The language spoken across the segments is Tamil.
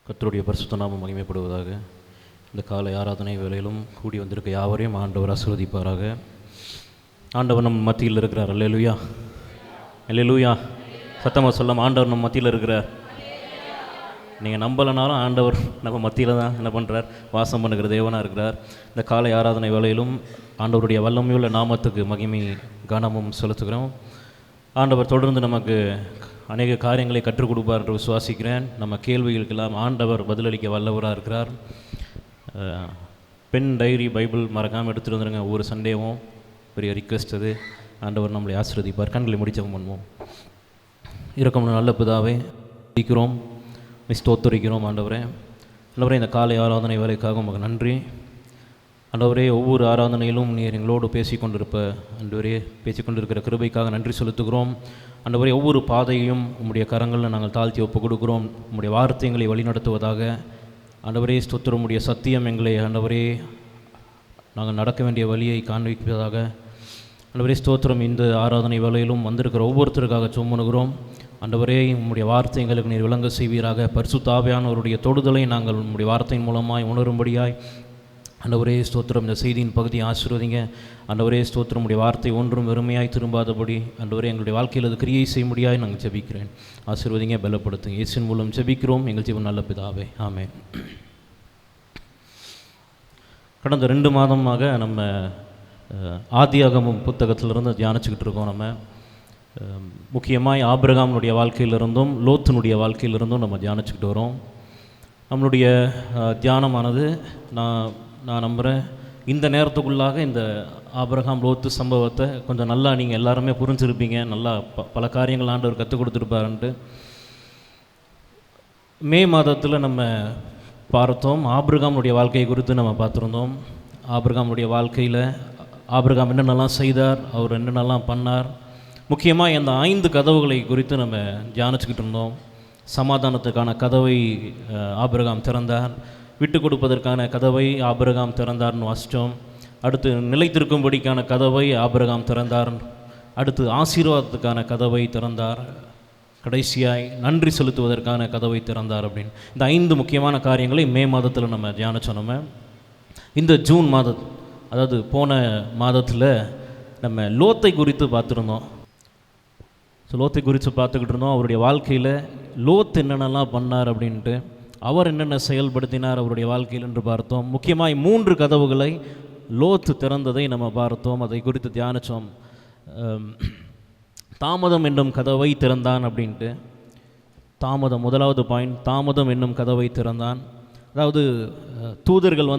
கர்த்தருடைய பரிசுத்த நாமம் மகிமைப்படுவதாக. இந்த காலை ஆராதனை வேளையிலும் கூடி வந்திருக்க யாவரையும் ஆண்டவர் ஆசீர்வதிப்பாராக. ஆண்டவர் நம் மத்தியில் இருக்கிறார். அல்லேலூயா, அல்லேலூயா. சத்தமாக சொல்லாமல் ஆண்டவர் நம்ம மத்தியில் இருக்கிறார். நீங்கள் நம்பலைனாலும் ஆண்டவர் நம்ம மத்தியில் தான் என்ன பண்ணுறார், வாசம் பண்ணுகிற தேவனாக இருக்கிறார். இந்த காலை ஆராதனை வேளையிலும் ஆண்டவருடைய வல்லமையுள்ள நாமத்துக்கு மகிமை கனமும் செலுத்துகிறோம். ஆண்டவர் தொடர்ந்து நமக்கு அநேக காரியங்களை கற்றுக் கொடுப்பார் என்று விசுவாசிக்கிறேன். நம்ம கேள்விகளுக்கெல்லாம் ஆண்டவர் பதிலளிக்க வல்லவராக இருக்கிறார். பென் டைரி பைபிள் மறக்காமல் எடுத்துகிட்டு வந்துடுங்க. ஒவ்வொரு சண்டேவும் பெரிய ரிக்வெஸ்ட் அது. ஆண்டவர் நம்மளை ஆசீர்வதிப்பார். கண்களை முடிச்சவங்க பண்ணுவோம். இருக்கும் நல்ல பிதாவே இருக்கிறோம், ஸ்தோத்திரிக்கிறோம். ஆண்டவரே, இந்த காலை ஆராதனை வேலைக்காக உங்களுக்கு நன்றி. ஆண்டவரே, ஒவ்வொரு ஆராதனையிலும் நீர் எங்களோடு பேசிக்கொண்டிருப்ப ஆண்டவரே, பேசிக்கொண்டிருக்கிற கிருபைக்காக நன்றி செலுத்துகிறோம். ஆண்டவரே, ஒவ்வொரு பாதையையும் உம்முடைய கரங்களில் நாங்கள் தாழ்த்தி ஒப்பு கொடுக்குறோம். உம்முடைய வார்த்தைகளை வழிநடத்துவதாக ஆண்டவரே ஸ்தோத்திரம். உம்முடைய சத்தியம் எங்களை ஆண்டவரே நாங்கள் நடக்க வேண்டிய வழியை காண்பிப்பதாக ஆண்டவரே ஸ்தோத்திரம். இந்த ஆராதனை வேளையிலும் வந்திருக்கிற ஒவ்வொருத்தருக்காக சுமனுகிறோம். ஆண்டவரே, உம்முடைய வார்த்தை எங்களுக்கு நீர் விளங்க செய்வீராக. பரிசுத்த ஆவியானவருடைய தொடுதலை நாங்கள் உம்முடைய வார்த்தையின் மூலமாய் உணரும்படியாய் ஆண்டவரே ஸ்தோத்திரம். இந்த செய்தியின் பகுதியை ஆசீர்வதிங்க. ஆண்டவரே ஸ்தோத்திரம். உடைய வார்த்தை ஒன்றும் வெறுமையாய் திரும்பாதபடி ஆண்டவரே எங்களுடைய வாழ்க்கையில் அது கிரியை செய்ய முடியாது நாங்கள் ஜெபிக்கிறேன். ஆசீர்வதிங்க, பலப்படுத்துங்க. இயேசுவின் மூலம் ஜெபிக்கிறோம் எங்கள் ஜீவன் நல்ல பிதாவே, ஆமென். கடந்த 2 மாதமாக நம்ம ஆதியாகமம் புத்தகத்திலிருந்து தியானிச்சுக்கிட்டு இருக்கோம். நம்ம முக்கியமாய் ஆபிரகாமுடைய வாழ்க்கையிலிருந்தும் லோத்தினுடைய வாழ்க்கையிலிருந்தும் நம்ம தியானிச்சுக்கிட்டு வரோம். நம்மளுடைய தியானமானது நான் நம்புகிறேன் இந்த நேரத்துக்குள்ளாக இந்த ஆபிரகாம் லோத்து சம்பவத்தை கொஞ்சம் நல்லா நீங்கள் எல்லாருமே புரிஞ்சிருப்பீங்க. நல்லா பல காரியங்கள் ஆண்டவர் கற்றுக் கொடுத்துருப்பாருன்ட்டு. மே மாதத்தில் நம்ம பார்த்தோம், ஆபிரகாமுடைய வாழ்க்கையை குறித்து நம்ம பார்த்துருந்தோம். ஆபிரகாமுடைய வாழ்க்கையில் ஆபிரகாம் என்னென்னலாம் செய்தார், அவர் என்னென்னலாம் பண்ணார். முக்கியமாக இந்த 5 கதவுகளை குறித்து நம்ம தியானிச்சுக்கிட்டு இருந்தோம். சமாதானத்துக்கான கதவை ஆபிரகாம் திறந்தார், விட்டு கொடுப்பதற்கான கதவை ஆபிரகாம் திறந்தார்னு வாசித்தோம். அடுத்து நிலைத்திருக்கும்படிக்கான கதவை ஆபிரகாம் திறந்தார். அடுத்து ஆசீர்வாதத்துக்கான கதவை திறந்தார். கடைசியாய் நன்றி செலுத்துவதற்கான கதவை திறந்தார். அப்படின்னு இந்த 5 முக்கியமான காரியங்களை மே மாதத்தில் நம்ம தியானித்தோம். நம்ம இந்த ஜூன் மாதம், அதாவது போன மாதத்தில் நம்ம லோத்தை குறித்து பார்த்துருந்தோம். லோத்தை குறித்து பார்த்துக்கிட்டு இருந்தோம். அவருடைய வாழ்க்கையில் லோத் என்னென்னலாம் பண்ணார் அப்படின்ட்டு, அவர் என்னென்ன செயல்படுத்தினார் அவருடைய வாழ்க்கையில் என்று பார்த்தோம். முக்கியமாக 3 கதவுகளை லோத்து திறந்ததை நம்ம பார்த்தோம். அதை குறித்து தியானித்தோம். தாமதம் என்னும் கதவை திறந்தான் அப்படின்ட்டு. தாமதம், முதலாவது பாயிண்ட், தாமதம் என்னும் கதவை திறந்தான். அதாவது தூதர்கள்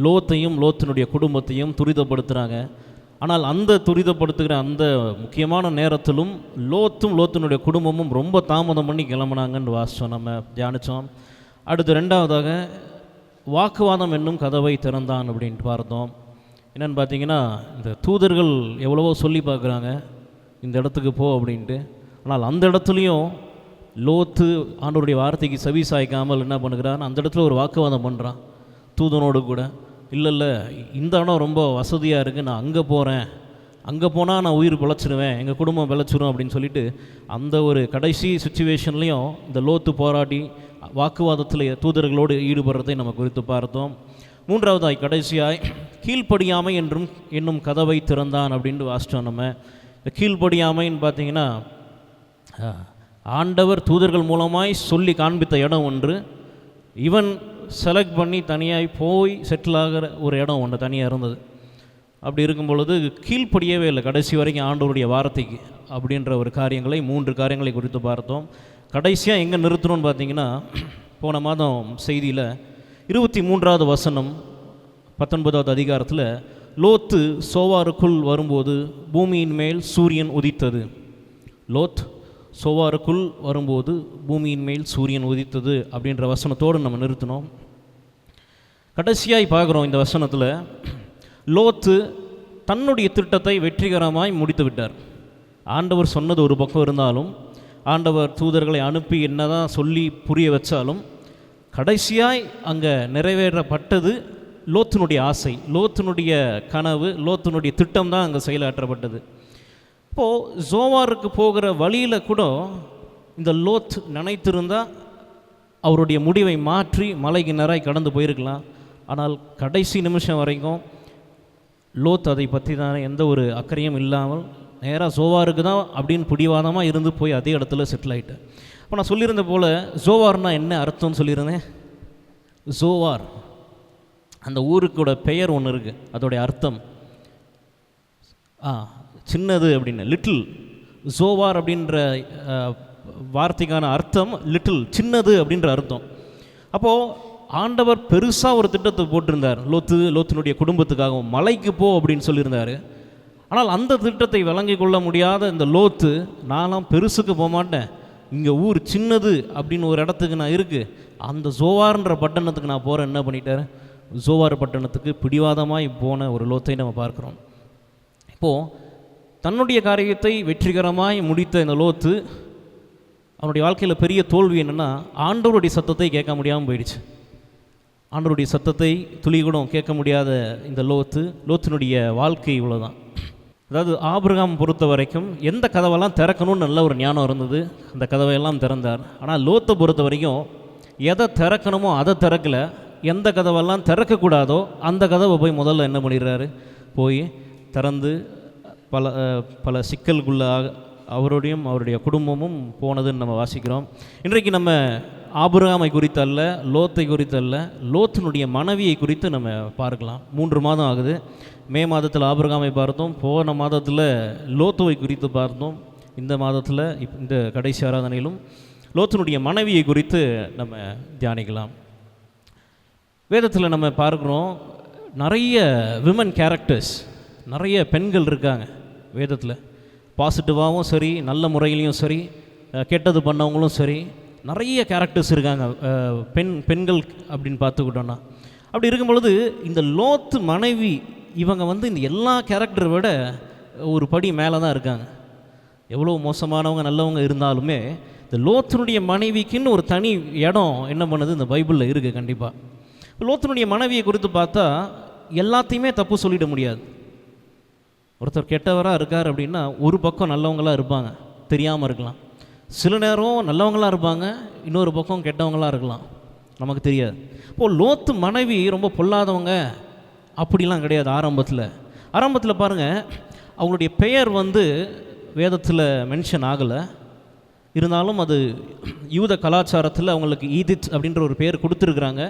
லோத்தையும் லோத்தினுடைய குடும்பத்தையும் துரிதப்படுத்துகிறாங்க. ஆனால் அந்த துரிதப்படுத்துகிற அந்த முக்கியமான நேரத்திலும் லோத்தும் லோத்தினுடைய குடும்பமும் ரொம்ப தாமதம் பண்ணி கிளம்புனாங்கன்னு வாசித்தோம், நம்ம தியானித்தோம். அடுத்து 2வதாக வாக்குவாதம் என்னும் கதவை திறந்தான் அப்படின்ட்டு பார்த்தோம். என்னென்னு பார்த்தீங்கன்னா, இந்த தூதர்கள் எவ்வளவோ சொல்லி பார்க்குறாங்க இந்த இடத்துக்கு போ அப்படின்ட்டு. ஆனால் அந்த இடத்துலையும் லோத்து ஆண்டவருடைய வார்த்தைக்கு செவி சாய்க்காமல் என்ன பண்ணுகிறான், அந்த இடத்துல ஒரு வாக்குவாதம் பண்ணுறான் தூதனோடு கூட. இல்லை இந்த இடம் ரொம்ப வசதியாக இருக்குது, நான் அங்கே போகிறேன், அங்கே போனால் நான் உயிர் பிழைச்சிருவேன், எங்கள் குடும்பம் பிழைச்சிரும் அப்படின்னு சொல்லிட்டு அந்த ஒரு கடைசி சுச்சுவேஷன்லேயும் இந்த லோத்து போராடி வாக்குவாதத்தில் தூதர்களோடு ஈடுபடுறதை நம்ம குறித்து பார்த்தோம். 3வதாய் கடைசியாய் கீழ்ப்படியாமை என்னும் கதவை திறந்தான் அப்படின்ட்டு வாசித்தோம். நம்ம இந்த கீழ்ப்படியாமைன்னு பார்த்தீங்கன்னா, ஆண்டவர் தூதர்கள் மூலமாய் சொல்லி காண்பித்த இடம் ஒன்று, இவன் செலக்ட் பண்ணி தனியாக போய் செட்டில் ஆகிற ஒரு இடம் ஒன்று தனியாக இருந்தது. அப்படி இருக்கும் பொழுது கீழ்ப்படியவே இல்லை கடைசி வரைக்கும் ஆண்டவருடைய வார்த்தைக்கு அப்படின்ற ஒரு காரியங்களை 3 காரியங்களை குறித்து பார்த்தோம். கடைசியாக எங்கே நிறுத்தணும்னு பார்த்தீங்கன்னா, போன மாதம் செய்தியில் 23வது வசனம் 19வது அதிகாரத்தில், லோத்து சோவாருக்குள் வரும்போது பூமியின் மேல் சூரியன் உதித்தது. லோத் சோவாருக்குள் வரும்போது பூமியின் மேல் சூரியன் உதித்தது அப்படின்ற வசனத்தோடு நம்ம நிறுத்தினோம். கடைசியாய் பார்க்குறோம் இந்த வசனத்தில், லோத்து தன்னுடைய திட்டத்தை வெற்றிகரமாய் முடித்து விட்டார். ஆண்டவர் சொன்னது ஒரு பக்கம் இருந்தாலும், ஆண்டவர் தூதர்களை அனுப்பி என்னதான் சொல்லி புரிய வச்சாலும், கடைசியாய் அங்கே நிறைவேறப்பட்டது லோத்தினுடைய ஆசை, லோத்தினுடைய கனவு, லோத்தினுடைய திட்டம் தான் அங்கே செயலாற்றப்பட்டது. இப்போது ஜோவாருக்கு போகிற வழியில் கூட இந்த லோத் நினைத்திருந்தால் அவருடைய முடிவை மாற்றி மலைக்கு நேராய் கடந்து போயிருக்கலாம். ஆனால் கடைசி நிமிஷம் வரைக்கும் லோத் அதை பற்றி தான் எந்த ஒரு அக்கறையும் இல்லாமல் நேராக ஜோவாருக்கு தான் அப்படின்னு பிடிவாதமாக இருந்து போய் அதே இடத்துல செட்டில் ஆகிட்டேன். இப்போ நான் சொல்லியிருந்த போல் ஜோவார்னா என்ன அர்த்தம்னு சொல்லியிருந்தேன். ஜோவார் அந்த ஊருக்கோட பெயர் ஒன்று இருக்குது, அதோடைய அர்த்தம் சின்னது அப்படின்னு, லிட்டில். ஜோவார் அப்படின்ற வார்த்தைக்கான அர்த்தம் லிட்டில், சின்னது அப்படின்ற அர்த்தம். அப்போது ஆண்டவர் பெருசாக ஒரு திட்டத்தை போட்டிருந்தார் லோத்தினுடைய குடும்பத்துக்காகவும், மலைக்கு போ அப்படின்னு சொல்லியிருந்தார். ஆனால் அந்த திட்டத்தை விளங்கி கொள்ள முடியாத இந்த லோத்து, நான்லாம் பெருசுக்கு போக மாட்டேன், இங்கே ஊர் சின்னது அப்படின்னு ஒரு இடத்துக்கு நான் இருக்குது, அந்த ஜோவார்ன்ற பட்டணத்துக்கு நான் போகிறேன். என்ன பண்ணிட்டார்? ஜோவார் பட்டணத்துக்கு பிடிவாதமாய் போன ஒரு லோத்தை நம்ம பார்க்குறோம். இப்போது தன்னுடைய காரியத்தை வெற்றிகரமாய் முடித்த இந்த லோத்து, அவனுடைய வாழ்க்கையில் பெரிய தோல்வி என்னென்னா, ஆண்டவருடைய சத்தத்தை கேட்க முடியாமல் போயிடுச்சு. ஆண்டவருடைய சத்தத்தை துளி கூட கேட்க முடியாத இந்த லோத்தினுடைய வாழ்க்கை இவ்வளோதான். அதாவது ஆபிரகாம் பொறுத்த வரைக்கும் எந்த கதவெல்லாம் திறக்கணும்னு நல்ல ஒரு ஞானம் இருந்தது, அந்த கதவையெல்லாம் திறந்தார். ஆனால் லோத்தை பொறுத்த வரைக்கும் எதை திறக்கணுமோ அதை திறக்கலை, எந்த கதவெல்லாம் திறக்கக்கூடாதோ அந்த கதவை போய் முதல்ல என்ன பண்ணிடுறாரு, போய் திறந்து பல பல சிக்கல்குள்ள அவருடைய குடும்பமும் போனதுன்னு நம்ம வாசிக்கிறோம். இன்றைக்கு நம்ம ஆபிரகாமை குறித்து அல்ல, லோத்தை குறித்து அல்ல, லோத்தினுடைய மனைவியை குறித்து நம்ம பார்க்கலாம். 3 மாதம் ஆகுது. மே மாதத்தில் ஆபிரகாமை பார்த்தோம், போன மாதத்தில் லோத்துவை குறித்து பார்த்தோம், இந்த மாதத்தில் இந்த கடைசி ஆராதனையிலும் லோத்தினுடைய மனைவியை குறித்து நம்ம தியானிக்கலாம். வேதத்தில் நம்ம பார்க்குறோம், நிறைய விமன் கேரக்டர்ஸ், நிறைய பெண்கள் இருக்காங்க வேதத்தில். பாசிட்டிவாகவும் சரி, நல்ல முறையிலையும் சரி, கெட்டது பண்ணவங்களும் சரி, நிறைய கேரக்டர்ஸ் இருக்காங்க பெண்கள் அப்படின்னு பார்த்துக்கிட்டோன்னா. அப்படி இருக்கும் பொழுது இந்த லோத்து மனைவி இவங்க இந்த எல்லா கேரக்டரை விட ஒரு படி மேலே தான் இருக்காங்க. எவ்வளோ மோசமானவங்க நல்லவங்க இருந்தாலுமே இந்த லோத்தினுடைய மனைவிக்குன்னு ஒரு தனி இடம் என்ன பண்ணுது இந்த பைபிளில் இருக்குது. கண்டிப்பாக லோத்தினுடைய மனைவியை குறித்து பார்த்தா எல்லாத்தையுமே தப்பு சொல்லிட முடியாது. ஒருத்தர் கெட்டவராக இருக்கார் அப்படின்னா ஒரு பக்கம் நல்லவங்களாக இருப்பாங்க, தெரியாமல் இருக்கலாம். சில நேரம் நல்லவங்களாக இருப்பாங்க, இன்னொரு பக்கம் கெட்டவங்களாக இருக்கலாம், நமக்கு தெரியாது. இப்போது லோத்து மனைவி ரொம்ப பொல்லாதவங்க அப்படிலாம் கிடையாது. ஆரம்பத்தில் பாருங்கள், அவங்களுடைய பெயர் வேதத்தில் மென்ஷன் ஆகலை. இருந்தாலும் அது யூத கலாச்சாரத்தில் அவங்களுக்கு ஈதித் அப்படின்ற ஒரு பெயர் கொடுத்துருக்குறாங்க.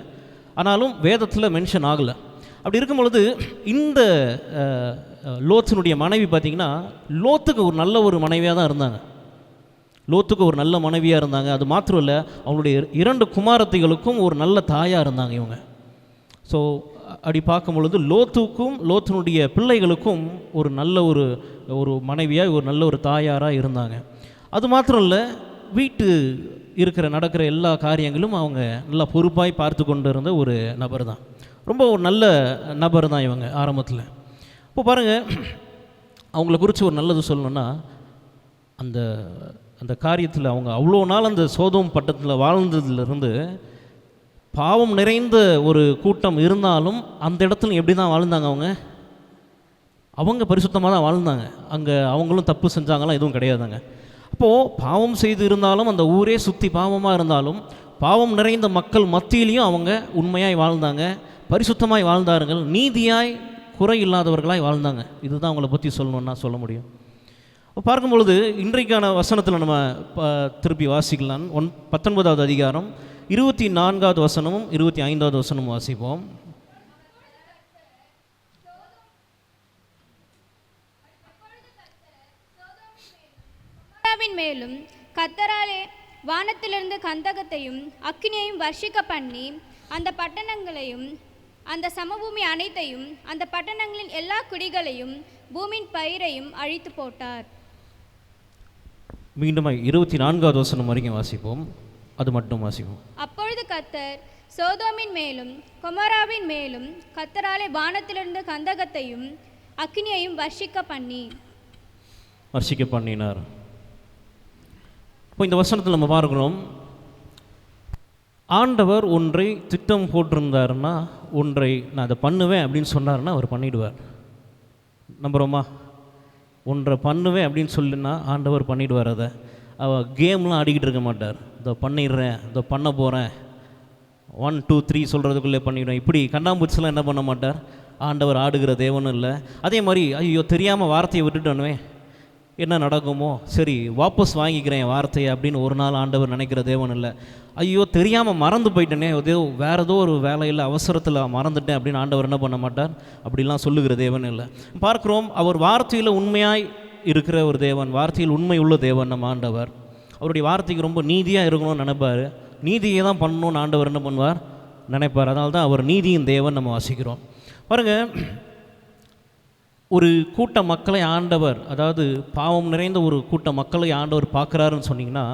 ஆனாலும் வேதத்தில் மென்ஷன் ஆகலை. அப்படி இருக்கும் பொழுது இந்த லோத்தினுடைய மனைவி பார்த்திங்கன்னா, லோத்துக்கு ஒரு நல்ல ஒரு மனைவியாக தான் இருந்தாங்க. லோத்துக்கு ஒரு நல்ல மனைவியாக இருந்தாங்க. அது மாத்திரம் இல்லை, அவங்களுடைய 2 குமாரத்திகளுக்கும் ஒரு நல்ல தாயாக இருந்தாங்க இவங்க. ஸோ அப்படி பார்க்கும் பொழுது லோத்துக்கும் லோத்தினுடைய பிள்ளைகளுக்கும் ஒரு நல்ல ஒரு மனைவியாக, ஒரு நல்ல ஒரு தாயாராக இருந்தாங்க. அது மாத்திரம் இல்லை, வீட்டு நடக்கிற எல்லா காரியங்களும் அவங்க நல்லா பொறுப்பாய் பார்த்து கொண்டு இருந்த ஒரு நபர் தான். ரொம்ப ஒரு நல்ல நபர் தான் இவங்க ஆரம்பத்தில். இப்போ பாருங்கள், அவங்கள குறித்து ஒரு நல்லது சொல்லணுன்னா, அந்த அந்த காரியத்தில் அவங்க அவ்வளோ நாள் அந்த சோதோம் பட்டத்தில் வாழ்ந்ததுலேருந்து பாவம் நிறைந்த ஒரு கூட்டம் இருந்தாலும் அந்த இடத்துல எப்படி தான் வாழ்ந்தாங்க? அவங்க பரிசுத்தமாக தான் வாழ்ந்தாங்க. அங்கே அவங்களும் தப்பு செஞ்சாங்களாம் எதுவும் கிடையாதுங்க. அப்போது பாவம் செய்து இருந்தாலும், அந்த ஊரே சுற்றி பாவமாக இருந்தாலும், பாவம் நிறைந்த மக்கள் மத்தியிலையும் அவங்க உண்மையாய் வாழ்ந்தாங்க, பரிசுத்தமாய் வாழ்ந்தார்கள், நீதியாய் குறை இல்லாதவர்களாய் வாழ்ந்தாங்க. இதுதான் அவங்கள பற்றி சொல்லணுன்னா சொல்ல முடியும். பார்க்கும் பொழுது இன்றைக்கான வசனத்தில் நம்ம திருப்பி வாசிக்கலாம். 19வது அதிகாரம் 24வது வசனமும் 25வது வசனமும் வாசிப்போம். மேலும் கர்த்தராலே வானத்திலிருந்து கந்தகத்தையும் அக்கினியையும் வர்ஷிக்க பண்ணி அந்த பட்டணங்களையும் அந்த சமபூமி அனைத்தையும் அந்த பட்டணங்களின் எல்லா குடிகளையும் பூமியின் பயிரையும் அழித்து போட்டார். மீண்டும் 24வது வசனம் வரைக்கும் வாசிப்போம். அது மட்டும் வாசிப்போம். அப்பொழுது கர்த்தர் சோதோமின் மேலும் கொமோராவின் மேலும் கர்த்தராலே வானத்திலிருந்து கந்தகத்தையும் அக்கினியையும் வர்ஷிக்க பண்ணினார். இப்போ இந்த வசனத்தில் நம்ம பார்க்கிறோம், ஆண்டவர் ஒன்றை திட்டம் போட்டிருந்தாருன்னா, ஒன்றை நான் அதை பண்ணுவேன் அப்படின்னு சொன்னார்னா அவர் பண்ணிடுவார். நம்புகிறோமா? ஒன்றை பண்ணுவேன் அப்படின்னு சொல்லினா ஆண்டவர் பண்ணிடுவார். அதை கேம்லாம் ஆடிக்கிட்டு இருக்க மாட்டார். இதை பண்ணிடுறேன், இதை பண்ண போகிறேன் 1 2 3 சொல்கிறதுக்குள்ளே பண்ணிவிடும். இப்படி கண்ணாம்பூச்சிலாம் என்ன பண்ண மாட்டார். ஆண்டவர் ஆடுகிற தேவனும் இல்லை. அதே மாதிரி ஐயோ தெரியாமல் வார்த்தையை விட்டுட்டோன்னே என்ன நடக்குமோ, சரி வாபஸ் வாங்கிக்கிறேன் என் வார்த்தையை அப்படின்னு ஒரு நாள் ஆண்டவர் நினைக்கிற தேவன் இல்லை. ஐயோ தெரியாமல் மறந்து போயிட்டேனே, வேறு ஏதோ ஒரு வேலையில் அவசரத்தில் மறந்துட்டேன் அப்படின்னு ஆண்டவர் என்ன பண்ண மாட்டார். அப்படிலாம் சொல்லுகிற தேவன் இல்லை. பார்க்குறோம், அவர் வார்த்தையில் உண்மையாய் இருக்கிற ஒரு தேவன், வார்த்தையில் உண்மை உள்ள தேவன் நம்ம ஆண்டவர். அவருடைய வார்த்தைக்கு ரொம்ப நீதியாக இருக்கணும்னு நினைப்பார். நீதியை தான் பண்ணணும்னு ஆண்டவர் என்ன பண்ணுவார், நினைப்பார். அதனால தான் அவர் நீதியின் தேவன் நம்ம வாசிக்கிறோம். பாருங்கள், ஒரு கூட்ட மக்களை ஆண்டவர், அதாவது பாவம் நிறைந்த ஒரு கூட்ட மக்களை ஆண்டவர் பார்க்குறாருன்னு சொன்னிங்கன்னா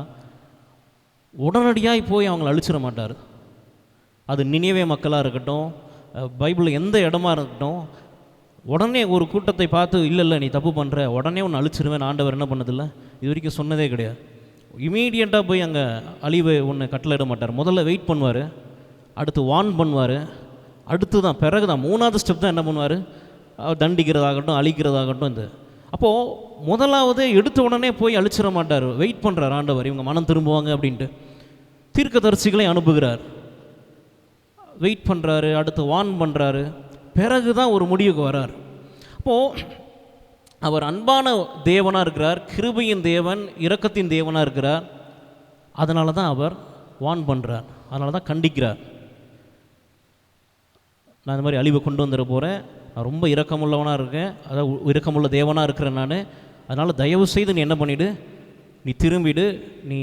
உடனடியாக போய் அவங்கள அழிச்சிட மாட்டார். அது நினிவே மக்களாக இருக்கட்டும், பைபிளில் எந்த இடமா இருக்கட்டும், உடனே ஒரு கூட்டத்தை பார்த்து இல்லை நீ தப்பு பண்ணுற, உடனே ஒன்று அழிச்சிருவேன் ஆண்டவர் என்ன பண்ணதில்லை, இது வரைக்கும் சொன்னதே கிடையாது. இமீடியட்டாக போய் அங்கே அழிவை ஒன்று கட்டளையிட மாட்டார். முதல்ல வெயிட் பண்ணுவார், அடுத்து வார்ன் பண்ணுவார், அடுத்து தான் பிறகு தான் 3வது ஸ்டெப் தான் என்ன பண்ணுவார், தண்டிக்கிறதாகட்டும் அழிக்கிறதாகட்டும். இந்த அப்போது முதலாவது எடுத்த உடனே போய் அழிச்சிட மாட்டார், வெயிட் பண்ணுறார் ஆண்டவர், இவங்க மனம் திரும்புவாங்க அப்படின்ட்டு. தீர்க்கதரிசிகளை அனுப்புகிறார், வெயிட் பண்ணுறாரு, அடுத்து வார்ன் பண்ணுறாரு, பிறகு தான் ஒரு முடிவுக்கு வரார். அப்போது அவர் அன்பான தேவனாக இருக்கிறார், கிருபையின் தேவன், இரக்கத்தின் தேவனாக இருக்கிறார். அதனால தான் அவர் வார்ன் பண்ணுறார், அதனால தான் கண்டிக்கிறார். நான் இந்த மாதிரி அழிவை கொண்டு வந்துட போகிறேன், நான் ரொம்ப இரக்கமுள்ளவனாக இருக்கேன், அதாவது இரக்கமுள்ள தேவனாக இருக்கிறேன் நான், அதனால் தயவு செய்து நீ என்ன பண்ணிவிடு, நீ திரும்பிடு, நீ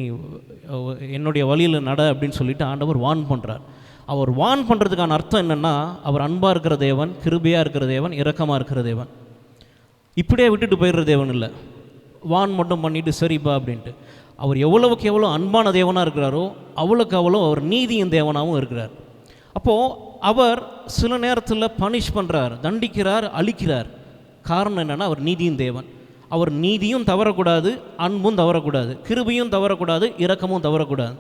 என்னுடைய வழியில் நட அப்படின்னு சொல்லிட்டு ஆண்டவர் வார்ன் பண்ணுறார். அவர் வார்ன் பண்ணுறதுக்கான அர்த்தம் என்னென்னா, அவர் அன்பாக இருக்கிற தேவன், கிருபையாக இருக்கிற தேவன், இரக்கமாக இருக்கிற தேவன். இப்படியே விட்டுட்டு போயிடுற தேவன் இல்லை, வார்ன் மட்டும் பண்ணிவிட்டு சரிப்பா அப்படின்ட்டு. அவர் எவ்வளவுக்கு எவ்வளோ அன்பான தேவனாக இருக்கிறாரோ அவ்வளோக்கு அவ்வளோ அவர் நீதியின் தேவனாகவும் இருக்கிறார். அப்போது அவர் சில நேரத்தில் பனிஷ் பண்ணுறார், தண்டிக்கிறார், அழிக்கிறார். காரணம் என்னென்னா, அவர் நீதியின் தேவன். அவர் நீதியும் தவறக்கூடாது, அன்பும் தவறக்கூடாது, கிருபையும் தவறக்கூடாது, இரக்கமும் தவறக்கூடாது.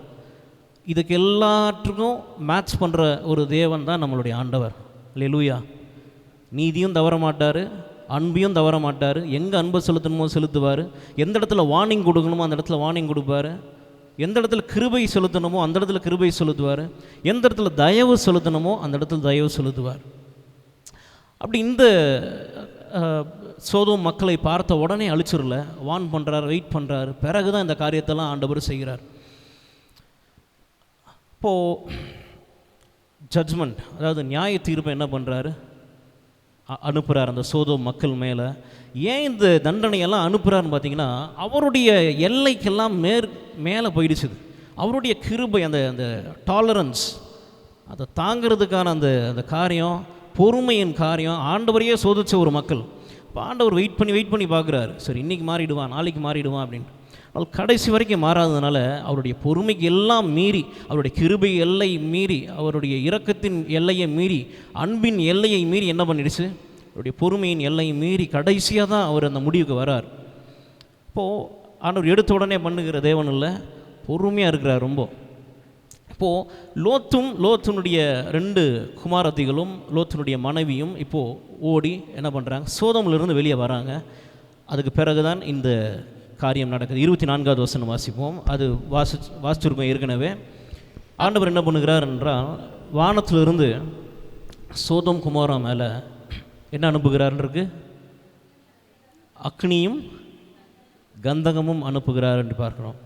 இதுக்கு எல்லாற்றுக்கும் மேட்ச் பண்ணுற ஒரு தேவன் தான் நம்மளுடைய ஆண்டவர். அல்லேலூயா. நீதியும் தவற மாட்டார், அன்பையும் தவற மாட்டார். எங்கே அன்பை செலுத்தணுமோ செலுத்துவார், எந்த இடத்துல வார்னிங் கொடுக்கணுமோ அந்த இடத்துல வார்னிங் கொடுப்பார், எந்த இடத்துல கிருபை செலுத்தணுமோ அந்த இடத்துல கிருபை செலுத்துவார், எந்த இடத்துல தயவு செலுத்தணுமோ அந்த இடத்துல தயவு செலுத்துவார். அப்படி இந்த சோதோம் மக்களை பார்த்த உடனே அழிச்சிடல, வார்ன் பண்ணுறார், வெயிட் பண்ணுறாரு, பிறகு தான் இந்த காரியத்தெல்லாம் ஆண்டவர் செய்கிறார். இப்போது ஜட்ஜ்மெண்ட், அதாவது நியாய தீர்ப்பை என்ன பண்ணுறாரு, அனுப்புகிறார் அந்த சோதோம் மக்கள் மேலே. ஏன் இந்த தண்டனையெல்லாம் அனுப்புகிறாருன்னு பார்த்தீங்கன்னா, அவருடைய எல்லைக்கெல்லாம் மேலே போயிடுச்சுது. அவருடைய கிருபை, அந்த அந்த டாலரன்ஸ், அதை தாங்கிறதுக்கான அந்த அந்த காரியம், பொறுமையின் காரியம், ஆண்டவரையே சோதித்த ஒரு மக்கள். இப்போ ஆண்டவர் வெயிட் பண்ணி பார்க்குறாரு, சரி இன்றைக்கி மாறிடுவான், நாளைக்கு மாறிடுவான் அப்படின்னு. அவள் கடைசி வரைக்கும் மாறாததுனால அவருடைய பொறுமைக்கு எல்லாம் மீறி, அவருடைய கிருபை எல்லை மீறி, அவருடைய இரக்கத்தின் எல்லையை மீறி, அன்பின் எல்லையை மீறி என்ன பண்ணிடுச்சு, அவருடைய பொறுமையின் எல்லையை மீறி கடைசியாக தான் அவர் அந்த முடிவுக்கு வரார். இப்போது ஆண்டவர் எடுத்த உடனே பண்ணுகிற தேவன் இல்லை, பொறுமையாக இருக்கிறார் ரொம்ப. இப்போது லோத்தினுடைய 2 குமாரத்திகளும் லோத்தினுடைய மனைவியும் இப்போது ஓடி என்ன பண்ணுறாங்க, சோதோமிலிருந்து வெளியே வராங்க. அதுக்கு பிறகு தான் இந்த காரியம் நடக்குது. 24வது வசனம் வாசிப்போம். அது வாசிச்சிருக்கோம் ஏற்கனவே. ஆண்டவர் என்ன பண்ணுகிறார் என்றால், வானத்திலிருந்து சோதோம் குமாரா மேலே என்ன அனுப்புகிறார்ன்றிருக்கு, அக்னியும் கந்தகமும் அனுப்புகிறார் என்று பார்க்குறோம்.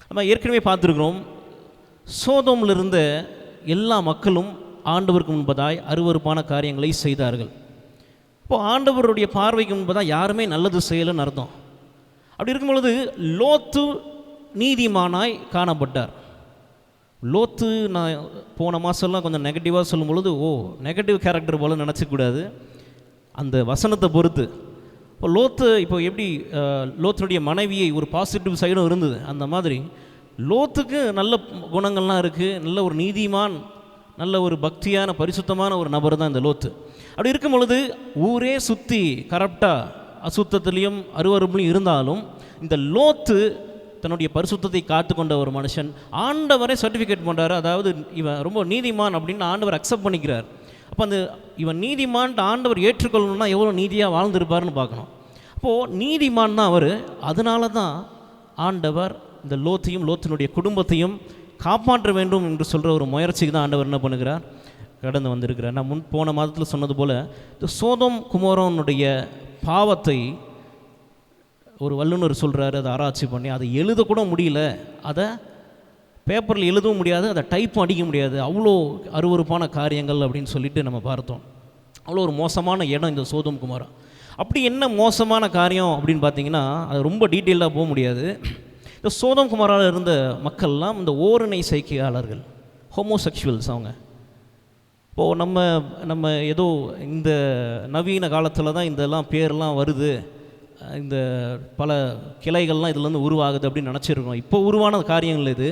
நம்ம ஏற்கனவே பார்த்துருக்குறோம், சோதோமில் இருந்த எல்லா மக்களும் ஆண்டவருக்கு முன்பதாய் அருவருப்பான காரியங்களை செய்தார்கள். இப்போது ஆண்டவருடைய பார்வைக்கு முன்பதாக யாருமே நல்லது செய்யலைன்னு அர்த்தம். அப்படி இருக்கும் பொழுது லோத்து நீதிமானாய் காணப்பட்டார். லோத்து, நான் போன மாதம்லாம் கொஞ்சம் நெகட்டிவாக சொல்லும் பொழுது நெகட்டிவ் கேரக்டர் போல் நினச்சிக்கூடாது, அந்த வசனத்தை பொறுத்து. இப்போ லோத்து, இப்போ எப்படி லோத்தினுடைய மனைவியை ஒரு பாசிட்டிவ் சைடும் இருந்தது, அந்த மாதிரி லோத்துக்கு நல்ல குணங்கள்லாம் இருக்குது, நல்ல ஒரு நீதிமான், நல்ல ஒரு பக்தியான பரிசுத்தமான ஒரு நபர் தான் இந்த லோத்து. அப்படி இருக்கும் பொழுது ஊரே சுற்றி கரெக்டாக அசுத்தத்துலேயும் அருவருப்புலையும் இருந்தாலும் இந்த லோத்து தன்னுடைய பரிசுத்தத்தை காத்து கொண்ட ஒரு மனுஷன். ஆண்டவரை சர்டிஃபிகேட் பண்ணுறாரு, அதாவது இவன் ரொம்ப நீதிமான் அப்படின்னு ஆண்டவர் அக்செப்ட் பண்ணிக்கிறார். அப்போ அந்த இவன் நீதிமான்ட்டு ஆண்டவர் ஏற்றுக்கொள்ளணும்னா எவ்வளோ நீதியாக வாழ்ந்திருப்பார்னு பார்க்கணும். அப்போது நீதிமான் தான் அவர். அதனால தான் ஆண்டவர் இந்த லோத்தையும் லோத்தினுடைய குடும்பத்தையும் காப்பாற்ற வேண்டும் என்று சொல்கிற ஒரு முயற்சிக்கு தான் ஆண்டவர் என்ன பண்ணுகிறார், கடந்து வந்திருக்கிறார். நான் போன மாதத்தில் சொன்னது போல் இந்த சோதோம் குமோரனுடைய பாவத்தை ஒரு வல்லுநர் சொல்கிறாரு, அதை ஆராய்ச்சி பண்ணி அதை எழுதக்கூட முடியல, அதை பேப்பரில் எழுதவும் முடியாது, அதை டைப்பும் அடிக்க முடியாது, அவ்வளோ அருவருப்பான காரியங்கள் அப்படின்னு சொல்லிட்டு நம்ம பார்த்தோம். அவ்வளோ ஒரு மோசமான இடம் இந்த சோதோம் குமாரா. அப்படி என்ன மோசமான காரியம் அப்படின்னு பார்த்தீங்கன்னா, அது ரொம்ப டீட்டெயிலாக போக முடியாது. இந்த சோதோம் குமாராவில் இருந்த மக்கள்லாம் இந்த ஓரினை சேர்க்கையாளர்கள், ஹோமோசெக்சுவல்ஸ். அவங்க இப்போது நம்ம ஏதோ இந்த நவீன காலத்தில் தான் இதெல்லாம் பேர்லாம் வருது, இந்த பல கிளைகள்லாம் இதுலேருந்து உருவாகுது அப்படின்னு நினச்சிருக்கோம். இப்போ உருவான காரியங்கள் இது.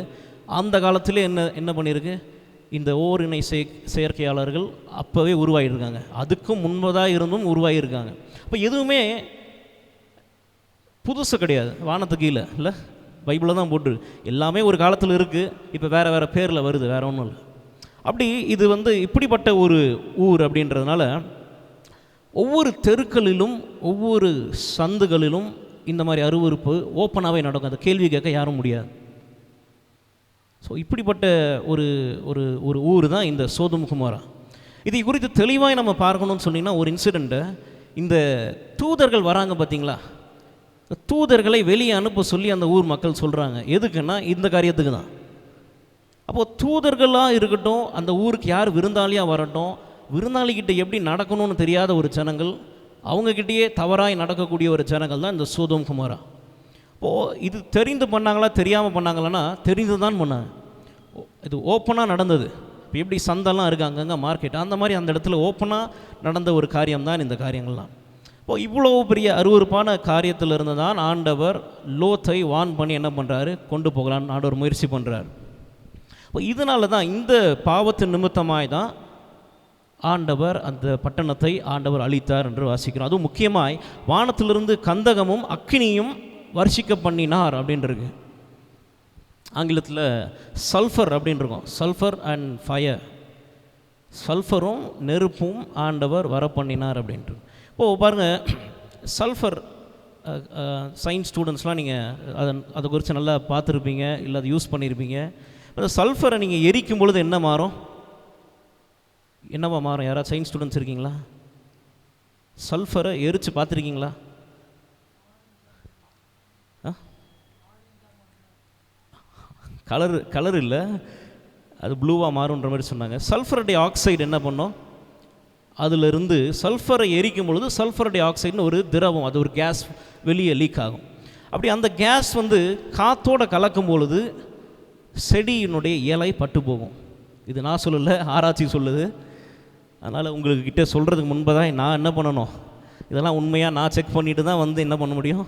அந்த காலத்திலே என்ன பண்ணியிருக்கு, இந்த ஓரினை செயற்கையாளர்கள் அப்போவே உருவாகியிருக்காங்க, அதுக்கும் முன்பதாக இருந்தும் உருவாகியிருக்காங்க. இப்போ எதுவுமே புதுசு கிடையாது, வானத்துக்கு கீழே இல்லை, பைபிளில் தான் போட்டு எல்லாமே ஒரு காலத்தில் இருக்குது, இப்போ வேறு பேரில் வருது, வேறு ஒன்றும் இல்லை. அப்படி இது இப்படிப்பட்ட ஒரு ஊர் அப்படின்றதுனால ஒவ்வொரு தெருக்களிலும் ஒவ்வொரு சந்துகளிலும் இந்த மாதிரி அருவருப்பு ஓப்பனாகவே நடக்கும், அந்த கேள்வி கேட்க யாரும் முடியாது. ஸோ இப்படிப்பட்ட ஒரு ஒரு ஒரு ஊர் தான் இந்த சோதோம் குமாரா. இதை குறித்து தெளிவாக நம்ம பார்க்கணும்னு சொன்னிங்கன்னா, ஒரு இன்சிடெண்ட்டை, இந்த தூதர்கள் வராங்க பார்த்தீங்களா, தூதர்களை வெளியே அனுப்ப சொல்லி அந்த ஊர் மக்கள் சொல்கிறாங்க. எதுக்குன்னா இந்த காரியத்துக்கு தான். அப்போது தூதர்களாக இருக்கட்டும், அந்த ஊருக்கு யார் விருந்தாளியாக வரட்டும், விருந்தாளிகிட்ட எப்படி நடக்கணும்னு தெரியாத ஒரு ஜனங்கள், அவங்கக்கிட்டேயே தவறாய் நடக்கக்கூடிய ஒரு ஜனங்கள் தான் இந்த சோதோம் குமாரா. இப்போது இது தெரிந்து பண்ணாங்களா தெரியாமல் பண்ணாங்களான்னா தெரிந்து தான் பண்ணாங்க. இது ஓப்பனாக நடந்தது. இப்போ எப்படி சந்தெல்லாம் இருக்குது அங்கங்கே மார்க்கெட், அந்த மாதிரி அந்த இடத்துல ஓப்பனாக நடந்த ஒரு காரியம்தான் இந்த காரியங்கள்லாம். இப்போது இவ்வளோ பெரிய அருவருப்பான காரியத்தில் இருந்து தான் ஆண்டவர் லோத்தை வான் பண்ணி என்ன பண்ணுறாரு, கொண்டு போகலான்னு ஆண்டவர் முயற்சி பண்ணுறார். இப்போ இதனால தான், இந்த பாவத்தின் நிமித்தமாய் தான் ஆண்டவர் அந்த பட்டணத்தை ஆண்டவர் அழித்தார் என்று வாசிக்கிறோம். அதுவும் முக்கியமாய் வானத்திலிருந்து கந்தகமும் அக்கினியும் வர்ஷிக்க பண்ணினார் அப்படின்றது. ஆங்கிலத்தில் சல்ஃபர் அப்படின்னு இருக்கும், சல்ஃபர் அண்ட் ஃபயர், சல்ஃபரும் நெருப்பும் ஆண்டவர் வர பண்ணினார் அப்படின்ட்டு. இப்போது பாருங்கள், சல்ஃபர் சயின்ஸ் ஸ்டூடெண்ட்ஸ்லாம் நீங்கள் அதை குறித்து நல்லா பார்த்துருப்பீங்க, இல்லை அதை யூஸ் பண்ணியிருப்பீங்க. அந்த சல்ஃபரை நீங்கள் எரிக்கும் பொழுது என்ன மாறும், என்னவா மாறும்? யாராவது சயின்ஸ் ஸ்டூடெண்ட்ஸ் இருக்கீங்களா? சல்ஃபரை எரித்து பார்த்துருக்கீங்களா? கலர் இல்லை, அது ப்ளூவாக மாறுன்ற மாதிரி சொன்னாங்க. சல்ஃபர் டை ஆக்சைடு என்ன பண்ணோம், அதிலிருந்து சல்ஃபரை எரிக்கும் பொழுது சல்ஃபர் டை ஆக்சைடுன்னு ஒரு திரவம், அது ஒரு கேஸ் வெளியே லீக் ஆகும். அப்படி அந்த கேஸ் காற்றோடு கலக்கும் பொழுது செடியினுடைய இலை பட்டு போகும். இது நான் சொல்லலை, ஆராய்ச்சி சொல்லுது. அதனால் உங்களுக்கு கிட்டே சொல்கிறதுக்கு முன்பதாக நான் என்ன பண்ணணும், இதெல்லாம் உண்மையாக நான் செக் பண்ணிவிட்டு தான் என்ன பண்ண முடியும்,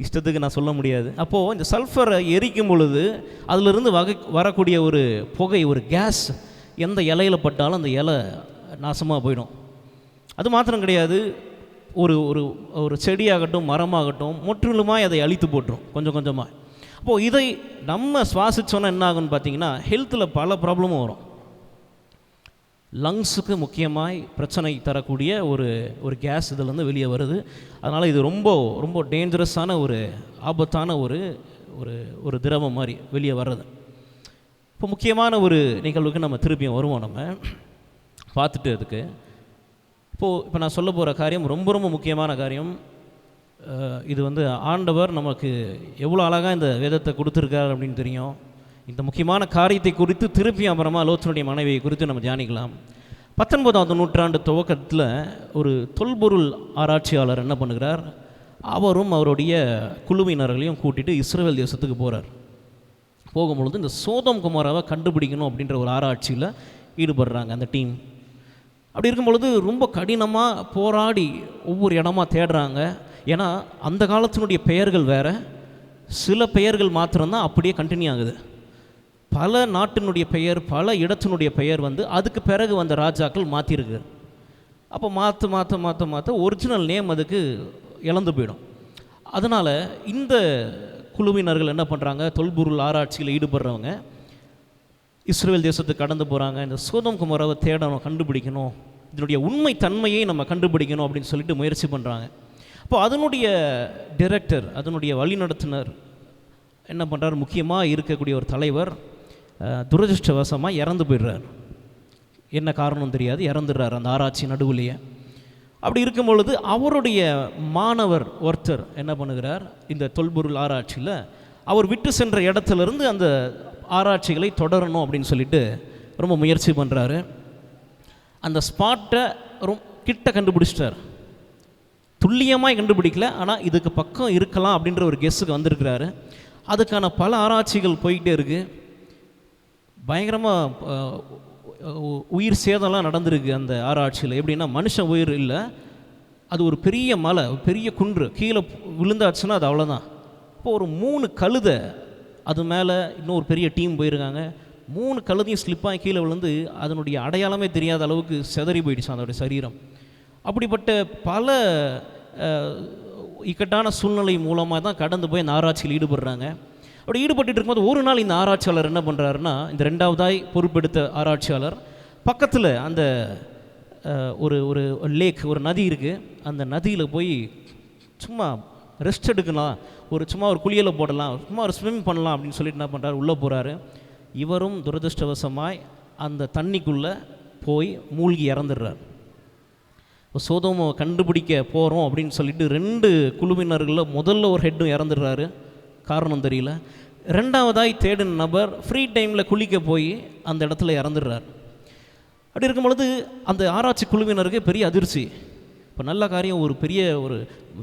இஷ்டத்துக்கு நான் சொல்ல முடியாது. அப்போது இந்த சல்ஃபரை எரிக்கும் பொழுது அதிலிருந்து வரக்கூடிய ஒரு புகை, ஒரு கேஸ் எந்த இலையில் பட்டாலும் அந்த இலை நாசமாக போயிடும். அது மாத்திரம் கிடையாது, ஒரு ஒரு ஒரு செடியாகட்டும் மரமாகட்டும் முற்றிலுமாய் அதை அழித்து போட்டுரும் கொஞ்சம் கொஞ்சமாக. அப்போது இதை நம்ம சுவாசிச்சோன்னா என்ன ஆகுன்னு பார்த்தீங்கன்னா, ஹெல்த்தில் பல ப்ராப்ளமும் வரும். லங்ஸுக்கு முக்கியமாய் பிரச்சனை தரக்கூடிய ஒரு கேஸ் இதிலேருந்து வெளியே வருது. அதனால் இது ரொம்ப ரொம்ப டேஞ்சரஸான ஒரு ஆபத்தான ஒரு ஒரு திரவம் மாதிரி வெளியே வர்றது. இப்போ முக்கியமான ஒரு நிகழ்வுக்கு நம்ம திருப்பியும் வருவோம், நம்ம பார்த்துட்டு. அதுக்கு இப்போ நான் சொல்ல போகிற காரியம் ரொம்ப ரொம்ப முக்கியமான காரியம். இது ஆண்டவர் நமக்கு எவ்வளோ அழகாக இந்த வேதத்தை கொடுத்துருக்கார் அப்படின்னு தெரியும். இந்த முக்கியமான காரியத்தை குறித்து திருப்பி அப்புறமா லோத்தினுடைய மனைவியை குறித்து நம்ம தியானிக்கலாம். 19ஆம் நூற்றாண்டு துவக்கத்தில் ஒரு தொல்பொருள் ஆராய்ச்சியாளர் என்ன பண்ணுகிறார், அவரும் அவருடைய குழுவினர்களையும் கூட்டிகிட்டு இஸ்ரவேல் தேசத்துக்கு போகிறார். போகும்பொழுது இந்த சோதோம் குமாராவை கண்டுபிடிக்கணும் அப்படின்ற ஒரு ஆராய்ச்சியில் ஈடுபடுறாங்க அந்த டீம். அப்படி இருக்கும் பொழுது ரொம்ப கடினமாக போராடி ஒவ்வொரு இடமா தேடுறாங்க. ஏன்னா அந்த காலத்தினுடைய பெயர்கள் வேறு, சில பெயர்கள் மாத்திரம்தான் அப்படியே கண்டினியூ ஆகுது. பல நாட்டினுடைய பெயர், பல இடத்தினுடைய பெயர் அதுக்கு பிறகு வந்த ராஜாக்கள் மாற்றிருக்கு. அப்போ மாற்ற ஒரிஜினல் நேம் அதுக்கு இழந்து போயிடும். அதனால் இந்த குழுவினர்கள் என்ன பண்ணுறாங்க, தொல்பொருள் ஆராய்ச்சியில் ஈடுபடுறவங்க இஸ்ரவேல் தேசத்துக்கு கடந்து போகிறாங்க. இந்த சோதோம் குமாராவை தேடணும், கண்டுபிடிக்கணும், இதனுடைய உண்மை தன்மையை நம்ம கண்டுபிடிக்கணும் அப்படின்னு சொல்லிட்டு முயற்சி பண்ணுறாங்க. அப்போ அதனுடைய டைரக்டர், அதனுடைய வழிநடத்துனர் என்ன பண்ணுறார், முக்கியமாக இருக்கக்கூடிய ஒரு தலைவர் துரதிருஷ்டவசமாக இறந்து போயிடுறார். என்ன காரணம் தெரியாது, இறந்துடுறார் அந்த ஆராய்ச்சி நடுவுலையே. அப்படி இருக்கும் பொழுது அவருடைய மாணவர் ஒருத்தர் என்ன பண்ணுகிறார், இந்த தொல்பொருள் ஆராய்ச்சியில் அவர் விட்டு சென்ற இடத்துலேருந்து அந்த ஆராய்ச்சிகளை தொடரணும் அப்படின்னு சொல்லிட்டு ரொம்ப முயற்சி பண்ணுறாரு. அந்த ஸ்பாட்டை கிட்ட கண்டுபிடிச்சிட்டார். துல்லியமாக கண்டுபிடிக்கல, ஆனால் இதுக்கு பக்கம் இருக்கலாம் அப்படின்ற ஒரு கெஸ்ஸுக்கு வந்திருக்கிறாரு. அதுக்கான பல ஆராய்ச்சிகள் போய்கிட்டே இருக்குது. பயங்கரமாக உயிர் சேதம்லாம் நடந்திருக்கு அந்த ஆராய்ச்சியில். எப்படின்னா மனுஷன் உயிர் இல்லை, அது ஒரு பெரிய மலை, பெரிய குன்று, கீழே விழுந்தாச்சுன்னா அது அவ்வளோதான். இப்போது ஒரு 3 கழுதை அது மேலே இன்னொரு பெரிய டீம் போயிருக்காங்க. 3 கழுதையும் ஸ்லிப்பாகி கீழே விழுந்து அதனுடைய அடையாளமே தெரியாத அளவுக்கு சிதறி போயிடுச்சு அதனுடைய சரீரம். அப்படிப்பட்ட பல இக்கட்டான சூழ்நிலை மூலமாக தான் கடந்து போய் அந்த ஆராய்ச்சியில் ஈடுபடுறாங்க. அப்படி ஈடுபட்டு இருக்கும்போது ஒரு நாள் இந்த ஆராய்ச்சியாளர் என்ன பண்ணுறாருன்னா, இந்த 2வதாய் பொறுப்பெடுத்த ஆராய்ச்சியாளர் பக்கத்தில் அந்த ஒரு ஒரு லேக், ஒரு நதி இருக்குது, அந்த நதியில் போய் சும்மா ரெஸ்ட் எடுக்கலாம், சும்மா ஒரு குளியலை போடலாம், சும்மா ஒரு ஸ்விம் பண்ணலாம் அப்படின்னு சொல்லிட்டு என்ன பண்ணுறாரு, உள்ளே போகிறாரு. இவரும் துரதிருஷ்டவசமாய் அந்த தண்ணிக்குள்ளே போய் மூழ்கி இறந்துடுறார். சோதோமை கண்டுபிடிக்க போகிறோம் அப்படின்னு சொல்லிட்டு 2 குழுவினர்களில் முதல்ல ஒரு ஹெட்டும் இறந்துடுறாரு, காரணம் தெரியல. 2வதாய் தேடின நபர் ஃப்ரீ டைமில் குளிக்க போய் அந்த இடத்துல இறந்துடுறார். அப்படி இருக்கும் பொழுது அந்த ஆராய்ச்சி குழுவினருக்கு பெரிய அதிர்ச்சி. இப்போ நல்ல காரியம், ஒரு பெரிய ஒரு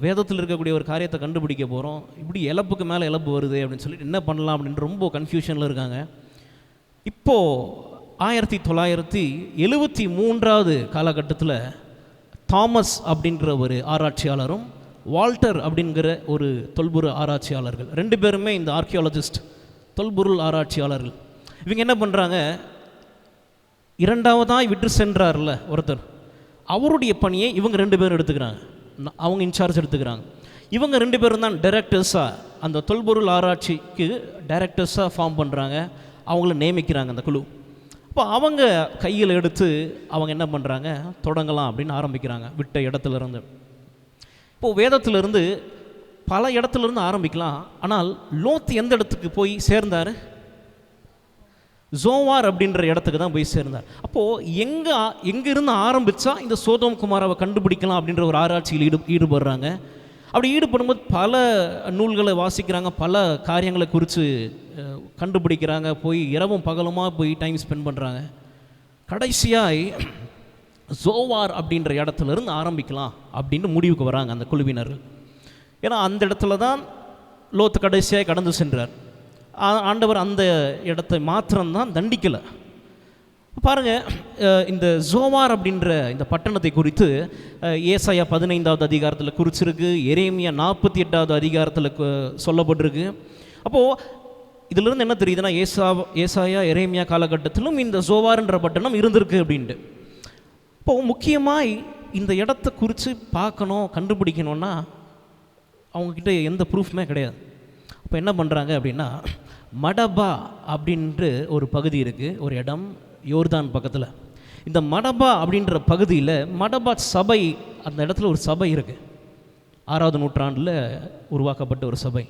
வேதத்தில் இருக்கக்கூடிய ஒரு காரியத்தை கண்டுபிடிக்க போகிறோம், இப்படி இழப்புக்கு மேலே இழப்பு வருது அப்படின்னு சொல்லிட்டு என்ன பண்ணலாம் அப்படின்னு ரொம்ப கன்ஃபியூஷனில் இருக்காங்க. இப்போது 1973 காலகட்டத்தில் தாமஸ் அப்படின்ற ஒரு ஆராய்ச்சியாளரும் வால்டர் அப்படிங்கிற ஒரு தொல்பொருள் ஆராய்ச்சியாளர்கள், 2 பேருமே இந்த ஆர்கியாலஜிஸ்ட், தொல்பொருள் ஆராய்ச்சியாளர்கள். இவங்க என்ன பண்ணுறாங்க, 2வதாய் விட்டு சென்றார்ல ஒருத்தர், அவருடைய பணியை இவங்க 2 பேரும் எடுத்துக்கிறாங்க, அவங்க இன்சார்ஜ் எடுத்துக்கிறாங்க. இவங்க 2 பேரும் தான் டைரக்டர்ஸாக, அந்த தொல்பொருள் ஆராய்ச்சிக்கு டைரக்டர்ஸாக ஃபார்ம் பண்ணுறாங்க, அவங்கள நியமிக்கிறாங்க அந்த குழு. இப்போ அவங்க கையில் எடுத்து அவங்க என்ன பண்ணுறாங்க, தொடங்கலாம் அப்படின்னு ஆரம்பிக்கிறாங்க விட்ட இடத்துலேருந்து. இப்போது வேதத்திலிருந்து பல இடத்துலேருந்து ஆரம்பிக்கலாம், ஆனால் லோத் எந்த இடத்துக்கு போய் சேர்ந்தார், ஜோவார் அப்படின்ற இடத்துக்கு தான் போய் சேர்ந்தார். அப்போது எங்கேருந்து ஆரம்பித்தா இந்த சோதோம் குமாராவை கண்டுபிடிக்கலாம் அப்படின்ற ஒரு ஆராய்ச்சியில் ஈடுபடுறாங்க. அப்படி ஈடுபடும்போது பல நூல்களை வாசிக்கிறாங்க, பல காரியங்களை குறித்து கண்டுபிடிக்கிறாங்க, போய் இரவும் பகலுமாக போய் டைம் ஸ்பெண்ட் பண்ணுறாங்க. கடைசியாய் ஜோவார் அப்படின்ற இடத்துலேருந்து ஆரம்பிக்கலாம் அப்படின்னு முடிவுக்கு வராங்க அந்த குழுவினர்கள். ஏன்னா அந்த இடத்துல தான் லோத்து கடைசியாக கடந்து சென்றார். ஆண்டவர் அந்த இடத்தை மாத்திரம்தான் தண்டிக்கலை. பாருங்கள், இந்த ஜோவார் அப்படின்ற இந்த பட்டணத்தை குறித்து ஏசாயா 15வது அதிகாரத்தில் குறிச்சிருக்கு, எரேமியா 48வது அதிகாரத்தில் சொல்லப்பட்டிருக்கு. அப்போது இதிலிருந்து என்ன தெரியுதுன்னா, ஏசாயா எரேமியா காலகட்டத்திலும் இந்த ஜோவார்ன்ற பட்டணம் இருந்திருக்கு அப்படின்ட்டு. இப்போது முக்கியமாக இந்த இடத்த குறித்து பார்க்கணும், கண்டுபிடிக்கணுன்னா அவங்கக்கிட்ட எந்த ப்ரூஃப்மே கிடையாது. அப்போ என்ன பண்ணுறாங்க அப்படின்னா, மடபா அப்படின்ற ஒரு பகுதி இருக்குது, ஒரு இடம் யோர்தான் பக்கத்தில். இந்த மடபா அப்படின்ற பகுதியில் மடபா சபை, அந்த இடத்துல ஒரு சபை இருக்குது, 6வது நூற்றாண்டில் உருவாக்கப்பட்ட ஒரு சபை.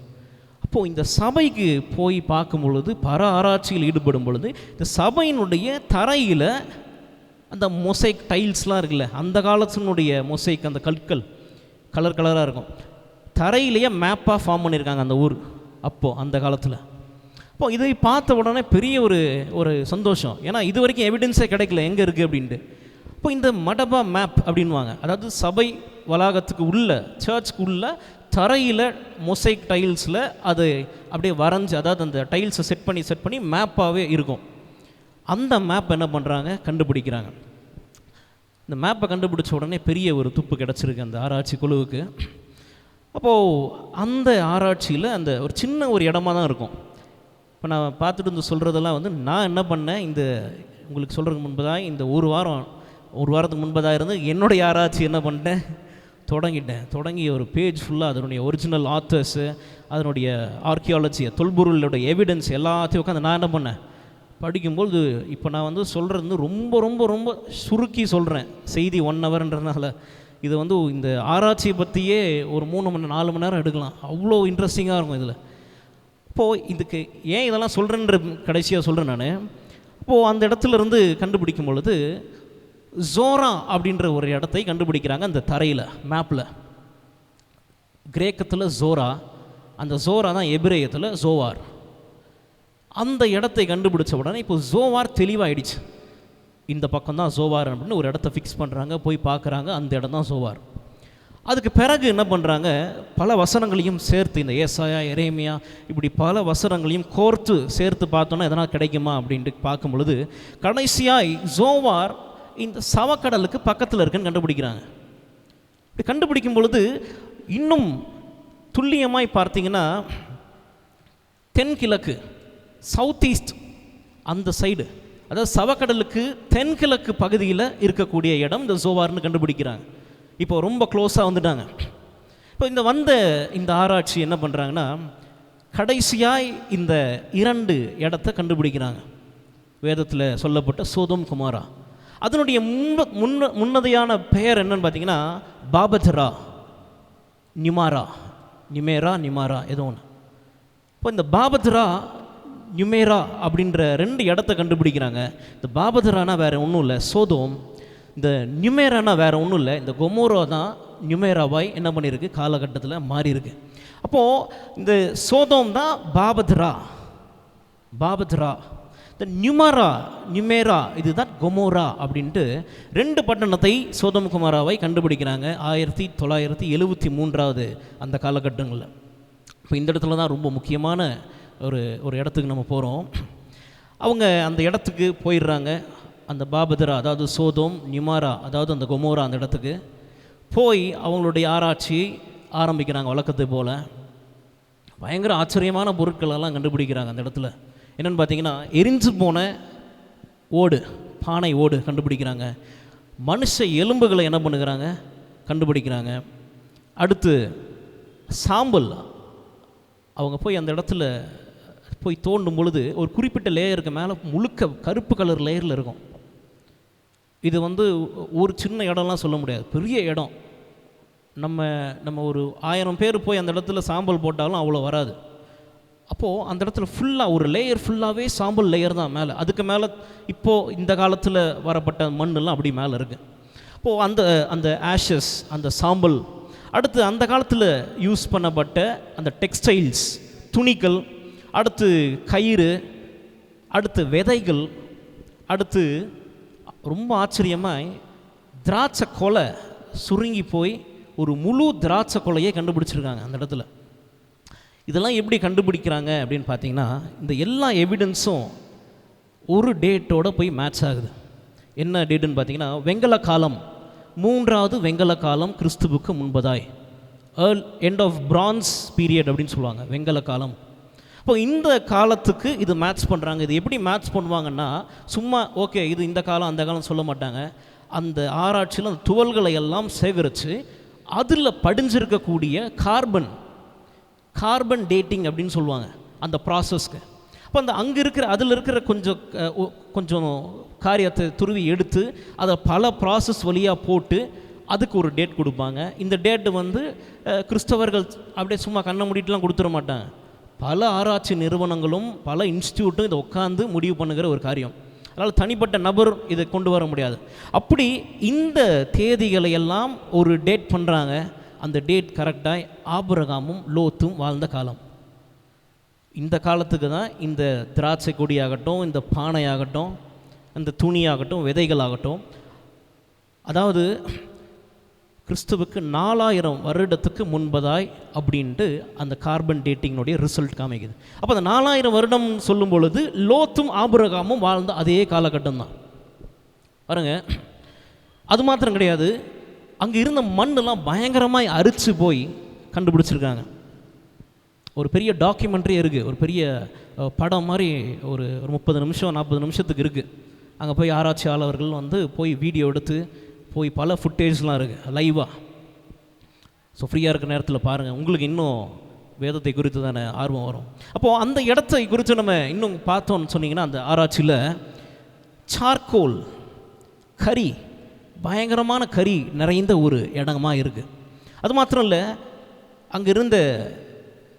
அப்போது இந்த சபைக்கு போய் பார்க்கும் பொழுது, பல ஆராய்ச்சியில் ஈடுபடும் பொழுது, இந்த சபையினுடைய தரையில் அந்த மொசைக் டைல்ஸ்லாம் இருக்குல்ல, அந்த காலத்தினுடைய மொசைக், அந்த கற்கள் கலர் கலராக இருக்கும், தரையிலேயே மேப்பாக ஃபார்ம் பண்ணியிருக்காங்க அந்த ஊர் அப்போது அந்த காலத்தில். அப்போது இதை பார்த்த உடனே பெரிய ஒரு சந்தோஷம், ஏன்னா இது வரைக்கும் எவிடன்ஸே கிடைக்கல எங்கே இருக்குது அப்படின்ட்டு. இப்போ இந்த மடபா மேப் அப்படின்வாங்க, அதாவது சபை வளாகத்துக்கு உள்ள, சர்ச்சுக்கு உள்ள தரையில் மொசைக் டைல்ஸில் அது அப்படியே வரைஞ்சி, அதாவது அந்த டைல்ஸை செட் பண்ணி மேப்பாகவே இருக்கும். அந்த மேப் என்ன பண்ணுறாங்க, கண்டுபிடிக்கிறாங்க. இந்த மேப்பை கண்டுபிடிச்ச உடனே பெரிய ஒரு துப்பு கிடச்சிருக்கு அந்த ஆராய்ச்சி குழுவுக்கு. அப்போது அந்த ஆராய்ச்சியில் அந்த ஒரு சின்ன ஒரு இடமா தான் இருக்கும். இப்போ நான் பார்த்துட்டு வந்து சொல்கிறதெல்லாம் வந்து நான் என்ன பண்ணேன், இந்த உங்களுக்கு சொல்கிறதுக்கு முன்பதாக இந்த ஒரு வாரத்துக்கு முன்பதாக இருந்து என்னுடைய ஆராய்ச்சி என்ன பண்ணிட்டேன், தொடங்கி ஒரு பேஜ் ஃபுல்லாக அதனுடைய ஒரிஜினல் ஆத்தர்ஸு, அதனுடைய ஆர்கியாலஜியை, தொல்பொருளுடைய எவிடன்ஸ் எல்லாத்தையும் உட்காந்து நான் என்ன பண்ணேன் படிக்கும்போது, இப்போ நான் வந்து சொல்கிறது வந்து ரொம்ப ரொம்ப ரொம்ப சுருக்கி சொல்கிறேன், செய்தி 1 ஹவர்ன்றதுனால. இது வந்து இந்த ஆராய்ச்சியை பற்றியே ஒரு 3 மணி 4 மணி நேரம் எடுக்கலாம், அவ்வளோ இன்ட்ரெஸ்டிங்காக இருக்கும். இதில் இப்போது இதுக்கு ஏன் இதெல்லாம் சொல்கிறேன்ற கடைசியாக சொல்கிறேன் நான். இப்போது அந்த இடத்துல இருந்து கண்டுபிடிக்கும் பொழுது ஜோரா அப்படின்ற ஒரு இடத்தை கண்டுபிடிக்கிறாங்க அந்த தரையில் மேப்பில். கிரேக்கத்தில் ஜோரா, அந்த ஜோரா தான் எபிரேயத்தில் ஜோவார். அந்த இடத்தை கண்டுபிடிச்ச உடனே இப்போ ஜோவார் தெளிவாயிடுச்சு. இந்த பக்கம் தான் ஜோவார் அப்படின்னு ஒரு இடத்த ஃபிக்ஸ் பண்ணுறாங்க, போய் பார்க்குறாங்க, அந்த இடம் தான் ஜோவார். அதுக்கு பிறகு என்ன பண்ணுறாங்க, பல வசனங்களையும் சேர்த்து, இந்த ஏசாயா, எரேமியா, இப்படி பல வசனங்களையும் கோர்த்து சேர்த்து பார்த்தோன்னா எதனா கிடைக்குமா அப்படின்ட்டு பார்க்கும் பொழுது கடைசியாய் ஜோவார் இந்த சவக்கடலுக்கு பக்கத்தில் இருக்குன்னு கண்டுபிடிக்கிறாங்க. இப்படி கண்டுபிடிக்கும் பொழுது இன்னும் துல்லியமாய் பார்த்தீங்கன்னா தென்கிழக்கு, சவுத் ஈஸ்ட் அந்த சைடு, அதாவது சவக்கடலுக்கு தென்கிழக்கு பகுதியில் இருக்கக்கூடிய இடம் இந்த ஜோவார்னு கண்டுபிடிக்கிறாங்க. இப்போ ரொம்ப க்ளோஸாக வந்துட்டாங்க. இப்போ இந்த ஆராய்ச்சி என்ன பண்ணுறாங்கன்னா கடைசியாய் இந்த 2 இடத்த கண்டுபிடிக்கிறாங்க. வேதத்தில் சொல்லப்பட்ட சோதோம் குமாரா, அதனுடைய முன்னதையான பெயர் என்னன்னு பார்த்தீங்கன்னா பாபத்ரா, நிமேரா ஏதோ ஒன்று. இப்போ இந்த பாபத்ரா, நிமேரா அப்படின்ற 2 இடத்த கண்டுபிடிக்கிறாங்க. இந்த பாபத்ரானா வேறு ஒன்றும் இல்லை சோதோம், இந்த நியூமேரானா வேறு ஒன்றும் இல்லை இந்த கொமோரா தான் நியூமேராவாய் என்ன பண்ணியிருக்கு, காலகட்டத்தில் மாறி இருக்கு. அப்போது இந்த சோதோம் தான் பாபத்ரா, இந்த நியூமேரா இதுதான் கொமோரா அப்படின்ட்டு 2 பட்டணத்தை சோதோம் குமாராவை கண்டுபிடிக்கிறாங்க 1973 அந்த காலகட்டங்களில். இப்போ இந்த இடத்துல தான் ரொம்ப முக்கியமான ஒரு இடத்துக்கு நம்ம போகிறோம். அவங்க அந்த இடத்துக்கு போயிடுறாங்க. அந்த பாபத்ரா, அதாவது சோதோம், நியூமேரா, அதாவது அந்த கொமோரா, அந்த இடத்துக்கு போய் அவங்களுடைய ஆராய்ச்சியை ஆரம்பிக்கிறாங்க. வழக்கத்தை போல் பயங்கர ஆச்சரியமான பொருட்களெல்லாம் கண்டுபிடிக்கிறாங்க அந்த இடத்துல. என்னென்னு பார்த்தீங்கன்னா எரிஞ்சு போன ஓடு, பானை ஓடு கண்டுபிடிக்கிறாங்க. மனுஷ எலும்புகளை என்ன பண்ணுகிறாங்க, கண்டுபிடிக்கிறாங்க. அடுத்து சாம்பல், அவங்க போய் அந்த இடத்துல போய் தோண்டும் பொழுது ஒரு குறிப்பிட்ட லேயருக்கு மேலே முழுக்க கருப்பு கலர் லேயரில் இருக்கும். இது ஒரு சின்ன இடம்லாம் சொல்ல முடியாது, பெரிய இடம். நம்ம ஒரு 1000 பேர் போய் அந்த இடத்துல சாம்பல் போட்டாலும் அவ்வளோ வராது. அப்போது அந்த இடத்துல ஃபுல்லாக ஒரு லேயர் ஃபுல்லாகவே சாம்பல் லேயர் தான் மேலே. அதுக்கு மேலே இப்போது இந்த காலத்தில் வரப்பட்ட மண்ணெல்லாம் அப்படி மேலே இருக்குது. அப்போது அந்த ஆஷஸ், அந்த சாம்பல், அடுத்து அந்த காலத்தில் யூஸ் பண்ணப்பட்ட அந்த டெக்ஸ்டைல்ஸ், துணிகள், அடுத்து கயிறு, அடுத்து விதைகள், அடுத்து ரொம்ப ஆச்சரியமாய் திராட்சை கொலை சுருங்கி போய் ஒரு முழு திராட்சை கொலையை கண்டுபிடிச்சிருக்காங்க அந்த இடத்துல. இதெல்லாம் எப்படி கண்டுபிடிக்கிறாங்க அப்படின்னு பார்த்தீங்கன்னா இந்த எல்லா எவிடன்ஸும் ஒரு டேட்டோடு போய் மேட்ச் ஆகுது. என்ன டேட்டுன்னு பார்த்தீங்கன்னா வெங்கல காலம், 3வது வெங்கல காலம் கிறிஸ்துவுக்கு முன்பதாய், எண்ட் ஆஃப் பிரான்ஸ் பீரியட் அப்படின்னு சொல்லுவாங்க, வெங்கல காலம். இப்போ இந்த காலத்துக்கு இது மேட்ச் பண்ணுறாங்க. இது எப்படி மேட்ச் பண்ணுவாங்கன்னா சும்மா ஓகே இது இந்த காலம் அந்த காலம் சொல்ல மாட்டாங்க. அந்த ஆராய்ச்சியில் அந்த துவல்களை எல்லாம் சேகரித்து அதில் படிஞ்சிருக்கக்கூடிய கார்பன் டேட்டிங் அப்படின்னு சொல்லுவாங்க அந்த ப்ராசஸ்க்கு. அப்போ அதில் இருக்கிற கொஞ்சம் காரியத்தை துருவி எடுத்து அதை பல ப்ராசஸ் வழியாக போட்டு அதுக்கு ஒரு டேட் கொடுப்பாங்க. இந்த டேட்டு கிறிஸ்தவர்கள் அப்படியே சும்மா கண்ணை மூடிட்டுலாம் கொடுத்துட மாட்டாங்க. பல ஆராய்ச்சி நிறுவனங்களும் பல இன்ஸ்டியூட்டும் இதை உட்காந்து முடிவு பண்ணுகிற ஒரு காரியம். அதனால் தனிப்பட்ட நபர் இதை கொண்டு வர முடியாது. அப்படி இந்த தேதிகளை எல்லாம் ஒரு டேட் பண்ணுறாங்க. அந்த டேட் கரெக்டாக ஆபிரகாமும் லோத்தும் வாழ்ந்த காலம். இந்த காலத்துக்கு தான் இந்த திராட்சை கொடியாகட்டும், இந்த பானையாகட்டும், இந்த துணியாகட்டும், விதைகளாகட்டும், அதாவது கிறிஸ்துவுக்கு 4000 வருடத்துக்கு முன்பதாய் அப்படின்ட்டு அந்த கார்பன் டேட்டிங்னுடைய ரிசல்ட் காமிக்குது. அப்போ அந்த 4000 வருடம் சொல்லும் பொழுது லோத்தும் ஆபிரகாமும் வாழ்ந்த அதே காலகட்டம் தான் பாருங்க. அது மாத்திரம் கிடையாது, அங்கே இருந்த மண்ணெல்லாம் பயங்கரமாய் அரிச்சு போய் கண்டுபிடிச்சிருக்காங்க. ஒரு பெரிய டாக்குமெண்ட்ரி இருக்குது, ஒரு பெரிய படம் மாதிரி ஒரு 30 நிமிஷம் 40 நிமிஷத்துக்கு இருக்குது. அங்கே போய் ஆராய்ச்சியாளர்கள் போய் வீடியோ எடுத்து போய் பல ஃபுட்டேஜ்லாம் இருக்குது லைவாக. ஸோ ஃப்ரீயாக இருக்கிற நேரத்தில் பாருங்கள், உங்களுக்கு இன்னும் வேதத்தை குறித்து தானே ஆர்வம் வரும். அப்போது அந்த இடத்தை குறித்து நம்ம இன்னும் பார்த்தோன்னு சொன்னிங்கன்னா அந்த ஆராய்ச்சியில் சார்கோல் கரி, பயங்கரமான கரி நிறைந்த ஒரு இடமா இருக்குது. அது மாத்திரம் இல்லை, அங்கே இருந்த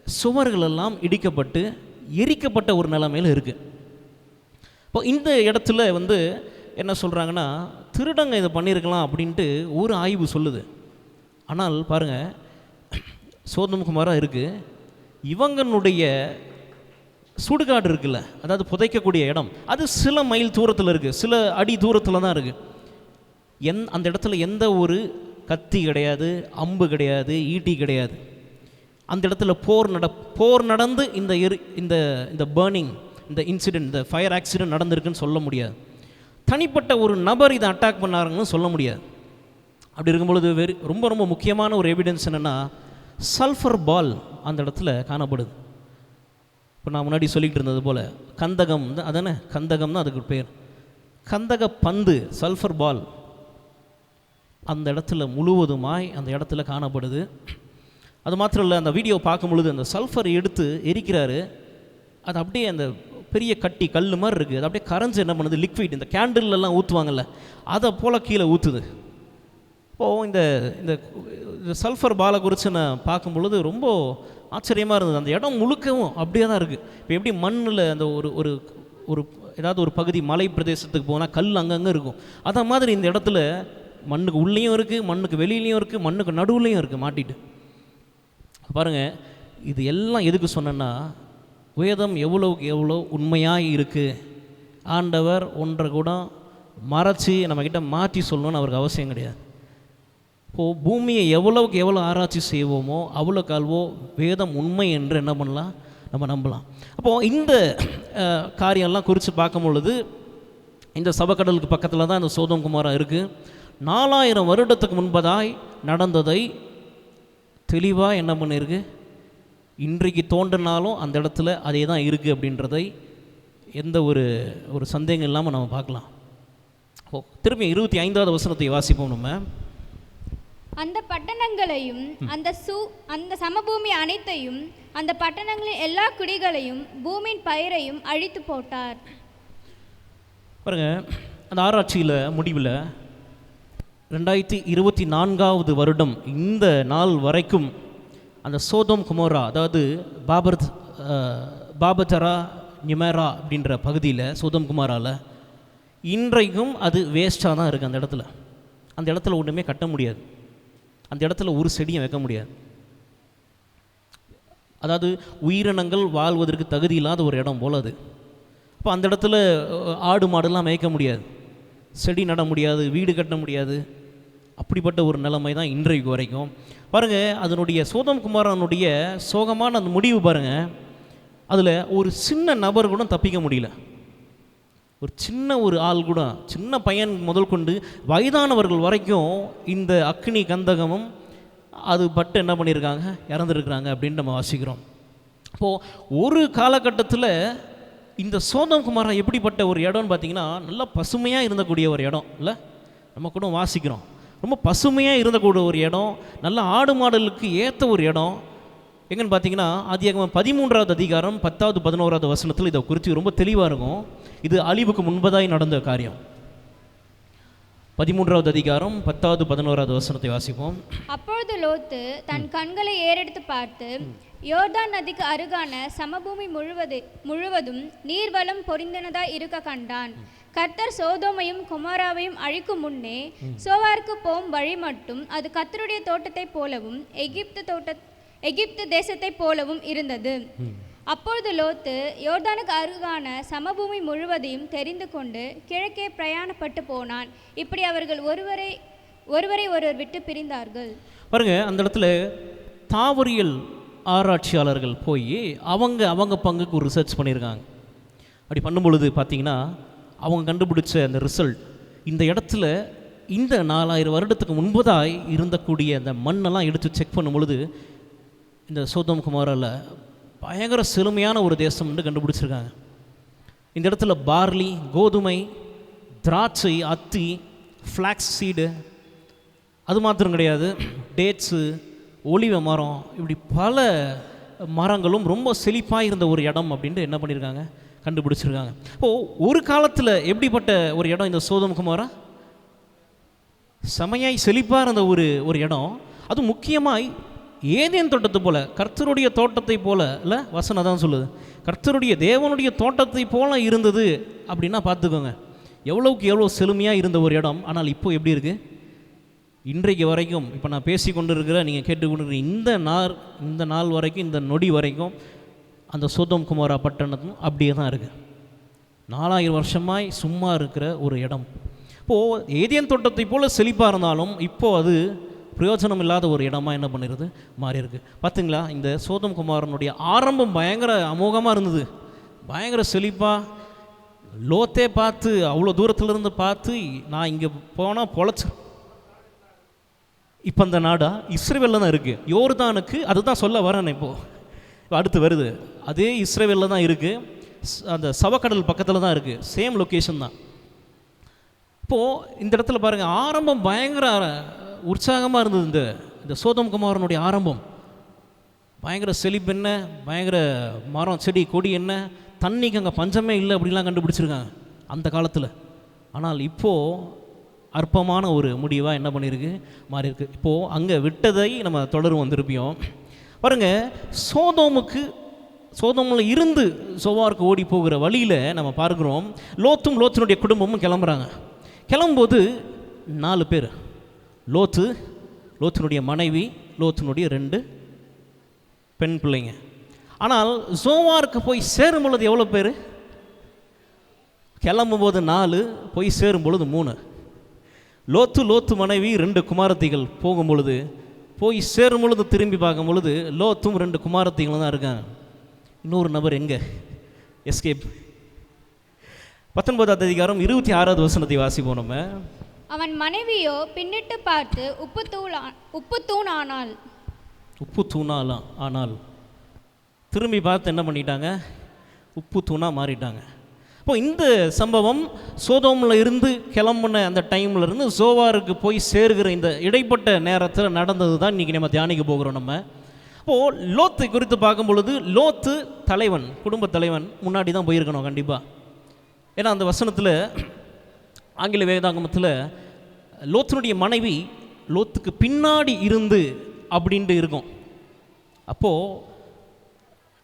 சுவர்கள் எல்லாம் இடிக்கப்பட்டு எரிக்கப்பட்ட ஒரு நிலைமையில் இருக்குது. இப்போ இந்த இடத்துல வந்து என்ன சொல்கிறாங்கன்னா, திருடங்க இதை பண்ணியிருக்கலாம் அப்படின்ட்டு ஒரு ஆய்வு சொல்லுது. ஆனால் பாருங்கள், சோதோம் குமாரா இருக்குது, இவங்களுடைய சுடுகாடு இருக்குல்ல, அதாவது புதைக்கக்கூடிய இடம், அது சில மைல் தூரத்தில் இருக்குது, சில அடி தூரத்தில் தான் இருக்குது. அந்த இடத்துல எந்த ஒரு கத்தி கிடையாது, அம்பு கிடையாது, ஈட்டி கிடையாது. அந்த இடத்துல போர் நடந்து இந்த பர்னிங், இந்த இன்சிடெண்ட், இந்த ஃபயர் ஆக்சிடென்ட் நடந்திருக்குன்னு சொல்ல முடியாது. தனிப்பட்ட ஒரு நபர் இதை அட்டாக் பண்ணாருன்னு சொல்ல முடியாது. அப்படி இருக்கும்பொழுது ரொம்ப ரொம்ப முக்கியமான ஒரு எவிடன்ஸ் என்னென்னா, சல்ஃபர் பால் அந்த இடத்துல காணப்படுது. இப்போ நான் முன்னாடி சொல்லிகிட்டு இருந்தது போல் கந்தகம் தான், அதானே கந்தகம் தான் அதுக்கு பேர். கந்தக பந்து, சல்ஃபர் பால் அந்த இடத்துல முழுவதுமாய் அந்த இடத்துல காணப்படுது. அது மாத்திரம் இல்லை, அந்த வீடியோ பார்க்கும் பொழுது அந்த சல்ஃபர் எடுத்து எரிக்கிறாரு, அது அப்படியே அந்த பெரிய கட்டி கல் மாதிரி இருக்குது, அது அப்படியே கரைஞ்சி என்ன பண்ணுது, லிக்விட், இந்த கேண்டில்லாம் ஊற்றுவாங்கள்ல, அதை போல் கீழே ஊற்றுது. இப்போது இந்த சல்ஃபர் பாலை குறித்து நான் பார்க்கும் பொழுது ரொம்ப ஆச்சரியமாக இருந்தது. அந்த இடம் முழுக்கவும் அப்படியே தான் இருக்குது. இப்போ எப்படி மண்ணில் அந்த ஒரு ஏதாவது ஒரு பகுதி மலை பிரதேசத்துக்கு போனால் கல் அங்கங்கே இருக்கும், அதை மாதிரி இந்த இடத்துல மண்ணுக்கு உள்ளேயும் இருக்குது, மண்ணுக்கு வெளியிலையும் இருக்குது, மண்ணுக்கு நடுவுலையும் இருக்குது மாட்டிட்டு. பாருங்கள், இது எல்லாம் எதுக்கு சொன்னேன்னா, வேதம் எவ்வளோக்கு எவ்வளோ உண்மையாக இருக்குது. ஆண்டவர் ஒன்றை கூட மறைச்சி நம்மக்கிட்ட மாற்றி சொல்லணும்னு அவருக்கு அவசியம் கிடையாது. இப்போது பூமியை எவ்வளோக்கு எவ்வளோ ஆராய்ச்சி செய்வோமோ அவ்வளோக்கு அவ்வளோ வேதம் உண்மை என்று என்ன பண்ணலாம், நம்ம நம்பலாம். அப்போது இந்த காரியம்லாம் குறித்து பார்க்கும் பொழுது இந்த சபக்கடலுக்கு பக்கத்தில் தான் இந்த சோதோம் குமாரா இருக்குது. 4000 வருடத்துக்கு முன்பதாய் நடந்ததை தெளிவாக என்ன பண்ணியிருக்கு, இன்றைக்கு தோன்றினாலும் அந்த இடத்துல அதே தான் இருக்குது அப்படின்றதை எந்த ஒரு சந்தேகம் இல்லாமல் நம்ம பார்க்கலாம். திரும்பி 25வது வசனத்தை வாசிப்போம். நம்ம அந்த பட்டணங்களையும் அந்த சமபூமி அனைத்தையும் அந்த பட்டணங்களின் எல்லா குடிகளையும் பூமியின் பயிரையும் அழித்து போட்டார். பாருங்க, அந்த ஆராய்ச்சியில் முடிவில் 2024வது வருடம் இந்த நாள் வரைக்கும் அந்த சோதோம் குமோரா, அதாவது பாபதரா நிமேரா அப்படின்ற பகுதியில் சோதோம் குமாராவில் இன்றைக்கும் அது வேஸ்ட்டாக தான் இருக்குது. அந்த இடத்துல ஒன்றுமே கட்ட முடியாது, அந்த இடத்துல ஒரு செடியும் வைக்க முடியாது. அதாவது உயிரினங்கள் வாழ்வதற்கு தகுதி இல்லாத ஒரு இடம் போல் அது. அப்போ அந்த இடத்துல ஆடு மாடுலாம் மேய்க்க முடியாது, செடி நட முடியாது, வீடு கட்ட முடியாது. அப்படிப்பட்ட ஒரு நிலைமை தான் இன்றைக்கு வரைக்கும். பாருங்கள், அதனுடைய சோதோம் குமாரனுடைய சோகமான அந்த முடிவு பாருங்கள். அதில் ஒரு சின்ன நபர் கூட தப்பிக்க முடியல. ஒரு சின்ன ஆள் கூட, சின்ன பையன் முதல் கொண்டு வயதானவர்கள் வரைக்கும் இந்த அக்னி கந்தகமும் அது பட்டு என்ன பண்ணியிருக்காங்க, இறந்துருக்குறாங்க அப்படின்னு நம்ம வாசிக்கிறோம். அப்போது ஒரு காலகட்டத்தில் இந்த சோதோம் குமாரா எப்படிப்பட்ட ஒரு இடம்னு பார்த்திங்கன்னா, நல்லா பசுமையாக இருந்தக்கூடிய ஒரு இடம் இல்லை, நம்ம கூட வாசிக்கிறோம். ரொம்ப பசுமையாக இருந்தக்கூடிய ஒரு இடம், நல்ல ஆடு மாடலுக்கு ஏற்ற ஒரு இடம். எங்கன்னு பார்த்தீங்கன்னா, ஆதியாகமம் 13வது அதிகாரம் 10வது 11வது வசனத்தில் இதை குறித்து ரொம்ப தெளிவாக இருக்கும். இது அழிவுக்கு முன்பதாய் நடந்த காரியம். 13வது அதிகாரம் 10வது 11வது வசனத்தை வாசிப்போம். அப்பொழுது லோத்து தன் கண்களை ஏறெடுத்து பார்த்து, யோர்தான் நதிக்கு அருகான சமபூமி முழுவதும் நீர்வளம் பொறிந்தனதாய் இருக்க கண்டான். கர்த்தர் சோதோமையும் குமாராவையும் அழிக்கும் முன்னே சோவாருக்கு போம் வழி மட்டும் அது கர்த்தருடைய தோட்டத்தை போலவும் எகிப்து தேசத்தை போலவும் இருந்தது. அப்பொழுது லோத்து யோர்தானுக்கு அருகான சமபூமி முழுவதையும் தெரிந்து கொண்டு கிழக்கே பிரயாணப்பட்டு போனான். இப்படி அவர்கள் ஒருவரை ஒருவர் விட்டு பிரிந்தார்கள். பாருங்க, அந்த இடத்துல தாவரியல் ஆராய்ச்சியாளர்கள் போய் அவங்க பங்குக்கு ஒரு ரிசர்ச் பண்ணியிருக்காங்க. அப்படி பண்ணும் பொழுது பார்த்தீங்கன்னா, அவங்க கண்டுபிடிச்ச அந்த ரிசல்ட், இந்த இடத்துல இந்த 4000 வருடத்துக்கு முன்பதாய் இருந்தக்கூடிய அந்த மண்ணெல்லாம் எடுத்து செக் பண்ணும் பொழுது இந்த சோதோம் குமாராவில் பயங்கர செழுமையான ஒரு தேசம்னு கண்டுபிடிச்சிருக்காங்க. இந்த இடத்துல பார்லி, கோதுமை, திராட்சை, அத்தி, ஃப்ளாக்ஸ் சீடு, அது மாத்திரம் கிடையாது, டேட்ஸு, ஒலிவ மரம், இப்படி பல மரங்களும் ரொம்ப செழிப்பாக இருந்த ஒரு இடம் அப்படின்ட்டு என்ன பண்ணியிருக்காங்க, கண்டுபிடிச்சிருக்காங்க. இப்போது ஒரு காலத்தில் எப்படிப்பட்ட ஒரு இடம் இந்த சோதோம் குமாரா, செமையாய் செழிப்பாக இருந்த ஒரு இடம். அது முக்கியமாய் ஏதேன் தோட்டத்தை போல, கர்த்தருடைய தோட்டத்தை போல இல்லை, வசனம் தான் சொல்லுது, கர்த்தருடைய தேவனுடைய தோட்டத்தை போல இருந்தது அப்படின்னா பார்த்துக்கோங்க. எவ்வளோக்கு எவ்வளோ செழுமையாக இருந்த ஒரு இடம். ஆனால் இப்போ எப்படி இருக்குது? இன்றைக்கு வரைக்கும், இப்போ நான் பேசி கொண்டு இருக்கிற, நீங்கள் கேட்டுக்கொண்டு இந்த நாள் வரைக்கும், இந்த நொடி வரைக்கும் அந்த சோதோம் குமாரா பட்டணத்தும் அப்படியே தான் இருக்குது. 4000 வருஷமாய் சும்மா இருக்கிற ஒரு இடம். இப்போது ஏதேன் தோட்டத்தை போல் செழிப்பாக இருந்தாலும் இப்போது அது பிரயோஜனம் இல்லாத ஒரு இடமா என்ன பண்ணிடுது, மாறி இருக்கு. பார்த்தீங்களா, இந்த சோதோம் குமாரனுடைய ஆரம்பம் பயங்கர அமோகமாக இருந்தது, பயங்கர செழிப்பாக. லோத்தே பார்த்து, அவ்வளோ தூரத்துலேருந்து பார்த்து, நான் இங்கே போனால் பொழைச்சி. இப்போ அந்த நாடா இஸ்ரவேலில் தான் இருக்குது, யோர்தானுக்கு. அதுதான் சொல்ல வரேன். இப்போது அடுத்து வருது, அதே இஸ்ரவேலில் தான் இருக்குது, அந்த சவக்கடல் பக்கத்தில் தான் இருக்குது, சேம் லொக்கேஷன் தான். இப்போது இந்த இடத்துல பாருங்கள், ஆரம்பம் பயங்கர உற்சாகமாக இருந்தது. இந்த சோதோம் குமாரனுடைய ஆரம்பம் பயங்கர செழிப்பு, என்ன பயங்கர மரம் செடி கொடி, என்ன தண்ணிக்கு அங்கே பஞ்சமே இல்லை அப்படிலாம் கண்டுபிடிச்சிருக்காங்க அந்த காலத்தில். ஆனால் இப்போது அற்பமான ஒரு முடிவாக என்ன பண்ணியிருக்கு, மாறி இருக்கு. இப்போது அங்கே விட்டதை நம்ம தொடரும் திருப்பியும் பாருங்கள். சோதோமில் இருந்து சோவாருக்கு ஓடி போகிற வழியில் நம்ம பார்க்குறோம், லோத்தினுடைய குடும்பமும் கிளம்புறாங்க. கிளம்பும்போது 4 பேர், லோத்தினுடைய மனைவி, லோத்தினுடைய 2 பெண் பிள்ளைங்க. ஆனால் சோவாருக்கு போய் சேரும் பொழுது எவ்வளோ பேர்? கிளம்பும்போது 4, போய் சேரும் பொழுது 3. லோத்து மனைவி 2 குமாரத்திகள் போகும் பொழுது, போய் சேரும் பொழுது திரும்பி பார்க்கும் பொழுது லோத்தும் 2 குமாரத்திகளும் தான் இருக்காங்க. இன்னொரு நபர் எங்கே எஸ்கேப்? 19ஆவது அதிகாரம் 26வது வசனத்தை வாசிப்போம் நம்ம. அவன் மனைவியோ பின்னிட்டு பார்த்து உப்பு தூணாலாம் ஆனால் திரும்பி பார்த்து என்ன பண்ணிட்டாங்க? உப்பு தூணாக மாறிட்டாங்க. இப்போ இந்த சம்பவம் சோதோமில் இருந்து கிளம்புன அந்த டைமில் இருந்து சோவாருக்கு போய் சேர்கிற இந்த இடைப்பட்ட நேரத்தில் நடந்தது தான் இன்றைக்கி நம்ம தியானிக்க போகிறோம். நம்ம இப்போது லோத்தை குறித்து பார்க்கும் பொழுது, லோத்து தலைவன், குடும்ப தலைவன் முன்னாடி தான் போயிருக்கணும் கண்டிப்பாக. ஏன்னா அந்த வசனத்தில், ஆங்கில வேதாகமத்தில் லோத்தினுடைய மனைவி லோத்துக்கு பின்னாடி இருந்து அப்படின்ட்டு இருக்கும். அப்போது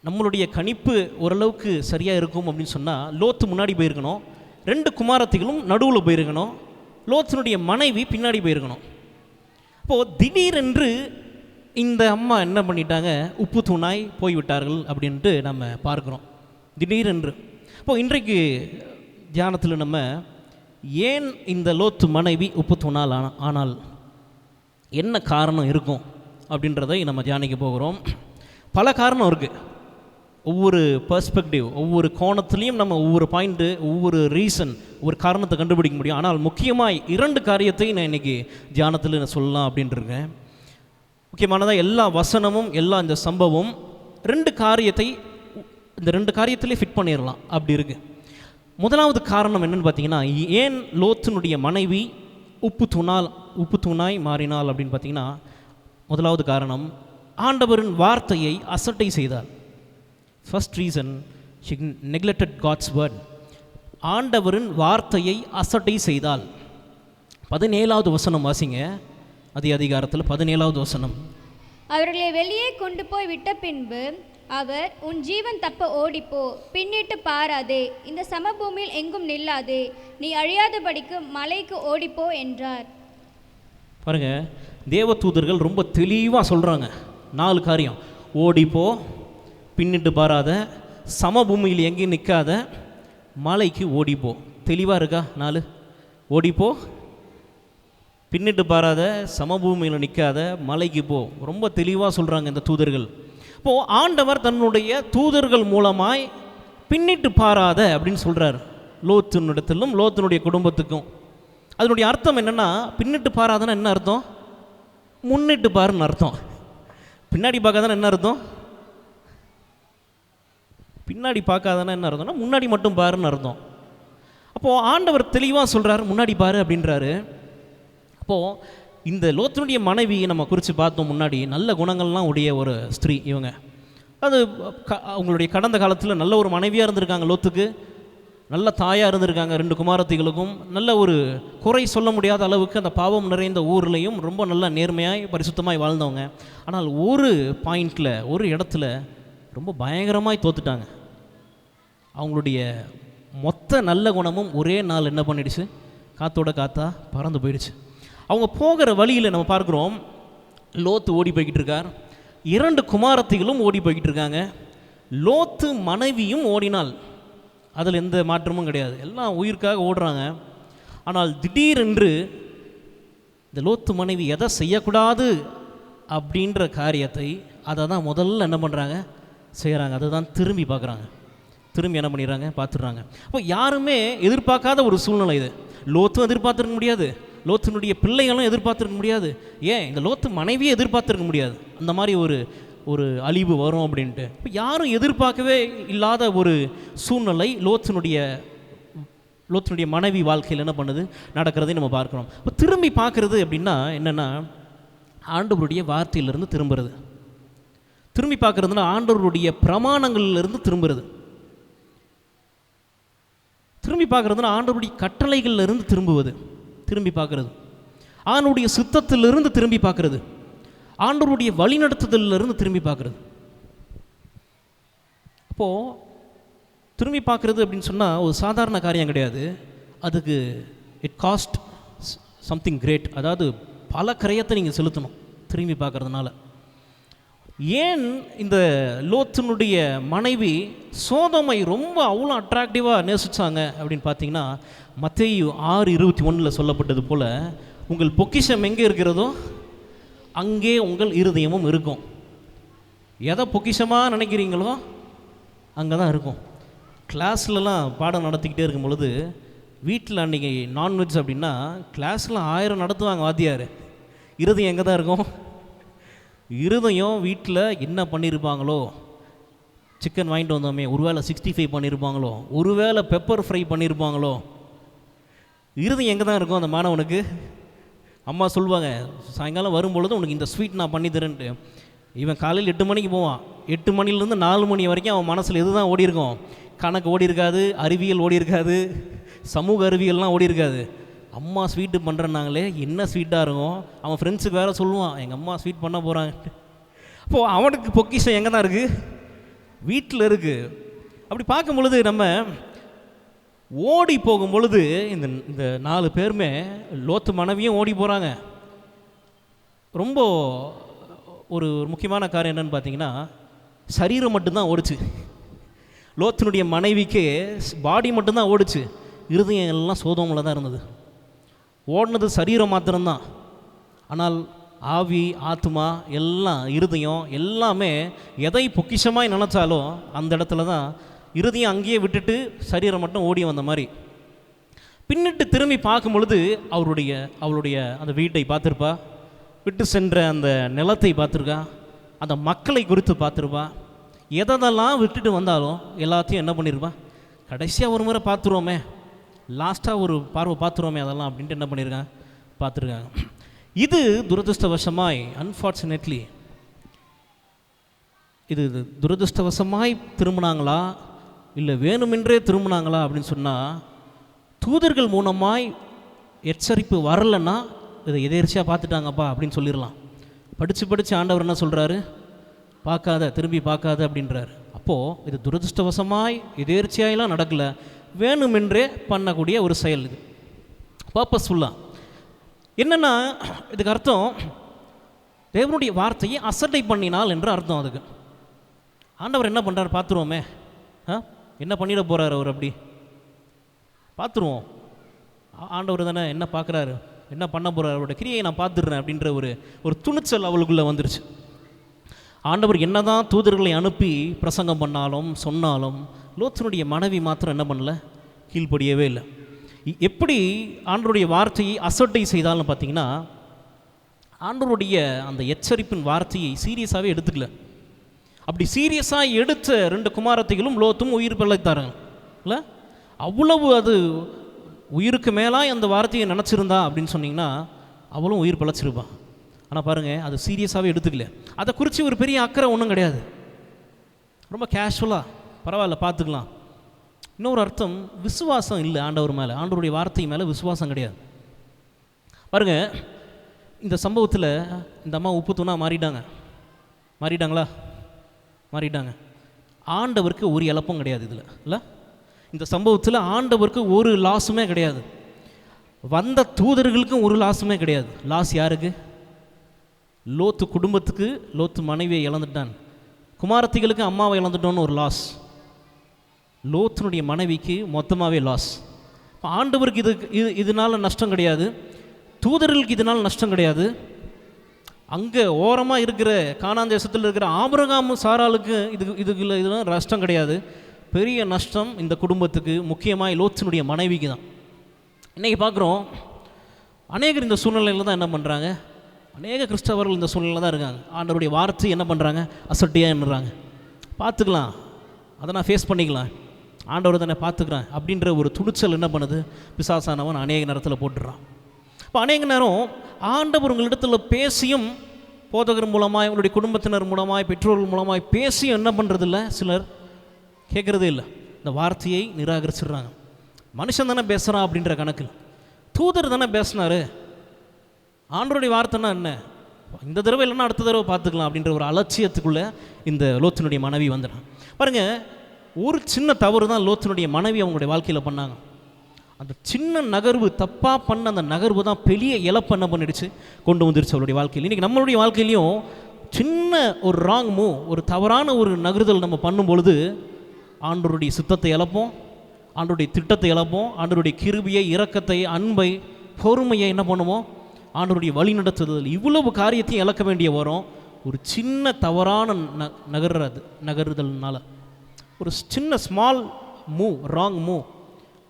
நம்மளுடைய கணிப்பு ஓரளவுக்கு சரியாக இருக்கும் அப்படின்னு சொன்னால், லோத்து முன்னாடி போயிருக்கணும், 2 குமாரத்திகளும் நடுவில் போயிருக்கணும், லோத்தினுடைய மனைவி பின்னாடி போயிருக்கணும். அப்போது திடீரென்று இந்த அம்மா என்ன பண்ணிட்டாங்க, உப்பு தூணாய் போய்விட்டார்கள் அப்படின்ட்டு நம்ம பார்க்குறோம், திடீரென்று. இப்போது இன்றைக்கு தியானத்தில் நம்ம ஏன் இந்த லோத்து மனைவி உப்பு தூணால் ஆனால் என்ன காரணம் இருக்கும் அப்படின்றதை நம்ம தியானிக்க போகிறோம். பல காரணம் இருக்குது. ஒவ்வொரு பர்ஸ்பெக்டிவ், ஒவ்வொரு கோணத்துலேயும் நம்ம ஒவ்வொரு பாயிண்ட்டு, ஒவ்வொரு ரீசன், ஒரு காரணத்தை கண்டுபிடிக்க முடியும். ஆனால் முக்கியமாக 2 காரியத்தை நான் இன்றைக்கி தியானத்தில் நான் சொல்லலாம் அப்படின்ட்டுருக்கேன். முக்கியமானதாக எல்லா வசனமும், எல்லா இந்த சம்பவம் 2 காரியத்தை, இந்த 2 காரியத்திலே ஃபிட் பண்ணிடலாம் அப்படி இருக்குது. முதலாவது காரணம் என்னென்னு பார்த்தீங்கன்னா, ஏன் லோத்தினுடைய மனைவி உப்பு தூணாய் மாறினாள் அப்படின்னு பார்த்தீங்கன்னா, முதலாவது காரணம், ஆண்டவரின் வார்த்தையை அசட்டை செய்தாள். First reason, she neglected God's word. ஆண்டவரின் வார்த்தையை அசட்டை செய்தாள். 17வது வசனம் வாசிங்க, அதே அதிகாரத்தில் 17வது வசனம். அவர்களை வெளியே கொண்டு போய் விட்ட பின்பு அவர், உன் ஜீவன் தப்ப ஓடிப்போ, பின்னிட்டு பாராதே, இந்த சமபூமியில் எங்கும் நில்லாதே, நீ அழியாதபடிக்கு மலைக்கு ஓடிப்போ என்றார். பாருங்க, தேவதூதர்கள் ரொம்ப தெளிவாக சொல்கிறாங்க 4 காரியம். ஓடிப்போ, பின்னிட்டு பாராத, சமபூமியில் எங்கேயும் நிற்காத, மலைக்கு ஓடிப்போ. தெளிவாக இருக்கா? 4 ஓடிப்போ, பின்னிட்டு பாராத, சமபூமியில் நிற்காத, மலைக்கு போ. ரொம்ப தெளிவாக சொல்கிறாங்க இந்த தூதர்கள். இப்போது ஆண்டவர் தன்னுடைய தூதர்கள் மூலமாய் பின்னிட்டு பாராத அப்படின்னு சொல்கிறார் லோத்தினிடத்திலும் லோத்தினுடைய குடும்பத்துக்கும். அதனுடைய அர்த்தம் என்னென்னா, பின்னிட்டு பாராதன்னா என்ன அர்த்தம்? முன்னிட்டு பாருன்னு அர்த்தம். பின்னாடி பார்க்காதானே என்ன அர்த்தம்? பின்னாடி பார்க்காதானே என்ன அர்த்தம்னா முன்னாடி மட்டும் பாருன்னு அர்த்தம். அப்போது ஆண்டவர் தெளிவாக சொல்கிறார், முன்னாடி பாரு அப்படின்றாரு. அப்போது இந்த லோத்தினுடைய மனைவியை நம்ம குறித்து பார்த்தோம் முன்னாடி, நல்ல குணங்கள்லாம் உடைய ஒரு ஸ்திரீ இவங்க. அது அவங்களுடைய கடந்த காலத்தில் நல்ல ஒரு மனைவியாக இருந்திருக்காங்க லோத்துக்கு. நல்ல தாயாக இருந்திருக்காங்க 2 குமாரத்திகளுக்கும். நல்ல ஒரு குறை சொல்ல முடியாத அளவுக்கு அந்த பாவம் நிறைந்த ஊர்லேயும் ரொம்ப நல்ல நேர்மையாய் பரிசுத்தமாய் வாழ்ந்தவங்க. ஆனால் ஒரு பாயிண்டில், ஒரு இடத்துல ரொம்ப பயங்கரமாய் தோத்துட்டாங்க. அவங்களுடைய மொத்த நல்ல குணமும் ஒரே நாள் என்ன பண்ணிடுச்சு, காத்தோட காத்தா பறந்து போயிடுச்சு. அவங்க போகிற வழியில் நம்ம பார்க்குறோம், லோத்து ஓடி போய்கிட்டு இருக்கார், 2 குமாரத்திகளும் ஓடி போய்கிட்டு இருக்காங்க. லோத்து மனைவியும் ஓடினாள், அதில் எந்த மாற்றமும் கிடையாது, எல்லாம் உயிருக்காக ஓடுறாங்க. ஆனால் திடீரென்று இந்த லோத்து மனைவி எதை செய்யக்கூடாது அப்படின்ற காரியத்தை அதை தான் முதல்ல என்ன பண்ணுறாங்க, செய்கிறாங்க. அதை தான் திரும்பி பார்க்குறாங்க. திரும்பி என்ன பண்ணிடுறாங்க, பார்த்துடுறாங்க. அப்போ யாருமே எதிர்பார்க்காத ஒரு சூழ்நிலை இது. லோத்தும் எதிர்பார்த்துருக்க முடியாது, லோத்தினுடைய பிள்ளைகளும் எதிர்பார்த்துருக்க முடியாது, ஏன் இந்த லோத்து மனைவியே எதிர்பார்த்துருக்க முடியாது அந்த மாதிரி ஒரு அழிவு வரும் அப்படின்ட்டு. இப்போ யாரும் எதிர்பார்க்கவே இல்லாத ஒரு சூழ்நிலை லோத்தினுடைய மனைவி வாழ்க்கையில் என்ன பண்ணுது, நடக்கிறதையும் நம்ம பார்க்குறோம். இப்போ திரும்பி பார்க்குறது அப்படின்னா என்னென்னா, ஆண்டவருடைய வார்த்தையிலிருந்து திரும்புறது. திரும்பி பார்க்குறதுனா ஆண்டவருடைய பிரமாணங்களிலிருந்து திரும்புறது. திரும்பி பார்க்குறதுனா ஆண்டவருடைய கட்டளைகளிலிருந்து திரும்புவது. திரும்பி பார்க்குறது ஆண்டவருடைய சித்தத்திலிருந்து திரும்பி பார்க்குறது, ஆண்டவருடைய வழிநடத்துதலிருந்து திரும்பி பார்க்குறது. அப்போது திரும்பி பார்க்குறது அப்படின்னு சொன்னால் ஒரு சாதாரண காரியம் கிடையாது. அதுக்கு இட் காஸ்ட் சம்திங் கிரேட். அதாவது பல கிரயத்தை நீங்கள் செலுத்தணும் திரும்பி பார்க்குறதுனால. ஏன் இந்த லோத்தினுடைய மனைவி சோதோமை ரொம்ப அவ்வளோ அட்ராக்டிவாக நேசித்தாங்க அப்படின்னு பார்த்தீங்கன்னா, மத்தேயு 6:21 சொல்லப்பட்டது போல், உங்கள் பொக்கிஷம் எங்கே இருக்கிறதோ அங்கே உங்கள் இருதயமும் இருக்கும். எதை பொக்கிஷமாக நினைக்கிறீங்களோ அங்கே தான் இருக்கும். கிளாஸ்லலாம் பாடம் நடத்திக்கிட்டே இருக்கும் பொழுது, வீட்டில் அன்றைக்கி நான்வெஜ் அப்படின்னா கிளாஸில் 1000 நடத்துவாங்க வாத்தியார், இருதயம் எங்கே தான் இருக்கும்? இருதயம் வீட்டில் என்ன பண்ணியிருப்பாங்களோ, சிக்கன் வாங்கிட்டு வந்தோமே, ஒருவேளை 65 பண்ணியிருப்பாங்களோ, ஒருவேளை பெப்பர் ஃப்ரை பண்ணியிருப்பாங்களோ, இருதயம் எங்கே தான் இருக்கும் அந்த மாணவனுக்கு? அம்மா சொல்லுவாங்க, சாயங்காலம் வரும்பொழுது உனக்கு இந்த ஸ்வீட் நான் பண்ணி தரேன்ட்டு. இவன் காலையில் 8 மணிக்கு போவான், 8 மணிலேருந்து 4 மணி வரைக்கும் அவன் மனசில் எது தான் ஓடி இருக்கும்? கணக்கு ஓடி இருக்காது, அறிவியல் ஓடி இருக்காது, சமூக அறிவியல்லாம் ஓடி இருக்காது. அம்மா ஸ்வீட்டு பண்ணுறேன்னாங்களே, என்ன ஸ்வீட்டாக இருக்கும். அவன் ஃப்ரெண்ட்ஸுக்கு வேறு சொல்லுவான், எங்கள் அம்மா ஸ்வீட் பண்ண போகிறாங்க. அப்போது அவனுக்கு பொக்கிஷம் எங்கே தான் இருக்குது? வீட்டில் இருக்குது. அப்படி பார்க்கும் பொழுது நம்ம ஓடி போகும் பொழுது இந்த 4 பேருமே, லோத்து மனைவியும் ஓடி போகிறாங்க. ரொம்ப ஒரு முக்கியமான காரியம் என்னென்னு பார்த்தீங்கன்னா, சரீரம் மட்டும்தான் ஓடிச்சு. லோத்தினுடைய மனைவிக்கு பாடி மட்டும்தான் ஓடிச்சு, இருதயம் எல்லாம் சோதோமில் தான் இருந்தது. ஓடினது சரீரம் மாத்திரம்தான், ஆனால் ஆவி, ஆத்மா எல்லாம், இருதயம் எல்லாமே எதை பொக்கிஷமாய் நினச்சாலும் அந்த இடத்துல தான் இருதயம் அங்கேயே விட்டுட்டு சரீரம் மட்டும் ஓடி வந்த மாதிரி. பின்னிட்டு திரும்பி பார்க்கும் பொழுது அவளுடைய அந்த வீட்டை பார்த்துருப்பா, விட்டு சென்ற அந்த நிலத்தை பார்த்துருக்கா, அந்த மக்களை குறித்து பார்த்துருப்பா. எதெல்லாம் விட்டுட்டு வந்தாலும் எல்லாத்தையும் என்ன பண்ணியிருப்பா, கடைசியாக ஒரு முறை பார்த்துருவோமே, லாஸ்ட்டாக ஒரு பார்வை பார்த்துருவோமே அதெல்லாம் அப்படின்ட்டு என்ன பண்ணியிருக்காங்க, பார்த்துருக்காங்க. இது துரதிருஷ்டவசமாய், அன்ஃபார்ச்சுனேட்லி இது துரதிருஷ்டவசமாய் திரும்பினாங்களா இல்லை வேணுமென்றே திரும்பினாங்களா அப்படின்னு சொன்னால், தூதர்கள் மூலமாய் எச்சரிப்பு வரலைன்னா இதை எதேர்ச்சியாக பார்த்துட்டாங்கப்பா அப்படின்னு சொல்லிடலாம். படித்து ஆண்டவர் என்ன சொல்கிறாரு, பார்க்காத, திரும்பி பார்க்காத அப்படின்றார். அப்போது இது துரதிருஷ்டவசமாய் எதேர்ச்சியாயெல்லாம் நடக்கலை, வேணுமென்றே பண்ணக்கூடிய ஒரு செயல். இது பர்பஸ்ஃபுல்லாக என்னென்னா, இதுக்கு அர்த்தம் தேவனுடைய வார்த்தையை அசட்டை பண்ணினால் என்று அர்த்தம். அதுக்கு ஆண்டவர் என்ன பண்ணுறாரு பார்த்துருவோமே, என்ன பண்ணிட போகிறார் அவர், அப்படி பார்த்துருவோம். ஆண்டவர் தானே என்ன பார்க்குறாரு, என்ன பண்ண போகிறார், அவரோட கிரியை நான் பார்த்துடுறேன் அப்படின்ற ஒரு துணிச்சல் அவளுக்குள்ளே வந்துருச்சு. ஆண்டவர் என்ன தான் தூதர்களை அனுப்பி பிரசங்கம் பண்ணாலும் சொன்னாலும் லோத்தினுடைய மனைவி மாத்திரம் என்ன பண்ணல, கீழ்ப்படியவே இல்லை. எப்படி ஆண்டவருடைய வார்த்தையை அசட்டை செய்தாலும் பார்த்தீங்கன்னா, ஆண்டவருடைய அந்த எச்சரிப்பின் வார்த்தையை சீரியஸாகவே எடுத்துக்கல. அப்படி சீரியஸாக எடுத்த 2 குமாரத்திகளும் லோத்தும் உயிர் பிழைத்தாருங்க இல்லை? அவ்வளவு அது உயிருக்கு மேலாக அந்த வார்த்தையை நினச்சிருந்தா அப்படின்னு சொன்னிங்கன்னா அவளும் உயிர் பிழைச்சிருப்பான். ஆனால் பாருங்கள், அது சீரியஸாகவே எடுத்துக்கல. அதை குறித்து ஒரு பெரிய அக்கறை ஒன்றும் கிடையாது, ரொம்ப கேஷுவலாக பரவாயில்ல பார்த்துக்கலாம், இன்னொரு அர்த்தம் விசுவாசம் இல்லை ஆண்டவர் மேலே, ஆண்டவருடைய வார்த்தை மேலே விசுவாசம் கிடையாது. பாருங்க, இந்த சம்பவத்தில் இந்த அம்மா உப்பு தூணா மாறிட்டாங்களா? மாறிட்டாங்க. ஆண்டவருக்கு ஒரு இழப்பும் கிடையாது இதில், இல்லை? இந்த சம்பவத்தில் ஆண்டவருக்கு ஒரு லாஸுமே கிடையாது. வந்த தூதர்களுக்கும் ஒரு லாஸுமே கிடையாது. லாஸ் யாருக்கு? லோத்து குடும்பத்துக்கு. லோத்து மனைவியை இழந்துட்டான். குமாரத்திகளுக்கு அம்மாவை இழந்துட்டோன்னு ஒரு லாஸ். லோத்தினுடைய மனைவிக்கு மொத்தமாகவே லாஸ். ஆண்டவருக்கு இதனால் நஷ்டம் கிடையாது, தூதர்களுக்கு இதனால் நஷ்டம் கிடையாது. அங்கே ஓரமாக இருக்கிற கானான் தேசத்தில் இருக்கிற ஆபிரகாம் சாராளுக்கு இதெல்லாம் நஷ்டம் கிடையாது. பெரிய நஷ்டம் இந்த குடும்பத்துக்கு, முக்கியமாக லோத்தினுடைய மனைவிக்கு தான். இன்றைக்கி பார்க்குறோம், அநேகர் இந்த சூழ்நிலையில் தான் என்ன பண்ணுறாங்க, அநேக கிறிஸ்தவர்கள் இந்த சூழ்நிலையில் தான் இருக்காங்க. ஆண்டவருடைய வார்த்தை என்ன பண்ணுறாங்க, அசட்டியாக என்னறாங்க, பார்த்துக்கலாம், அதை நான் ஃபேஸ் பண்ணிக்கலாம், ஆண்டவர் தானே பார்த்துக்கிறேன் அப்படின்ற ஒரு துணிச்சல் என்ன பண்ணுது, பிசாசானவன் அநேக நேரத்தில் போட்டுடுறான். இப்போ அநேக நேரம் ஆண்டவர் உங்களிடத்தில் பேசியும், போதகர் மூலமாய், உங்களுடைய குடும்பத்தினர் மூலமாய், பெற்றோர்கள் மூலமாய் பேசியும் என்ன பண்ணுறதில்ல, சிலர் கேட்குறதே இல்லை. இந்த வார்த்தையை நிராகரிச்சிடுறாங்க. மனுஷன் தானே பேசுகிறான் அப்படின்ற கணக்கில், தூதர் தானே பேசினார், ஆண்டவருடைய வார்த்தைன்னா என்ன, இந்த தடவை இல்லைன்னா அடுத்த தடவை பார்த்துக்கலாம் அப்படின்ற ஒரு அலட்சியத்துக்குள்ளே இந்த லோத்தினுடைய மனைவி வந்துட்டான். பாருங்கள், ஒரு சின்ன தவறு தான் லோத்தினுடைய மனைவி அவங்களுடைய வாழ்க்கையில் பண்ணாங்க. அந்த சின்ன நகர்வு, தப்பாக பண்ண அந்த நகர்வு தான் பெரிய இழப்பு என்ன பண்ணிடுச்சு, கொண்டு வந்துடுச்சு அவருடைய வாழ்க்கையில். இன்றைக்கி நம்மளுடைய வாழ்க்கையிலையும் சின்ன ஒரு ராங் மூவ், ஒரு தவறான ஒரு நகர்தல் நம்ம பண்ணும்பொழுது ஆண்டவருடைய சித்தத்தை இழப்போம், ஆண்டவருடைய திட்டத்தை இழப்போம், ஆண்டவருடைய கிருபையை, இரக்கத்தை, அன்பை, பொறுமையை என்ன பண்ணுவோம், ஆண்டவருடைய வழி நடத்துதல், இவ்வளவு காரியத்தையும் இழக்க வேண்டிய வரும் ஒரு சின்ன தவறான நகருதல்னால. ஒரு சின்ன ஸ்மால் மூவ், ராங் மூவ்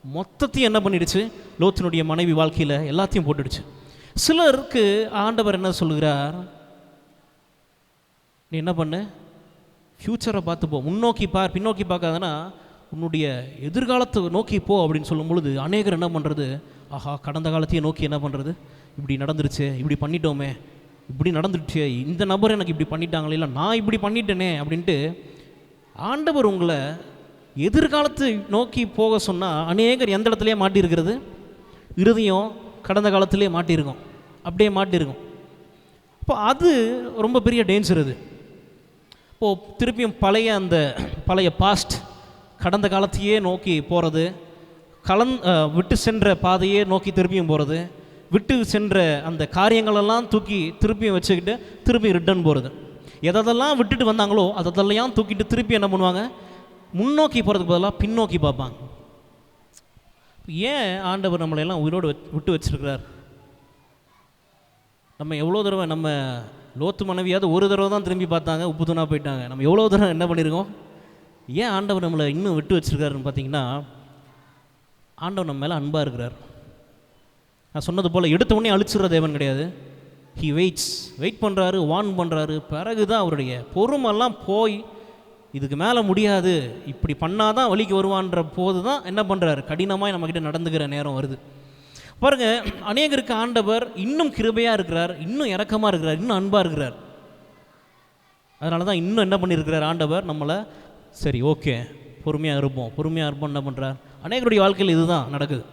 மொத்தத்தையும் என்ன பண்ணிடுச்சு, லோத்தினுடைய மனைவி வாழ்க்கையில் எல்லாத்தையும் போட்டுடுச்சு. சிலருக்கு ஆண்டவர் என்ன சொல்கிறார், நீ என்ன பண்ணு, ஃப்யூச்சரை பார்த்து போ, முன்னோக்கி பார், பின்னோக்கி பார்க்காதனா உன்னுடைய எதிர்காலத்தை நோக்கி போ அப்படின்னு சொல்லும் பொழுது அநேகர் என்ன பண்ணுறது, ஆஹா கடந்த காலத்தையே நோக்கி என்ன பண்ணுறது, இப்படி நடந்துருச்சு, இப்படி பண்ணிட்டோமே, இப்படி நடந்துடுச்சு, இந்த நபர் எனக்கு இப்படி பண்ணிட்டாங்களே, இல்லை நான் இப்படி பண்ணிட்டேனே அப்படின்ட்டு ஆண்டவர் உங்களை எதிர்காலத்தை நோக்கி போக சொன்னால் அநேகர் எந்த இடத்துலையே மாட்டியிருக்கிறது, இருதயம் கடந்த காலத்திலே மாட்டியிருக்கும், அப்படியே மாட்டியிருக்கும். இப்போ அது ரொம்ப பெரிய டேஞ்சர். அது இப்போது திருப்பியும் பழைய பாஸ்ட், கடந்த காலத்தையே நோக்கி போகிறது, விட்டு சென்ற பாதையே நோக்கி திருப்பியும் போகிறது, விட்டு சென்ற அந்த காரியங்களெல்லாம் தூக்கி திருப்பியும் வச்சுக்கிட்டு திருப்பி ரிட்டர்ன் போகிறது. எதெல்லாம் விட்டுட்டு வந்தாங்களோ அதெல்லாம் தூக்கிட்டு திருப்பி என்ன பண்ணுவாங்க, முன்னோக்கி போகிறதுக்கு பதிலாக பின்னோக்கி பார்ப்பாங்க. ஏன் ஆண்டவர் நம்மளையெல்லாம் உயிரோடு விட்டு வச்சிருக்கிறார்? நம்ம எவ்வளோ தடவை, நம்ம லோத்து மனைவியாவது ஒரு தடவை தான் திரும்பி பார்த்தாங்க, உப்பு தூணா போயிட்டாங்க. நம்ம எவ்வளோ தடவை என்ன பண்ணியிருக்கோம்? ஏன் ஆண்டவர் நம்மளை இன்னும் விட்டு வச்சிருக்காருன்னு பார்த்தீங்கன்னா, ஆண்டவர் நம்ம மேலே அன்பாக இருக்கிறார். நான் சொன்னது போல் எடுத்த உடனே அழிச்சிடுற தேவன் கிடையாது. ஹி வெயிட் பண்ணுறாரு, வார்ன் பண்ணுறாரு. பிறகு தான் அவருடைய பொறுமெல்லாம் போய் இதுக்கு மேலே முடியாது, இப்படி பண்ணாதான் வழிக்கு வருவான்ற போது தான் என்ன பண்ணுறாரு, கடினமாக நம்மக்கிட்ட நடந்துக்கிற நேரம் வருது. பாருங்கள், அநேகருக்கு ஆண்டவர் இன்னும் கிருபையாக இருக்கிறார், இன்னும் இரக்கமாக இருக்கிறார், இன்னும் அன்பாக இருக்கிறார். அதனால தான் இன்னும் என்ன பண்ணியிருக்கிறார் ஆண்டவர் நம்மளை, சரி ஓகே பொறுமையாக இருப்போம் என்ன பண்ணுறார். அநேகருடைய வாழ்க்கையில் இதுதான் நடக்குது.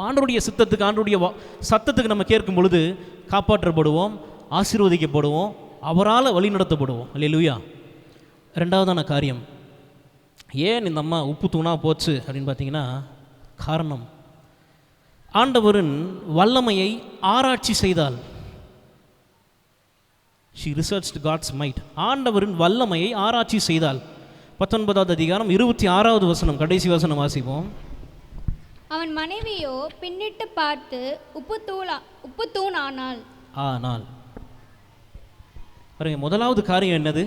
ஆண்டவருடைய சித்தத்துக்கு, ஆண்டவருடைய சத்தத்துக்கு நம்ம கேட்கும் பொழுது காப்பாற்றப்படுவோம், ஆசீர்வதிக்கப்படுவோம், அவரால் வழி நடத்தப்படுவோம். அல்லேலூயா. ரெண்டாவதான காரியம், ஏன் இந்த அம்மா உப்பு தூணா போச்சு அப்படின்னு பார்த்தீங்கன்னா, காரணம் ஆண்டவரின் வல்லமையை ஆராய்ச்சி செய்தால். she researched God's might. ஆண்டவரின் வல்லமையை ஆராய்ச்சி செய்தால். 19வது அதிகாரம் 26வது வசனம், கடைசி வசனம் வாசிப்போம். அவன் மனைவியோ பின்னிட்டு பார்த்து உப்பு தூண் ஆனால். பாருங்க, முதலாவது காரியம் என்னது,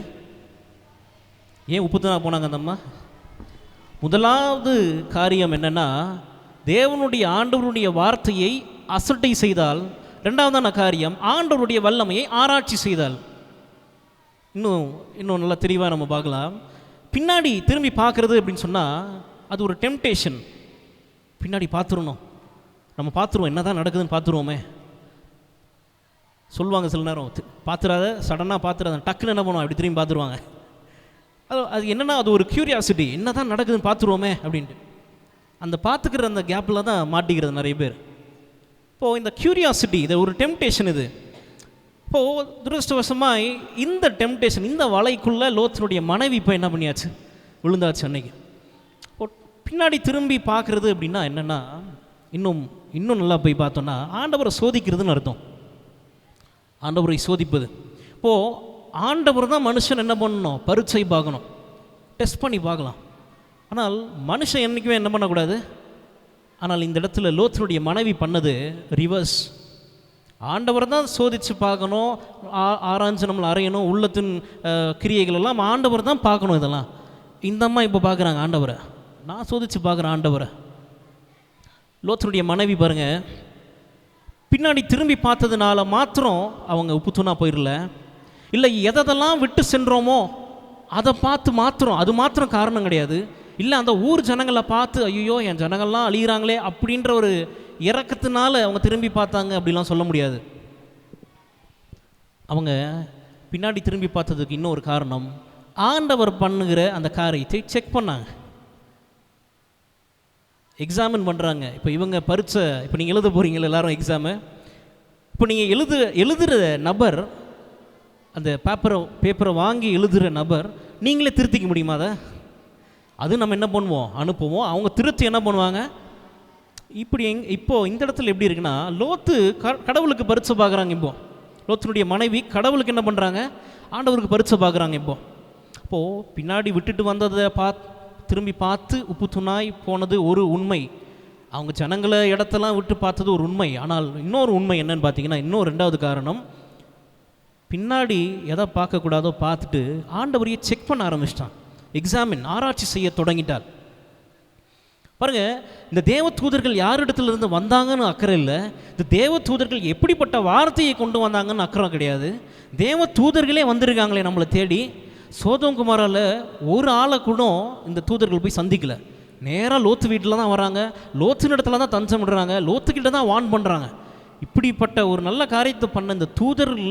ஏன் உப்பு தூணா போனாங்க அந்த அம்மா? முதலாவது காரியம் என்னன்னா, தேவனுடைய ஆண்டவருடைய வார்த்தையை அசட்டை செய்தால். ரெண்டாவதான காரியம், ஆண்டவருடைய வல்லமையை ஆராய்ச்சி செய்தால். இன்னும் நல்லா தெளிவாக நம்ம பார்க்கலாம். பின்னாடி திரும்பி பார்க்குறது அப்படின்னு சொன்னால் அது ஒரு டெம்டேஷன். பின்னாடி பார்த்துருணும், நம்ம பார்த்துருவோம், என்ன தான் நடக்குதுன்னு பார்த்துருவோமே சொல்லுவாங்க சில நேரம். பார்த்துடாத, சடனாக பார்த்துடாத, டக்குன்னு என்ன பண்ணுவோம், அப்படி திரும்பி பார்த்துருவாங்க. அது என்னென்னா அது ஒரு க்யூரியாசிட்டி, என்ன தான் நடக்குதுன்னு பார்த்துருவோமே அப்படின்ட்டு. அந்த பார்த்துக்கிற அந்த கேப்பில் தான் மாட்டிக்கிறது நிறைய பேர். இப்போது இந்த க்யூரியாசிட்டி, இது ஒரு டெம்டேஷன். இது இப்போது துரதிருஷ்டவசமாக இந்த டெம்டேஷன், இந்த வலைக்குள்ளே லோத்தினுடைய மனைவி இப்போ என்ன பண்ணியாச்சு, விழுந்தாச்சு அன்னைக்கு. இப்போ பின்னாடி திரும்பி பார்க்குறது அப்படின்னா என்னென்னா, இன்னும் நல்லா போய் பார்த்தோன்னா ஆண்டவரை சோதிக்கிறதுன்னு அர்த்தம். ஆண்டவரை சோதிப்பது. இப்போது ஆண்டவர் தான் மனுஷன் என்ன பண்ணணும், பரீட்சை பார்க்கணும், டெஸ்ட் பண்ணி பார்க்கலாம். ஆனால் மனுஷன் என்றைக்குமே என்ன பண்ணக்கூடாது. ஆனால் இந்த இடத்துல லோத்தினுடைய மனைவி பண்ணது ரிவர்ஸ். ஆண்டவர் தான் சோதித்து பார்க்கணும், ஆராய்ச்சி நம்மளை அறையணும், உள்ளத்தின் கிரியைகள் எல்லாம் ஆண்டவர் தான் பார்க்கணும். இதெல்லாம் இந்த அம்மா இப்போ பார்க்குறாங்க ஆண்டவரை, நான் சோதித்து பார்க்குறேன் ஆண்டவரை. லோத்தினுடைய மனைவி பாருங்கள், பின்னாடி திரும்பி பார்த்ததுனால மாத்திரம் அவங்க உப்புத்தூணா போயிடல. இல்லை எதெல்லாம் விட்டு சென்றோமோ அதை பார்த்து மாத்திரம், அது மாத்திரம் காரணம் கிடையாது. இல்லை அந்த ஊர் ஜனங்களை பார்த்து ஐயோ என் ஜனங்கள்லாம் அழிகிறாங்களே அப்படின்ற ஒரு இறக்கத்தினால அவங்க திரும்பி பார்த்தாங்க அப்படிலாம் சொல்ல முடியாது. அவங்க பின்னாடி திரும்பி பார்த்ததுக்கு இன்னொரு காரணம், ஆண்டவர் பண்ணுகிற அந்த காரியத்தை செக் பண்ணாங்க, எக்ஸாமின் பண்ணுறாங்க. இப்போ இவங்க பரீட்சை, இப்போ நீங்கள் எழுத போகிறீங்களா எல்லாரும் எக்ஸாமு, இப்போ நீங்கள் எழுதுகிற நபர், அந்த பேப்பரை வாங்கி எழுதுகிற நபர், நீங்களே திருத்திக்க முடியுமா அதை? அது நம்ம என்ன பண்ணுவோம், அனுப்புவோம். அவங்க திருத்தி என்ன பண்ணுவாங்க. இப்போது இந்த இடத்துல எப்படி இருக்குன்னா, லோத்து கடவுளுக்கு பரீட்சை பார்க்குறாங்க. இப்போது லோத்தினுடைய மனைவி கடவுளுக்கு என்ன பண்ணுறாங்க, ஆண்டவருக்கு பரீட்சை பார்க்குறாங்க. இப்போது பின்னாடி விட்டுட்டு வந்ததை திரும்பி பார்த்து உப்பு துணாய் போனது ஒரு உண்மை, அவங்க ஜனங்களை இடத்தெல்லாம் விட்டு பார்த்தது ஒரு உண்மை. ஆனால் இன்னொரு உண்மை என்னன்னு பார்த்தீங்கன்னா, இன்னொரு ரெண்டாவது காரணம், பின்னாடி எதை பார்க்கக்கூடாதோ பார்த்துட்டு ஆண்டவரையே செக் பண்ண ஆரம்பிச்சிட்டான், எக்ஸாமின், ஆராய்ச்சி செய்ய தொடங்கிட்டார். பாருங்கள், இந்த தேவ தூதர்கள் யாரிடத்துலேருந்து வந்தாங்கன்னு அக்கறை இல்லை, இந்த தேவ தூதர்கள் எப்படிப்பட்ட வார்த்தையை கொண்டு வந்தாங்கன்னு அக்கறை கிடையாது. தேவ தூதர்களே வந்திருக்காங்களே நம்மளை தேடி. சோதோம் குமாரால் ஒரு ஆளை கூட இந்த தூதர்கள் போய் சந்திக்கலை. நேராக லோத்து வீட்டில் தான் வராங்க, லோத்தின் இடத்துல தான் தஞ்சம் விடுறாங்க, லோத்துக்கிட்ட தான் வார்ன் பண்ணுறாங்க. இப்படிப்பட்ட ஒரு நல்ல காரியத்தை பண்ண இந்த தூதர்கள்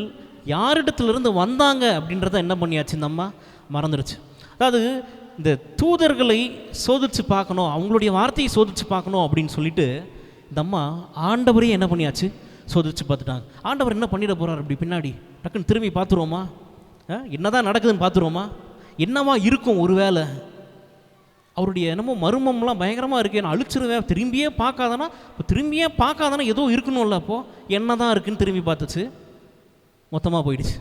யாரிடத்துலேருந்து வந்தாங்க அப்படின்றத என்ன பண்ணியாச்சு, இந்த அம்மா மறந்துடுச்சு. அதாவது இந்த தூதர்களை சோதித்து பார்க்கணும், அவங்களுடைய வார்த்தையை சோதித்து பார்க்கணும் அப்படின்னு சொல்லிட்டு இந்த அம்மா ஆண்டவரையே என்ன பண்ணியாச்சு, சோதித்து பார்த்துட்டாங்க. ஆண்டவர் என்ன பண்ணிட போகிறார் அப்படி பின்னாடி, டக்குன்னு திரும்பி பார்த்துருவோமா, என்னதான் நடக்குதுன்னு பார்த்துருவோமா, என்னவா இருக்கும் ஒரு வேளை, அவருடைய என்னமோ மர்மம்லாம் பயங்கரமாக இருக்குது, நான் அழிச்சிருவேன், திரும்பியே பார்க்காதானா ஏதோ இருக்கணும்ல, அப்போது என்ன தான் இருக்குன்னு திரும்பி பார்த்துச்சு, மொத்தமாக போயிடுச்சு.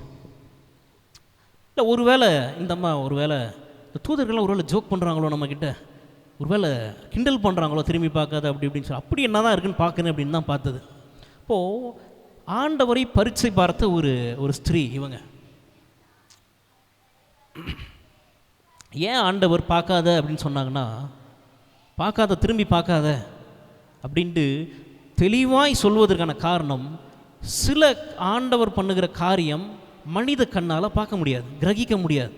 இல்லை ஒருவேளை இந்த அம்மா ஒருவேளை இந்த தூதர்கள்லாம் ஒருவேளை ஜோக் பண்ணுறாங்களோ நம்மக்கிட்ட, ஒருவேளை கிண்டல் பண்ணுறாங்களோ திரும்பி பார்க்காத அப்படி இப்படின்னு சொல்லி, அப்படி என்ன தான் இருக்குன்னு பார்க்கணும் அப்படின்னு தான் பார்த்தது. இப்போது ஆண்டவரை பரீட்சை பார்த்த ஒரு ஸ்திரீ இவங்க. ஏன் ஆண்டவர் பார்க்காத அப்படின்னு சொன்னாங்கன்னா, திரும்பி பார்க்காத அப்படின்ட்டு தெளிவாய் சொல்வதற்கான காரணம், சில ஆண்டவர் பண்ணுகிற காரியம் மனித கண்ணால் பார்க்க முடியாது, கிரகிக்க முடியாது,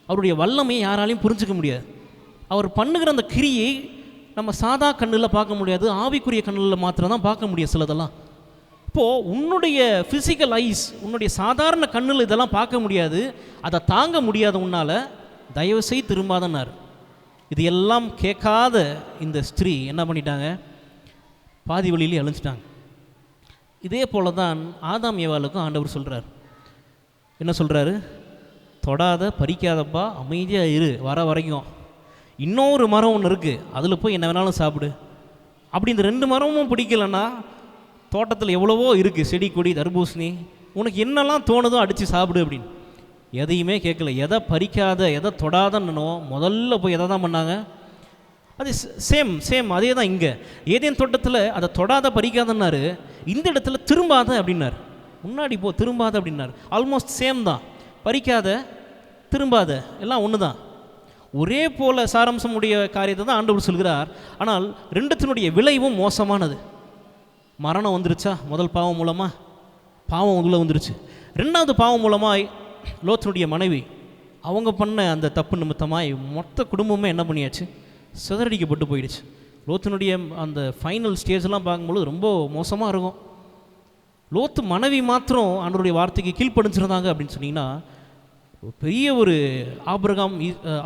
அவருடைய வல்லமையை யாராலையும் புரிஞ்சிக்க முடியாது. அவர் பண்ணுகிற அந்த கிரியை நம்ம சாதா கண்ணில் பார்க்க முடியாது, ஆவிக்குரிய கண்ணில் மாத்திரம் தான் பார்க்க முடியும் சிலதெல்லாம். இப்போது உன்னுடைய ஃபிசிக்கல் ஐஸ், உன்னுடைய சாதாரண கண்ணில் இதெல்லாம் பார்க்க முடியாது, அதை தாங்க முடியாத உன்னால் தயவுசெய்து திரும்பாதன்னார். இது எல்லாம் கேட்காத இந்த ஸ்திரீ என்ன பண்ணிட்டாங்க, பாதி வழியிலே அழிஞ்சிட்டாங்க. இதே போல தான் ஆதாம் ஏவாளுக்கும் ஆண்டவர் சொல்கிறார். என்ன சொல்கிறாரு, தொடாத, பறிக்காதப்பா, அமைதியாக இரு வர வரைக்கும், இன்னொரு மரம் ஒன்று இருக்குது அதில் போய் என்ன வேணாலும் சாப்பிடு. அப்படி இந்த 2 மரமும் பிடிக்கலன்னா, தோட்டத்தில் எவ்வளவோ இருக்குது, செடி கொடி தர்பூசணி, உனக்கு என்னெல்லாம் தோணுதோ அடித்து சாப்பிடு அப்படின்னு. எதையுமே கேட்கல, எதை பறிக்காத எதை தொடாதன்னோ முதல்ல போய் எதை தான் பண்ணாங்க. அது சேம் அதே தான் இங்கே ஏதேன் தோட்டத்தில் அதை தொடாத பறிக்காதன்னாரு, இந்த இடத்துல திரும்பாத அப்படின்னார். முன்னாடி போ, திரும்பாத அப்படின்னார். ஆல்மோஸ்ட் சேம் தான், பறிக்காத திரும்பாத எல்லாம் ஒன்று தான், ஒரே போல சாராம்சம் உடைய காரியத்தை தான் ஆண்டவர் சொல்கிறார். ஆனால் ரெண்டுத்தினுடைய விளைவும் மோசமானது. மரணம் வந்துருச்சா முதல் பாவம் மூலமாக, பாவம் உள்ள வந்துருச்சு. 2வது பாவம் மூலமாய் லோத்தினுடைய மனைவி அவங்க பண்ண அந்த தப்பு நிமித்தமாய் மொத்த குடும்பமே என்ன பண்ணியாச்சு, சிதறடிக்கப்பட்டு போயிடுச்சு. லோத்தினுடைய அந்த ஃபைனல் ஸ்டேஜெல்லாம் பார்க்கும்பொழுது ரொம்ப மோசமாக இருக்கும். லோத்து மனைவி மாத்திரம் ஆண்டவருடைய வார்த்தைக்கு கீழ்ப்படிஞ்சிருந்தாங்க அப்படின்னு சொன்னீங்கன்னா பெரிய ஒரு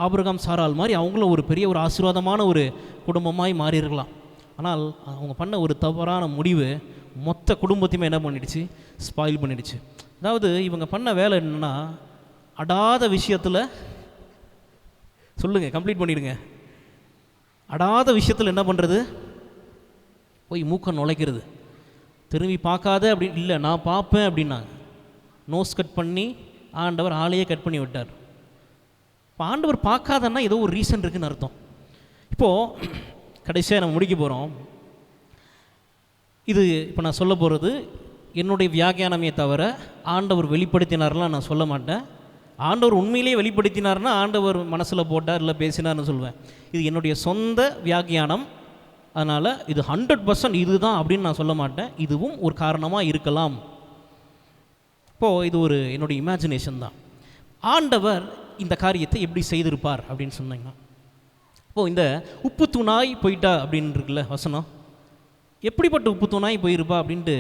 ஆபிரகாம் சாரால் மாதிரி அவங்களும் ஒரு பெரிய ஒரு ஆசீர்வாதமான ஒரு குடும்பமாய் மாறியிருக்கலாம். ஆனால் அவங்க பண்ண ஒரு தவறான முடிவு மொத்த குடும்பத்தையுமே என்ன பண்ணிடுச்சு, ஸ்பாயில் பண்ணிடுச்சு. அதாவது இவங்க பண்ண வேலை என்னென்னா, அடாத விஷயத்தில் சொல்லுங்கள், கம்ப்ளீட் பண்ணிடுங்க. அடாத விஷயத்தில் என்ன பண்ணுறது, போய் மூக்க நுழைக்கிறது. திரும்பி பார்க்காத அப்படின்னு இல்லை, நான் பார்ப்பேன் அப்படின்னாங்க. நோஸ் கட் பண்ணி ஆண்டவர் ஆளையே கட் பண்ணி விட்டார். இப்போ ஆண்டவர் பார்க்காதன்னா ஏதோ ஒரு ரீசன் இருக்குதுன்னு அர்த்தம். இப்போது கடைசியாக நம்ம முடிக்க போகிறோம். இது இப்போ நான் சொல்ல போகிறது என்னுடைய வியாக்கியானமே தவிர ஆண்டவர் வெளிப்படுத்தினார்லாம் நான் சொல்ல மாட்டேன். ஆண்டவர் உண்மையிலேயே வெளிப்படுத்தினார்னா ஆண்டவர் மனசில் போட்டார் இல்லை பேசினார்னு சொல்லுவேன். இது என்னுடைய சொந்த வியாக்கியானம். அதனால் இது 100% இதுதான் அப்படின்னு நான் சொல்ல மாட்டேன். இதுவும் ஒரு காரணமாக இருக்கலாம். இப்போது இது ஒரு என்னுடைய இமேஜினேஷன் தான். ஆண்டவர் இந்த காரியத்தை எப்படி செய்திருப்பார் அப்படின்னு சொன்னீங்கன்னா, இப்போது இந்த உப்பு தூணாய் போயிட்டா அப்படின்னு இருக்குல்ல வசனம், எப்படிப்பட்ட உப்பு தூணாய் போயிருப்பா அப்படின்ட்டு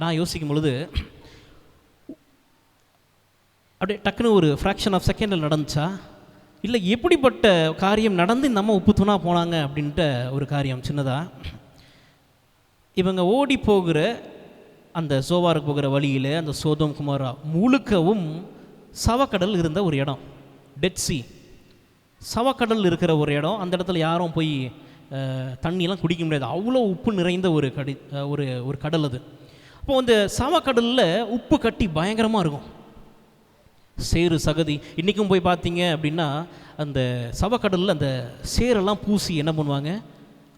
நான் யோசிக்கும் பொழுது அப்படியே டக்குன்னு ஒரு ஃப்ராக்ஷன் ஆஃப் செகண்டில் நடந்துச்சா, இல்லை எப்படிப்பட்ட காரியம் நடந்து இந்த அம்மா உப்பு தூணாக போனாங்க அப்படின்ட்டு ஒரு காரியம் சின்னதாக. இவங்க ஓடி போகிற அந்த சோவாருக்கு போகிற வழியில் அந்த சோதோம் குமாரா முழுக்கவும் சவக்கடல் இருந்த ஒரு இடம், டெட் சி, சவக்கடல் இருக்கிற ஒரு இடம். அந்த இடத்துல யாரும் போய் தண்ணியெல்லாம் குடிக்க முடியாது, அவ்வளோ உப்பு நிறைந்த ஒரு கடல் அது. அப்போது அந்த சவக்கடலில் உப்பு கட்டி பயங்கரமாக இருக்கும், சேறு சகதி. இன்றைக்கும் போய் பார்த்தீங்க அப்படின்னா அந்த சவக்கடலில் அந்த சேரெல்லாம் பூசி என்ன பண்ணுவாங்க,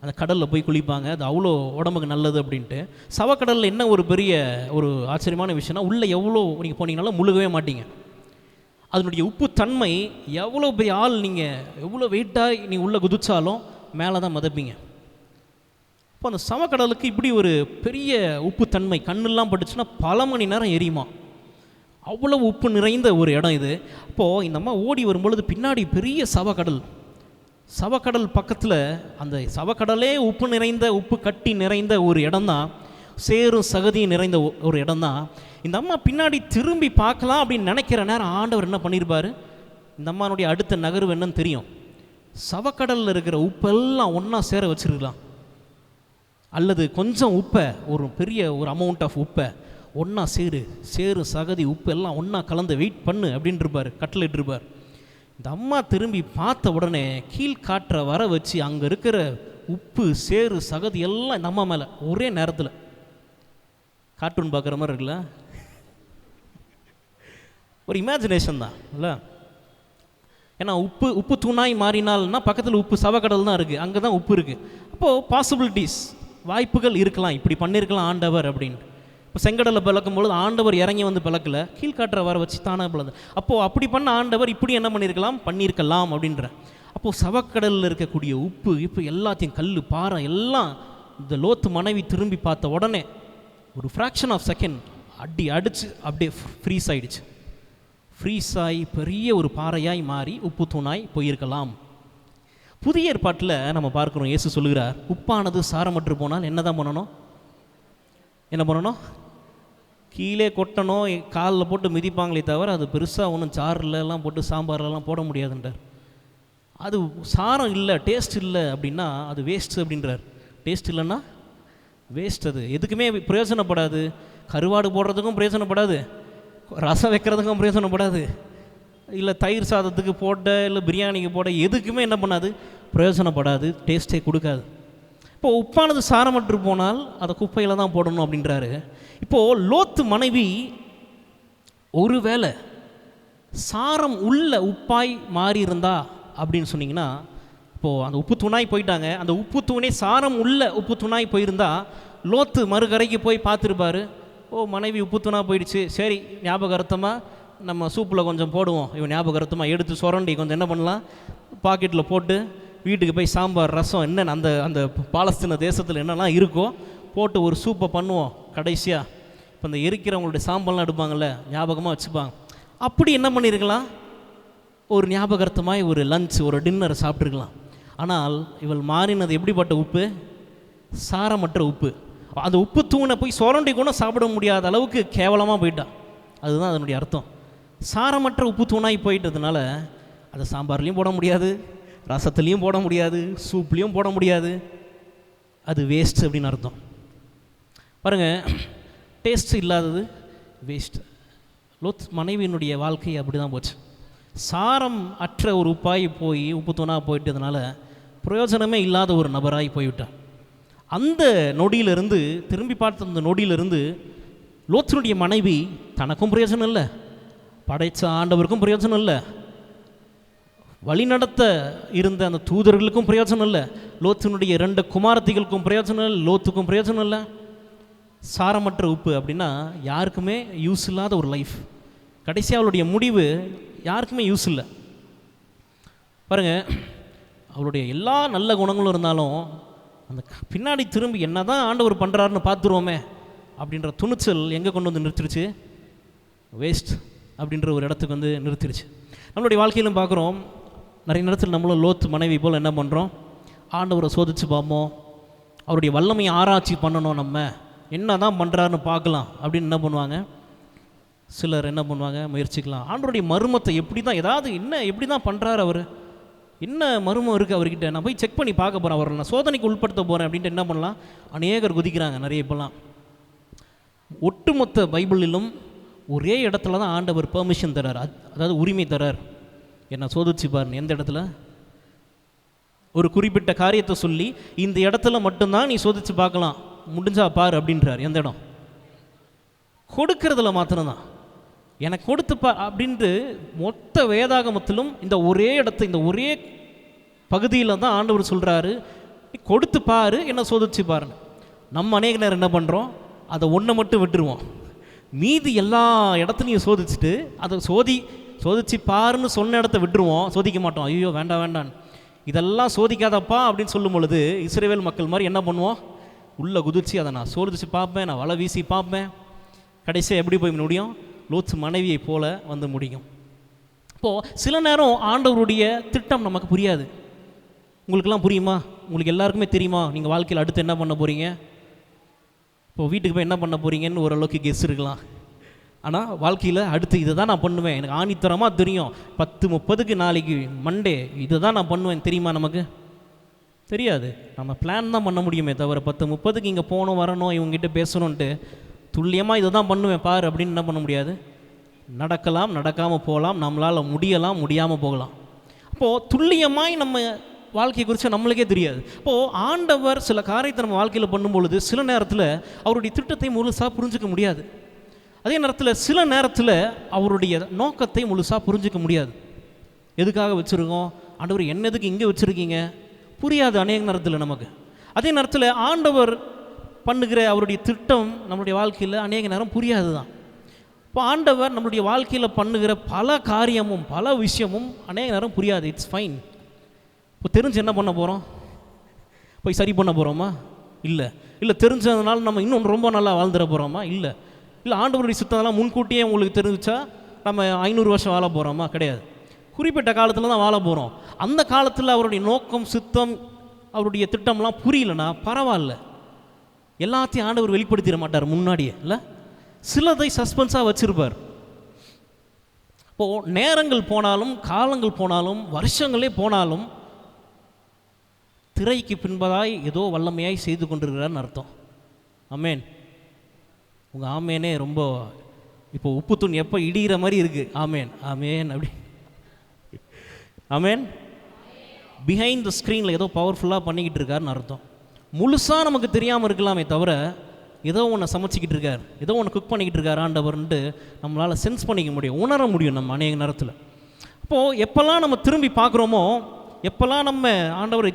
அந்த கடலில் போய் குளிப்பாங்க. அது அவ்வளோ உடம்புக்கு நல்லது அப்படின்ட்டு. சவக்கடலில் என்ன ஒரு பெரிய ஒரு ஆச்சரியமான விஷயம்னா, உள்ளே எவ்வளோ நீங்கள் போனீங்கனாலும் முழுகவே மாட்டீங்க. அதனுடைய உப்பு தன்மை எவ்வளோ பெரிய ஆள், நீங்கள் எவ்வளோ வெயிட்டாக நீங்கள் உள்ளே குதிச்சாலும் மேலே தான் மதப்பீங்க. இப்போ அந்த சவக்கடலுக்கு இப்படி ஒரு பெரிய உப்பு தன்மை, கண்ணெல்லாம் பட்டுச்சுன்னா பல மணி நேரம் எரியுமா, அவ்வளோ உப்பு நிறைந்த ஒரு இடம் இது. அப்போது இந்த அம்மா ஓடி வரும்பொழுது பின்னாடி பெரிய சவக்கடல் பக்கத்தில், அந்த சவக்கடலே உப்பு நிறைந்த, உப்பு கட்டி நிறைந்த ஒரு இடம் தான், சேரும் சகதியும் நிறைந்த ஒரு இடம் தான். இந்த அம்மா பின்னாடி திரும்பி பார்க்கலாம் அப்படின்னு நினைக்கிற நேரம் ஆண்டவர் என்ன பண்ணியிருப்பார், இந்த அம்மானுடைய அடுத்த நகர்வு என்னன்னு தெரியும். சவக்கடலில் இருக்கிற உப்பெல்லாம் ஒன்றா சேர வச்சுருக்கலாம், அல்லது கொஞ்சம் உப்பை, ஒரு பெரிய ஒரு அமௌண்ட் ஆஃப் உப்பை ஒன்றா சேரு சகதி உப்பு எல்லாம் ஒன்றா கலந்து வெயிட் பண்ணு அப்படின்னு இருப்பார், கட்டளை இருப்பார். இந்த அம்மா திரும்பி பார்த்த உடனே கீழ்காற்றை வர வச்சு அங்கே இருக்கிற உப்பு சேரு சகதி எல்லாம் இந்த அம்மா மேலே ஒரே நேரத்தில், கார்ட்டூன் பார்க்குற மாதிரி இருக்குல்ல, ஒரு இமேஜினேஷன் தான் இல்லை. ஏன்னா உப்பு தூணாய் மாறினால்னா பக்கத்தில் உப்பு சவக்கடல் தான் இருக்குது, அங்கே தான் உப்பு இருக்குது. அப்போது பாசிபிலிட்டிஸ், வாய்ப்புகள் இருக்கலாம், இப்படி பண்ணியிருக்கலாம் ஆண்டவர் அப்படின்ட்டு. இப்போ செங்கடலை பிளக்கும் பொழுது ஆண்டவர் இறங்கி வந்து பிளக்கல, கீழ்காற்றை வர வச்சு தானே பிளந்து. அப்போது அப்படி பண்ண ஆண்டவர் இப்படி என்ன பண்ணியிருக்கலாம் அப்படின்ற. அப்போது சவக்கடலில் இருக்கக்கூடிய உப்பு எல்லாத்தையும், கல் பாறை எல்லாம் இந்த லோத்து மனைவி திரும்பி பார்த்த உடனே ஒரு ஃப்ராக்ஷன் ஆஃப் செகண்ட் அடித்து அப்படியே ஃப்ரீஸ் ஆகிடுச்சு. ஃப்ரீஸ் ஆகி பெரிய ஒரு பாறையாய் மாறி உப்பு தூணாய் போயிருக்கலாம். புதிய ஏற்பாட்டில் நம்ம பார்க்குறோம், இயேசு சொல்லுகிறார், உப்பானது சாரமற்று போனால் என்ன பண்ணணும், கீழே கொட்டணும், காலில் போட்டு மிதிப்பாங்களே தவிர அது பெருசாக ஒன்றும் சாறுலாம் போட்டு சாம்பார்லாம் போட முடியாதுன்றார். அது சாரம் இல்லை, டேஸ்ட் இல்லை அப்படின்னா அது வேஸ்ட்டு அப்படின்றார். டேஸ்ட் இல்லைன்னா வேஸ்ட், அது எதுக்குமே பிரயோஜனப்படாது. கருவாடு போடுறதுக்கும் பிரயோஜனப்படாது, ரசம் வைக்கிறதுக்கும் பிரயோஜனப்படாது, இல்லை தயிர் சாதத்துக்கு போட்ட, இல்லை பிரியாணிக்கு போட, எதுக்குமே என்ன பண்ணாது, பிரயோஜனப்படாது, டேஸ்ட்டே கொடுக்காது. இப்போது உப்பானது சாரமற்று போனால் அதை குப்பையில் தான் போடணும் அப்படின்றாரு. இப்போது லோத்து மனைவி ஒருவேளை சாரம் உள்ள உப்பாய் மாறி இருந்தா அப்படின்னு சொன்னீங்கன்னா, இப்போது அந்த உப்பு தூணாய் போயிட்டாங்க, அந்த உப்பு தூணே சாரம் உள்ள உப்பு தூணாய் போயிருந்தா லோத்து மறுகரைக்கு போய் பார்த்துருப்பாரு. ஓ, மனைவி உப்பு தூணாக போயிடுச்சு, சரி ஞாபகார்த்தமாக நம்ம சூப்பில் கொஞ்சம் போடுவோம், இவன் ஞாபகார்த்தமாக எடுத்து சுரண்டி கொஞ்சம் என்ன பண்ணலாம், பாக்கெட்டில் போட்டு வீட்டுக்கு போய் சாம்பார் ரசம் என்னென்ன அந்த அந்த பாலஸ்தீன தேசத்தில் என்னெல்லாம் இருக்கோ போட்டு ஒரு சூப்பை பண்ணுவோம். கடைசியாக இப்போ இந்த எரிக்கிறவங்களுடைய சாம்பல்லாம் எடுப்பாங்கள்ல, ஞாபகமாக வச்சுப்பாங்க. அப்படி என்ன பண்ணியிருக்கலாம், ஒரு ஞாபகார்த்தமாய் ஒரு லஞ்ச், ஒரு டின்னர் சாப்பிட்ருக்கலாம். ஆனால் இவள் மாறினது எப்படிப்பட்ட உப்பு, சாரமற்ற உப்பு. அந்த உப்பு தூணை போய் சுரண்டி கூட சாப்பிட முடியாத அளவுக்கு கேவலமாக போயிட்டா. அதுதான் அதனுடைய அர்த்தம். சாரமற்ற உப்பு தூணாய் போயிட்டதுனால அதை சாம்பார்லேயும் போட முடியாது, ரசத்துலேயும் போட முடியாது, சூப்லேயும் போட முடியாது. அது வேஸ்ட் அப்படின்னு அர்த்தம். பாருங்கள், டேஸ்ட் இல்லாதது வேஸ்ட். லோத் மனைவியினுடைய வாழ்க்கை அப்படி தான் போச்சு. சாரம் அற்ற ஒரு உப்பாய் போய் உப்பு தூணாக போயிட்டதுனால பிரயோஜனமே இல்லாத ஒரு நபராய் போய்விட்டான். அந்த நொடியிலிருந்து, திரும்பி பார்த்த அந்த நொடியிலிருந்து லோத்தினுடைய மனைவி தனக்கும் பிரயோஜனம் இல்லை, படைத்த ஆண்டவருக்கும் பிரயோஜனம் இல்லை, வழிநடத்த இருந்த அந்த தூதர்களுக்கும் பிரயோஜனம் இல்லை, லோத்தினுடைய 2 குமாரத்திகளுக்கும் பிரயோஜனம் இல்லை, லோத்துக்கும் பிரயோஜனம் இல்லை. சாரமற்ற உப்பு அப்படின்னா யாருக்குமே யூஸ் இல்லாத ஒரு லைஃப். கடைசி அவளுடைய முடிவு யாருக்குமே யூஸ் இல்லை. பாருங்கள், அவளுடைய எல்லா நல்ல குணங்களும் இருந்தாலும் அந்த பின்னாடி திரும்பி என்ன தான் ஆண்டவர் பண்ணுறாருன்னு பார்த்துருவோமே அப்படின்ற துணிச்சல் எங்கே கொண்டு வந்து நிறுத்திடுச்சு? வேஸ்ட் அப்படின்ற ஒரு இடத்துக்கு வந்து நிறுத்திடுச்சு. நம்மளுடைய வாழ்க்கையிலும் பார்க்குறோம், நிறைய நேரத்தில் நம்மளும் லோத் மனைவி போல் என்ன பண்ணுறோம்? ஆண்டவரை சோதித்து பார்ப்போம், அவருடைய வல்லமையை ஆராய்ச்சி பண்ணணும், நம்ம என்ன தான் பண்ணுறாருன்னு பார்க்கலாம் அப்படின்னு என்ன பண்ணுவாங்க? சிலர் என்ன பண்ணுவாங்க? முயற்சிக்கலாம். ஆண்டவருடைய மர்மத்தை எப்படி தான், ஏதாவது என்ன எப்படி தான் பண்ணுறாரு, அவர் என்ன மர்மம் இருக்குது அவர்கிட்ட, நான் போய் செக் பண்ணி பார்க்க போகிறேன், அவரை நான் சோதனைக்கு உட்படுத்த போகிறேன் அப்படின்ட்டு என்ன பண்ணலாம்? அநேகர் குதிக்கிறாங்க. நிறைய இப்போலாம் ஒட்டுமொத்த பைபிளிலும் ஒரே இடத்துல தான் ஆண்டவர் பெர்மிஷன் தரார், அதாவது உரிமை தரார். என்ன சோதிச்சு பாருன்னு. எந்த இடத்துல? ஒரு குறிப்பிட்ட காரியத்தை சொல்லி இந்த இடத்துல மட்டும்தான் நீ சோதித்து பார்க்கலாம், முடிஞ்சா பார் அப்படின்றார். எந்த இடம்? கொடுக்கறதுல மாத்திரம்தான். எனக்கு கொடுத்துப்பா அப்படின்ட்டு மொத்த வேதாகமத்திலும் இந்த ஒரே இடத்த, இந்த ஒரே பகுதியில் தான் ஆண்டவர் சொல்கிறாரு, கொடுத்து பாரு, என்ன சோதிச்சு பாருன்னு. நம்ம அநேக நேரம் என்ன பண்ணுறோம்? அதை ஒன்றை மட்டும் விட்டுருவோம், மீதி எல்லா இடத்துலையும் சோதிச்சுட்டு அதை சோதிச்சு பாருன்னு சொன்ன இடத்த விட்டுருவோம், சோதிக்க மாட்டோம். ஐயோ வேண்டாம் வேண்டான்னு, இதெல்லாம் சோதிக்காதப்பா அப்படின்னு சொல்லும் பொழுது இஸ்ரவேல் மக்கள் மாதிரி என்ன பண்ணுவோம்? உள்ளே குதிச்சு அதை நான் சோதிச்சு பார்ப்பேன், நான் வலை வீசி பார்ப்பேன். கடைசியாக எப்படி போய் முடியும்? லோத் மனைவியை போல வந்து முடியும். இப்போது சில நேரம் ஆண்டவருடைய திட்டம் நமக்கு புரியாது. உங்களுக்கெல்லாம் புரியுமா? உங்களுக்கு எல்லாருக்குமே தெரியுமா நீங்கள் வாழ்க்கையில் அடுத்து என்ன பண்ண போகிறீங்க? இப்போது வீட்டுக்கு போய் என்ன பண்ண போகிறீங்கன்னு ஓரளவுக்கு கெஸ் இருக்கலாம். ஆனால் வாழ்க்கையில் அடுத்து இதை தான் நான் பண்ணுவேன், எனக்கு ஆணித்தரமாக தெரியும், 10:30 நாளைக்கு மண்டே இதை தான் நான் பண்ணுவேன் தெரியுமா? நமக்கு தெரியாது. நம்ம பிளான் தான் பண்ண முடியுமே தவிர 10:30 இங்கே போகணும், வரணும், இவங்ககிட்ட பேசணுன்ட்டு துல்லியமாக இதை தான் பண்ணுவேன் பார் அப்படின்னு என்ன பண்ண முடியாது. நடக்கலாம், நடக்காமல் போகலாம், நம்மளால் முடியலாம், முடியாமல் போகலாம். அப்போது துல்லியமாய் நம்ம வாழ்க்கையை குறித்து நம்மளுக்கே தெரியாது. அப்போது ஆண்டவர் சில காரியத்தை நம்ம வாழ்க்கையில் பண்ணும்பொழுது சில நேரத்தில் அவருடைய திட்டத்தை முழுசாக புரிஞ்சிக்க முடியாது. அதே நேரத்தில் சில நேரத்தில் அவருடைய நோக்கத்தை முழுசாக புரிஞ்சிக்க முடியாது. எதுக்காக வச்சுருக்கோம்? ஆண்டவர் என்ன எதுக்கு இங்கே வச்சுருக்கீங்க புரியாது அநேக நேரத்தில் நமக்கு. அதே நேரத்தில் ஆண்டவர் பண்ணுகிற அவருடைய திட்டம் நம்மளுடைய வாழ்க்கையில் அநேக நேரம் புரியாது தான். இப்போ ஆண்டவர் நம்மளுடைய வாழ்க்கையில் பண்ணுகிற பல காரியமும் பல விஷயமும் அநேக நேரம் புரியாது. It's fine. இப்போ தெரிஞ்சு என்ன பண்ண போகிறோம்? போய் சரி பண்ண போகிறோமா? இல்லை. இல்லை தெரிஞ்சதுனால நம்ம இன்னும் ரொம்ப நல்லா வாழ்ந்துட போகிறோமா? இல்லை. இல்லை ஆண்டவருடைய சித்தம்லாம் முன்கூட்டியே உங்களுக்கு தெரிஞ்சிச்சா நம்ம 500 வருஷம் வாழ போகிறோமா? கிடையாது. குறிப்பிட்ட காலத்தில் தான் வாழ போகிறோம். அந்த காலத்தில் அவருடைய நோக்கம், சித்தம், அவருடைய திட்டம்லாம் புரியலன்னா பரவாயில்ல, எல்லாத்தையும் ஆண்டவர் வெளிப்படுத்திட மாட்டார் முன்னாடியே. இல்லை, சிலதை சஸ்பென்ஸாக வச்சுருப்பார். இப்போது நேரங்கள் போனாலும், காலங்கள் போனாலும், வருஷங்களே போனாலும் திரைக்கு பின்பதாய் ஏதோ வல்லமையாய் செய்து கொண்டிருக்கிறார்னு அர்த்தம். ஆமேன். உங்கள் ஆமேனே ரொம்ப இப்போ உப்பு தூண் எப்போ இடிகிற மாதிரி இருக்குது. ஆமேன் ஆமேன் அப்படி. ஆமேன். பிஹைண்ட் த ஸ்க்ரீனில் ஏதோ பவர்ஃபுல்லாக பண்ணிக்கிட்டு இருக்காருன்னு அர்த்தம். முழுசாக நமக்கு தெரியாமல் இருக்கலாமே தவிர ஏதோ ஒன்று சமைச்சிக்கிட்டு இருக்கார், ஏதோ ஒன்று குக் பண்ணிக்கிட்டு இருக்கார் ஆண்டவர்ன்ட்டு நம்மளால் சென்ஸ் பண்ணிக்க முடியும், உணர முடியும் நம்ம அநேக நேரத்தில். அப்போது எப்போல்லாம் நம்ம திரும்பி பார்க்குறோமோ, எப்போல்லாம் நம்ம ஆண்டவரை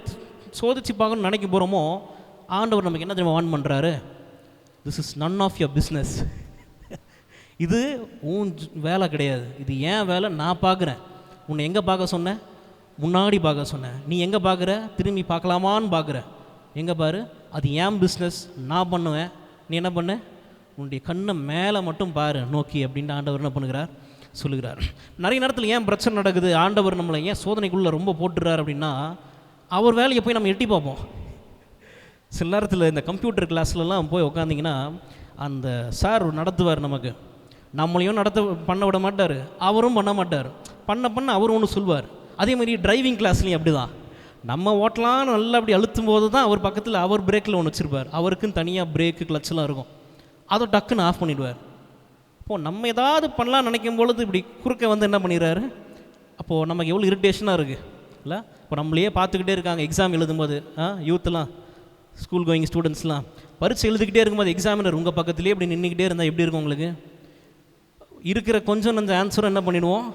சோதித்து பார்க்கணும்னு நினைக்க போகிறோமோ, ஆண்டவர் நமக்கு என்ன தெரியுமா வார்ன் பண்ணுறாரு? This is none of your business. இது உன் வேலை கிடையாது, இது ஏன் வேலை. நான் பார்க்குறேன். உன்னை எங்கே பார்க்க சொன்னேன்? முன்னாடி பார்க்க சொன்னேன். நீ எங்கே பார்க்குற? திரும்பி பார்க்கலாமான்னு பார்க்குற. எங்கே பாரு, அது ஏன் பிஸ்னஸ், நான் பண்ணுவேன். நீ என்ன பண்ண? உன்னுடைய கண்ணை மேலே மட்டும் பாரு நோக்கி அப்படின்ட்டு ஆண்டவர் என்ன பண்ணுகிறார் சொல்லுகிறார். நிறைய நேரத்தில் ஏன் பிரச்சனை நடக்குது, ஆண்டவர் நம்மளை ஏன் சோதனைக்குள்ளே ரொம்ப போட்டுறார் அப்படின்னா, அவர் வேலையை போய் நம்ம எட்டி பார்ப்போம். சில நேரத்தில் இந்த கம்ப்யூட்டர் கிளாஸ்லலாம் போய் உட்காந்திங்கன்னா அந்த சார் நடத்துவார் நமக்கு. நம்மளையும் பண்ண விட மாட்டார், அவரும் பண்ண மாட்டார். பண்ண அவர் ஒன்று சொல்வார். அதே மாதிரி டிரைவிங் கிளாஸ்லேயும் அப்படி தான். நம்ம ஓட்டலாம் நல்லா அப்படி அழுத்தும் போது தான் அவர் பக்கத்தில் அவர் பிரேக்கில் ஒன்று வச்சுருப்பார். அவருக்குன்னு தனியாக பிரேக்கு கிளச்செலாம் இருக்கும். அதை டக்குன்னு ஆஃப் பண்ணிவிடுவார். இப்போது நம்ம ஏதாவது பண்ணலாம் நினைக்கும் பொழுது இப்படி குறுக்க வந்து என்ன பண்ணிடுறாரு. அப்போது நமக்கு எவ்வளோ இரிட்டேஷனாக இருக்குது இல்லை? இப்போ நம்மளையே பார்த்துக்கிட்டே இருக்காங்க எக்ஸாம் எழுதும்போது. யூத்லாம், ஸ்கூல் கோயிங் ஸ்டூடெண்ட்ஸ்லாம் பரீட்சை எழுதிக்கிட்டே இருக்கும்போது எக்ஸாமினர் உங்கள் பக்கத்துலேயே இப்படி நின்றுக்கிட்டே இருந்தால் எப்படி இருக்கும் உங்களுக்கு? இருக்கிற கொஞ்சம் அந்த ஆன்சரை என்ன பண்ணிடுவோம்,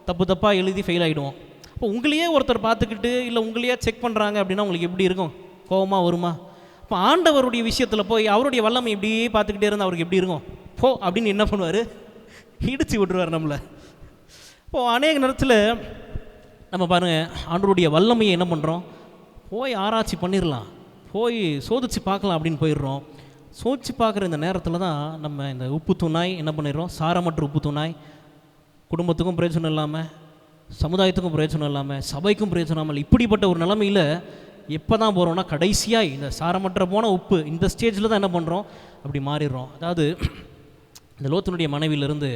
தப்பாக எழுதி ஃபெயில் ஆகிடுவோம். இப்போ உங்களையே ஒருத்தர் பார்த்துக்கிட்டு இல்லை உங்களையே செக் பண்ணுறாங்க அப்படின்னா உங்களுக்கு எப்படி இருக்கும்? கோபமாக வருமா? இப்போ ஆண்டவருடைய விஷயத்தில் போய் அவருடைய வல்லமை இப்படியே பார்த்துக்கிட்டே இருந்தால் அவருக்கு எப்படி இருக்கும்? போ அப்படின்னு என்ன பண்ணுவார், இடித்து விட்டுருவார் நம்மளை. இப்போது அநேக நேரத்தில் நம்ம பாருங்கள், ஆண்டவருடைய வல்லமையை என்ன பண்ணுறோம், போய் ஆராய்ச்சி பண்ணிடலாம், போய் சோதித்து பார்க்கலாம் அப்படின்னு போயிடுறோம். சோதித்து பார்க்குற இந்த நேரத்தில் தான் நம்ம இந்த உப்பு தூணாய் என்ன பண்ணிடுறோம், சாரமற்ற உப்பு தூணாய், குடும்பத்துக்கும் பிரயோஜனம் இல்லாமல், சமுதாயத்துக்கும் பிரயோஜனம் இல்லாமல், சபைக்கும் பிரயோஜனம் இல்லாமல், இப்படிப்பட்ட ஒரு நிலைமையில் எப்போ தான் போகிறோம்னா கடைசியாக இந்த சாரமற்ற போன உப்பு இந்த ஸ்டேஜில் தான் என்ன பண்ணுறோம், அப்படி மாறிடுறோம். அதாவது இந்த லோத்தினுடைய மனைவியிலிருந்து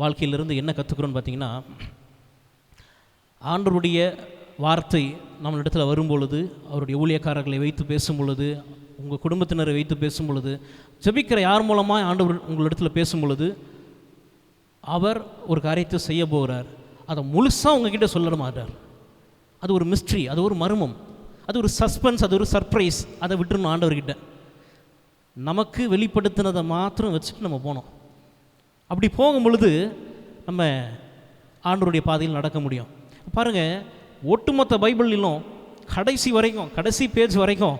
வாழ்க்கையிலிருந்து என்ன கற்றுக்குறோன்னு பார்த்தீங்கன்னா, ஆண்டவருடைய வார்த்தை நம்மளிடத்தில் வரும்பொழுது, அவருடைய ஊழியக்காரர்களை வைத்து பேசும் பொழுது, உங்கள் குடும்பத்தினரை வைத்து பேசும் பொழுது, ஜெபிக்கிற யார் மூலமாக ஆண்டவர் உங்களிடத்தில் பேசும் பொழுது, அவர் ஒரு காரியத்தை செய்ய போகிறார். அதை முழுசாக உங்ககிட்ட சொல்ல மாட்டார். அது ஒரு மிஸ்ட்ரி, அது ஒரு மர்மம், அது ஒரு சஸ்பென்ஸ், அது ஒரு சர்ப்ரைஸ். அதை விட்டுருணும் ஆண்டவர்கிட்ட. நமக்கு வெளிப்படுத்தினதை மாத்திரம் வச்சுட்டு நம்ம போனோம். அப்படி போகும் பொழுது நம்ம ஆண்டவருடைய பாதையில் நடக்க முடியும். பாருங்கள், ஒட்டுமொத்த பைபிளிலும் கடைசி வரைக்கும், கடைசி பேஜ் வரைக்கும்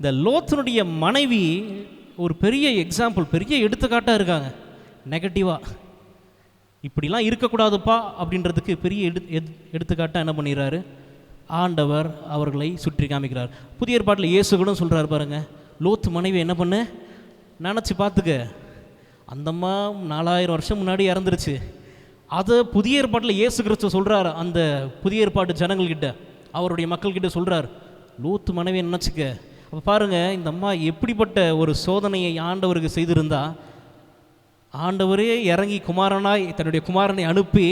இந்த லோத்தினுடைய மனைவி ஒரு பெரிய எக்ஸாம்பிள், பெரிய எடுத்துக்காட்டாக இருக்காங்க. நெகட்டிவாக இப்படிலாம் இருக்கக்கூடாதுப்பா அப்படின்றதுக்கு பெரிய எடுத்துக்காட்டாக என்ன பண்ணிடுறாரு, ஆண்டவர் அவர்களை சுற்றி காமிக்கிறார். புதிய ஏற்பாட்டில் இயேசு கூட சொல்கிறார் பாருங்கள், லோத்து மனைவி என்ன பண்ண நினச்சி பார்த்துக்க, அந்தம்மா 4000 வருஷம் முன்னாடி இறந்துருச்சு. அதை புதிய ஏற்பாட்டில் இயேசு கிறிஸ்து சொல்கிறார். அந்த புதிய ஏற்பாட்டு ஜனங்கள்கிட்ட, அவருடைய மக்கள்கிட்ட சொல்கிறார், லோத்து மனைவியை நினச்சிக்க. அப்போ பாருங்கள், இந்த அம்மா எப்படிப்பட்ட ஒரு சோதனையை ஆண்டவருக்கு செய்திருந்தா, ஆண்டவரே இறங்கி குமாரனாய் தன்னுடைய குமாரனை அனுப்பி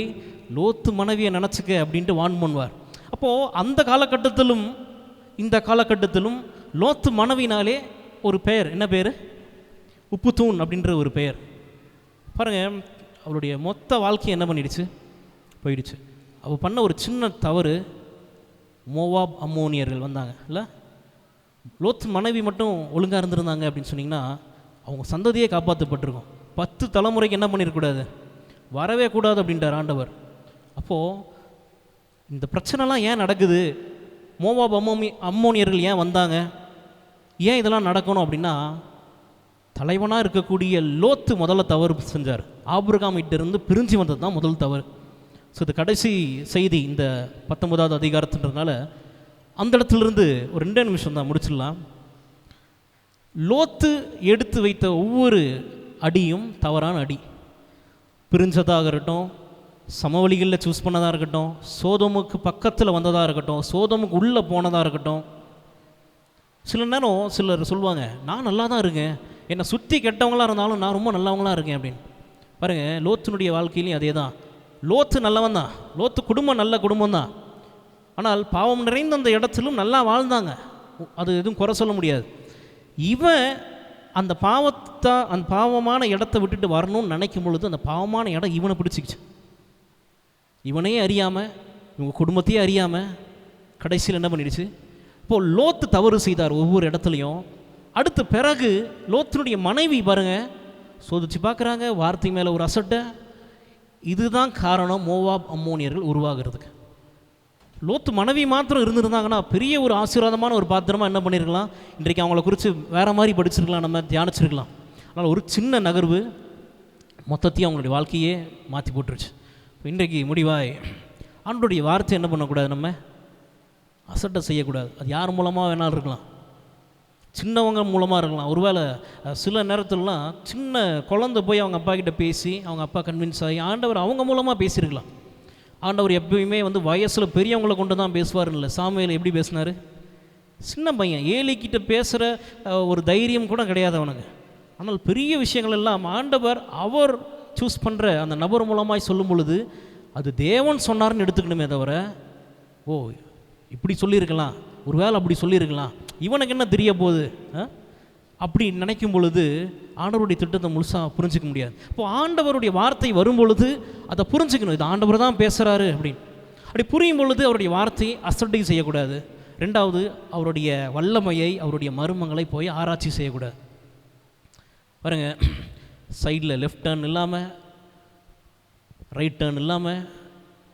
லோத்து மனைவியை நினச்சிக்க அப்படின்ட்டு வான் பண்ணுவார். அப்போது அந்த காலகட்டத்திலும் இந்த காலகட்டத்திலும் லோத்து மனைவினாலே ஒரு பெயர், என்ன பேர், உப்புத்தூண் அப்படின்ற ஒரு பெயர். பாருங்கள், அவளுடைய மொத்த வாழ்க்கையை என்ன பண்ணிடுச்சு, போயிடுச்சு. அவள் பண்ண ஒரு சின்ன தவறு, மோவாப் அம்மோனியர்கள் வந்தாங்க இல்லை, லோத்து மனைவி மட்டும் ஒழுங்காக இருந்திருந்தாங்க அப்படின்னு சொன்னிங்கன்னா அவங்க சந்ததியே காப்பாற்றப்பட்டிருக்கும். 10 தலைமுறைக்கு என்ன பண்ணிடக்கூடாது, வரவே கூடாது அப்படின்றார் ஆண்டவர். அப்போது இந்த பிரச்சனைலாம் ஏன் நடக்குது, மோவாப் அம்மோனியர்கள் ஏன் வந்தாங்க, ஏன் இதெல்லாம் நடக்கணும் அப்படின்னா, தலைவனாக இருக்கக்கூடிய லோத்து முதல்ல தவறு செஞ்சார். ஆபிரகாமிட்டிருந்து பிரிஞ்சு வந்தது தான் முதல் தவறு. ஸோ இது கடைசி செய்தி இந்த 19வது அதிகாரத்துன்றதுனால அந்த இடத்துலேருந்து ஒரு 2 நிமிஷம் தான் முடிச்சிடலாம். லோத்து எடுத்து வைத்த ஒவ்வொரு அடியும் தவறான அடி. பிரிஞ்சதாக இருக்கட்டும், சமவெளிகளில் சூஸ் பண்ணதாக இருக்கட்டும், சோதோமுக்கு பக்கத்தில் வந்ததாக இருக்கட்டும், சோதோமுக்கு உள்ளே போனதாக இருக்கட்டும். சில நேரம் சிலர் சொல்லுவாங்க, நான் நல்லா தான் இருக்கேன், என்னை சுற்றி கெட்டவங்களாக இருந்தாலும் நான் ரொம்ப நல்லவங்களாக இருக்கேன் அப்படின்னு. பாருங்கள், லோத்தினுடைய வாழ்க்கையிலையும் அதே தான். லோத்து நல்லவன் தான், லோத்து குடும்பம் நல்ல குடும்பம் தான். ஆனால் பாவம் நிறைந்த அந்த இடத்திலும் நல்லா வாழ்ந்தாங்க, அது எதுவும் குறை சொல்ல முடியாது. இவன் அந்த பாவமான இடத்த விட்டுட்டு வரணும்னு நினைக்கும் பொழுது அந்த பாவமான இடம் இவனை பிடிச்சிக்கிச்சு. இவனையே அறியாமல், இவங்க குடும்பத்தையே அறியாமல் கடைசியில் என்ன பண்ணிடுச்சு. இப்போது லோத்து தவறு செய்தார் ஒவ்வொரு இடத்துலையும். அடுத்த பிறகு லோத்தினுடைய மனைவி பாருங்கள், சோதிச்சு பார்க்குறாங்க, வார்த்தை மேலே ஒரு அசட்டை. இதுதான் காரணம் மோவாப் அம்மோனியர்கள் உருவாகிறதுக்கு. லோத்து மனைவி மாத்திரம் இருந்திருந்தாங்கன்னா பெரிய ஒரு ஆசீர்வாதமான ஒரு பாத்திரமாக என்ன பண்ணியிருக்கலாம், இன்றைக்கு அவங்கள குறித்து வேறு மாதிரி படிச்சிருக்கலாம், நம்ம தியானிச்சிருக்கலாம். அதனால் ஒரு சின்ன நகர்வு மொத்தத்தையும் அவங்களுடைய வாழ்க்கையே மாற்றி போட்டுருச்சு. இன்றைக்கு முடிவாய் ஆண்டவருடைய வார்த்தை என்ன பண்ணக்கூடாது, நம்ம அசட்டை செய்யக்கூடாது. அது யார் மூலமாக வேணாலும் இருக்கலாம், சின்னவங்க மூலமாக இருக்கலாம். ஒருவேளை சில நேரத்துலலாம் சின்ன குழந்தை போய் அவங்க அப்பா கிட்ட பேசி அவங்க அப்பா கன்வின்ஸ் ஆகி ஆண்டவர் அவங்க மூலமாக பேசியிருக்கலாம். ஆண்டவர் எப்பயுமே வயசில் பெரியவங்களை கொண்டு தான் பேசுவார்னு இல்லை. சாமுவேல் எப்படி பேசினார், சின்ன பையன் ஏலிக்கிட்ட பேசுகிற ஒரு தைரியம் கூட கிடையாது அவனுக்கு. ஆனால் பெரிய விஷயங்கள் எல்லாம் ஆண்டவர் அவர் சூஸ் பண்ணுற அந்த நபர் மூலமாய் சொல்லும் பொழுது அது தேவன் சொன்னார்னு எடுத்துக்கணுமே தவிர, ஓ இப்படி சொல்லியிருக்கலாம், ஒரு வேளை அப்படி சொல்லியிருக்கலாம், இவனுக்கு என்ன தெரிய போகுது அப்படி நினைக்கும் பொழுது ஆண்டவருடைய திட்டத்தை முழுசாக புரிஞ்சிக்க முடியாது. இப்போது ஆண்டவருடைய வார்த்தை வரும் பொழுது அதை புரிஞ்சுக்கணும், இது ஆண்டவர் தான் பேசுகிறாரு அப்படின்னு. அப்படி புரியும் பொழுது அவருடைய வார்த்தையை அசட்டை செய்யக்கூடாது. ரெண்டாவது, அவருடைய வல்லமையை, அவருடைய மர்மங்களை போய் ஆராய்ச்சி செய்யக்கூடாது. பாருங்க, சைடில் லெஃப்ட் டர்ன் இல்லாமல், ரைட் டர்ன் இல்லாமல்,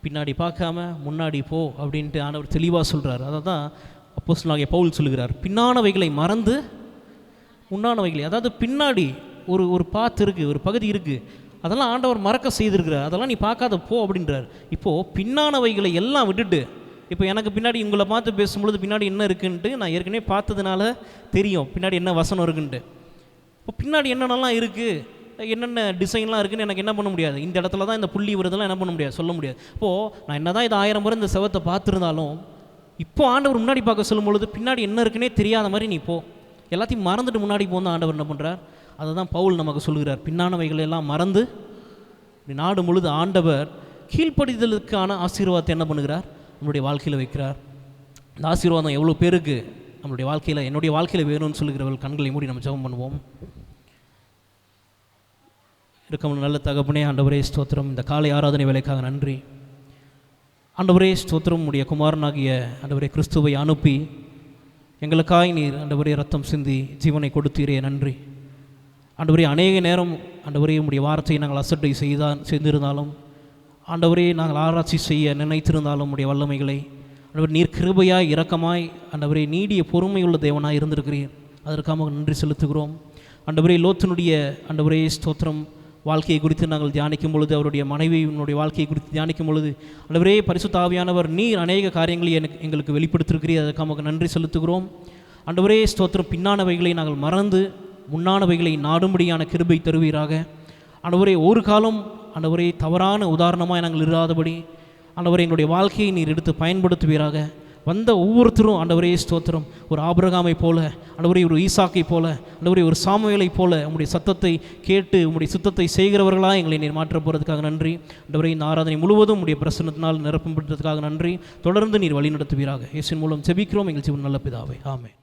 பின்னாடி பார்க்காம முன்னாடி போ அப்படின்ட்டு ஆண்டவர் தெளிவாக சொல்கிறார். அதை தான் அப்போஸ்தலனாகிய பவுல் சொல்லுகிறார், பின்னானவைகளை மறந்து முன்னானவைகளை. அதாவது பின்னாடி ஒரு பாத்து இருக்குது, ஒரு பகுதி இருக்குது, அதெல்லாம் ஆண்டவர் மறக்க செய்திருக்கிறார், அதெல்லாம் நீ பார்க்காத போ அப்படின்றார். இப்போது பின்னானவைகளை எல்லாம் விட்டுட்டு, இப்போ எனக்கு பின்னாடி உங்களை பார்த்து பேசும்பொழுது பின்னாடி என்ன இருக்குன்ட்டு நான் ஏற்கனவே பார்த்ததுனால தெரியும் பின்னாடி என்ன வசனம் இருக்குன்ட்டு. இப்போ பின்னாடி என்னென்னலாம் இருக்குது, என்னென்ன டிசைன்லாம் இருக்குதுன்னு எனக்கு என்ன பண்ண முடியாது, இந்த இடத்துல தான் இந்த புள்ளி வருதெல்லாம் என்ன பண்ண முடியாது, சொல்ல முடியாது. இப்போது நான் என்ன தான் இது 1000 முறை இந்த செவத்தை பார்த்துருந்தாலும் இப்போ ஆண்டவர் முன்னாடி பார்க்க சொல்லும் பொழுது பின்னாடி என்ன இருக்குன்னே தெரியாத மாதிரி நீ போ, எல்லாத்தையும் மறந்துட்டு முன்னாடி போந்து ஆண்டவர் என்ன பண்ணுறார், அதை தான் பவுல் நமக்கு சொல்கிறார். பின்னானவைகளை எல்லாம் மறந்து நாடு முழுது ஆண்டவர் கீழ்ப்படிதலுக்கான ஆசீர்வாதத்தை என்ன பண்ணுகிறார், நம்மளுடைய வாழ்க்கையில் வைக்கிறார். இந்த ஆசீர்வாதம் எவ்வளோ பேருக்கு நம்மளுடைய வாழ்க்கையில், என்னுடைய வாழ்க்கையில் வேணும்னு சொல்லுகிறவர்கள் கண்களை மூடி நம்ம ஜெபம் பண்ணுவோம். இருக்கும் நல்ல தகப்பனே, ஆண்டவரே ஸ்தோத்திரம், இந்த காலை ஆராதனை வேலைக்காக நன்றி. ஆண்டவரே ஸ்தோத்திரம், உடைய குமாரனாகிய ஆண்டவரே கிறிஸ்துவை அனுப்பி எங்களுக்காய் நீர் ஆண்டவரே ரத்தம் சிந்தி ஜீவனை கொடுத்தீரே, நன்றி. ஆண்டவரே அநேக நேரம் ஆண்டவரே உடைய வார்த்தையை நாங்கள் அசட்டை செய்திருந்தாலும், ஆண்டவரே நாங்கள் ஆராய்ச்சி செய்ய நினைத்திருந்தாலும் உடைய வல்லமைகளை ஆண்டவர் நீர் கிருபையாய் இரக்கமாய் ஆண்டவரே நீடிய பொறுமையுள்ள தேவனாய் இருந்திருக்கிறீர், அதற்காக நன்றி செலுத்துகிறோம். ஆண்டவரே லோத்தினுடைய ஆண்டவரே ஸ்தோத்திரம் வாழ்க்கையை குறித்து நாங்கள் தியானிக்கும் பொழுது, அவருடைய மனைவியினுடைய வாழ்க்கையை குறித்து தியானிக்கும் பொழுது ஆண்டவரே பரிசுத்த ஆவியானவர் நீர் அநேக காரியங்களை எங்களுக்கு வெளிப்படுத்திருக்கிறீர், அதற்காக நன்றி செலுத்துகிறோம். ஆண்டவரே ஸ்தோத்திரம், பின்னானவைகளை நாங்கள் மறந்து முன்னானவைகளை நாடும்படியான கிருபை தருவீராக. ஆண்டவரே ஒரு காலம் ஆண்டவரே தவறான உதாரணமாக நாங்கள் இராதபடி ஆண்டவரே எங்களுடைய வாழ்க்கையை நீர் எடுத்து பயன்படுத்துவீராக. வந்த ஒவ்வொருத்தரும் ஆண்டவரே ஸ்தோத்திரம் ஒரு ஆபிரகாமை போல, ஆண்டவரே ஒரு ஈசாக்கை போல, ஆண்டவரே ஒரு சாமுவேலை போல உம்முடைய சத்தத்தை கேட்டு உம்முடைய சுத்தத்தை செய்கிறவர்களாக எங்களை நீர் மாற்றப் போகிறதுக்காக நன்றி. ஆண்டவரே இந்த ஆராதனை முழுவதும் உம்முடைய பிரசன்னத்தினால் நிரப்பப்பட்டதுக்காக நன்றி. தொடர்ந்து நீர் வழி நடத்துவீராக. இயேசுவின் மூலம் ஜெபிக்கிறோம் எங்கள் ஜீவன் நல்ல பிதாவே, ஆமென்.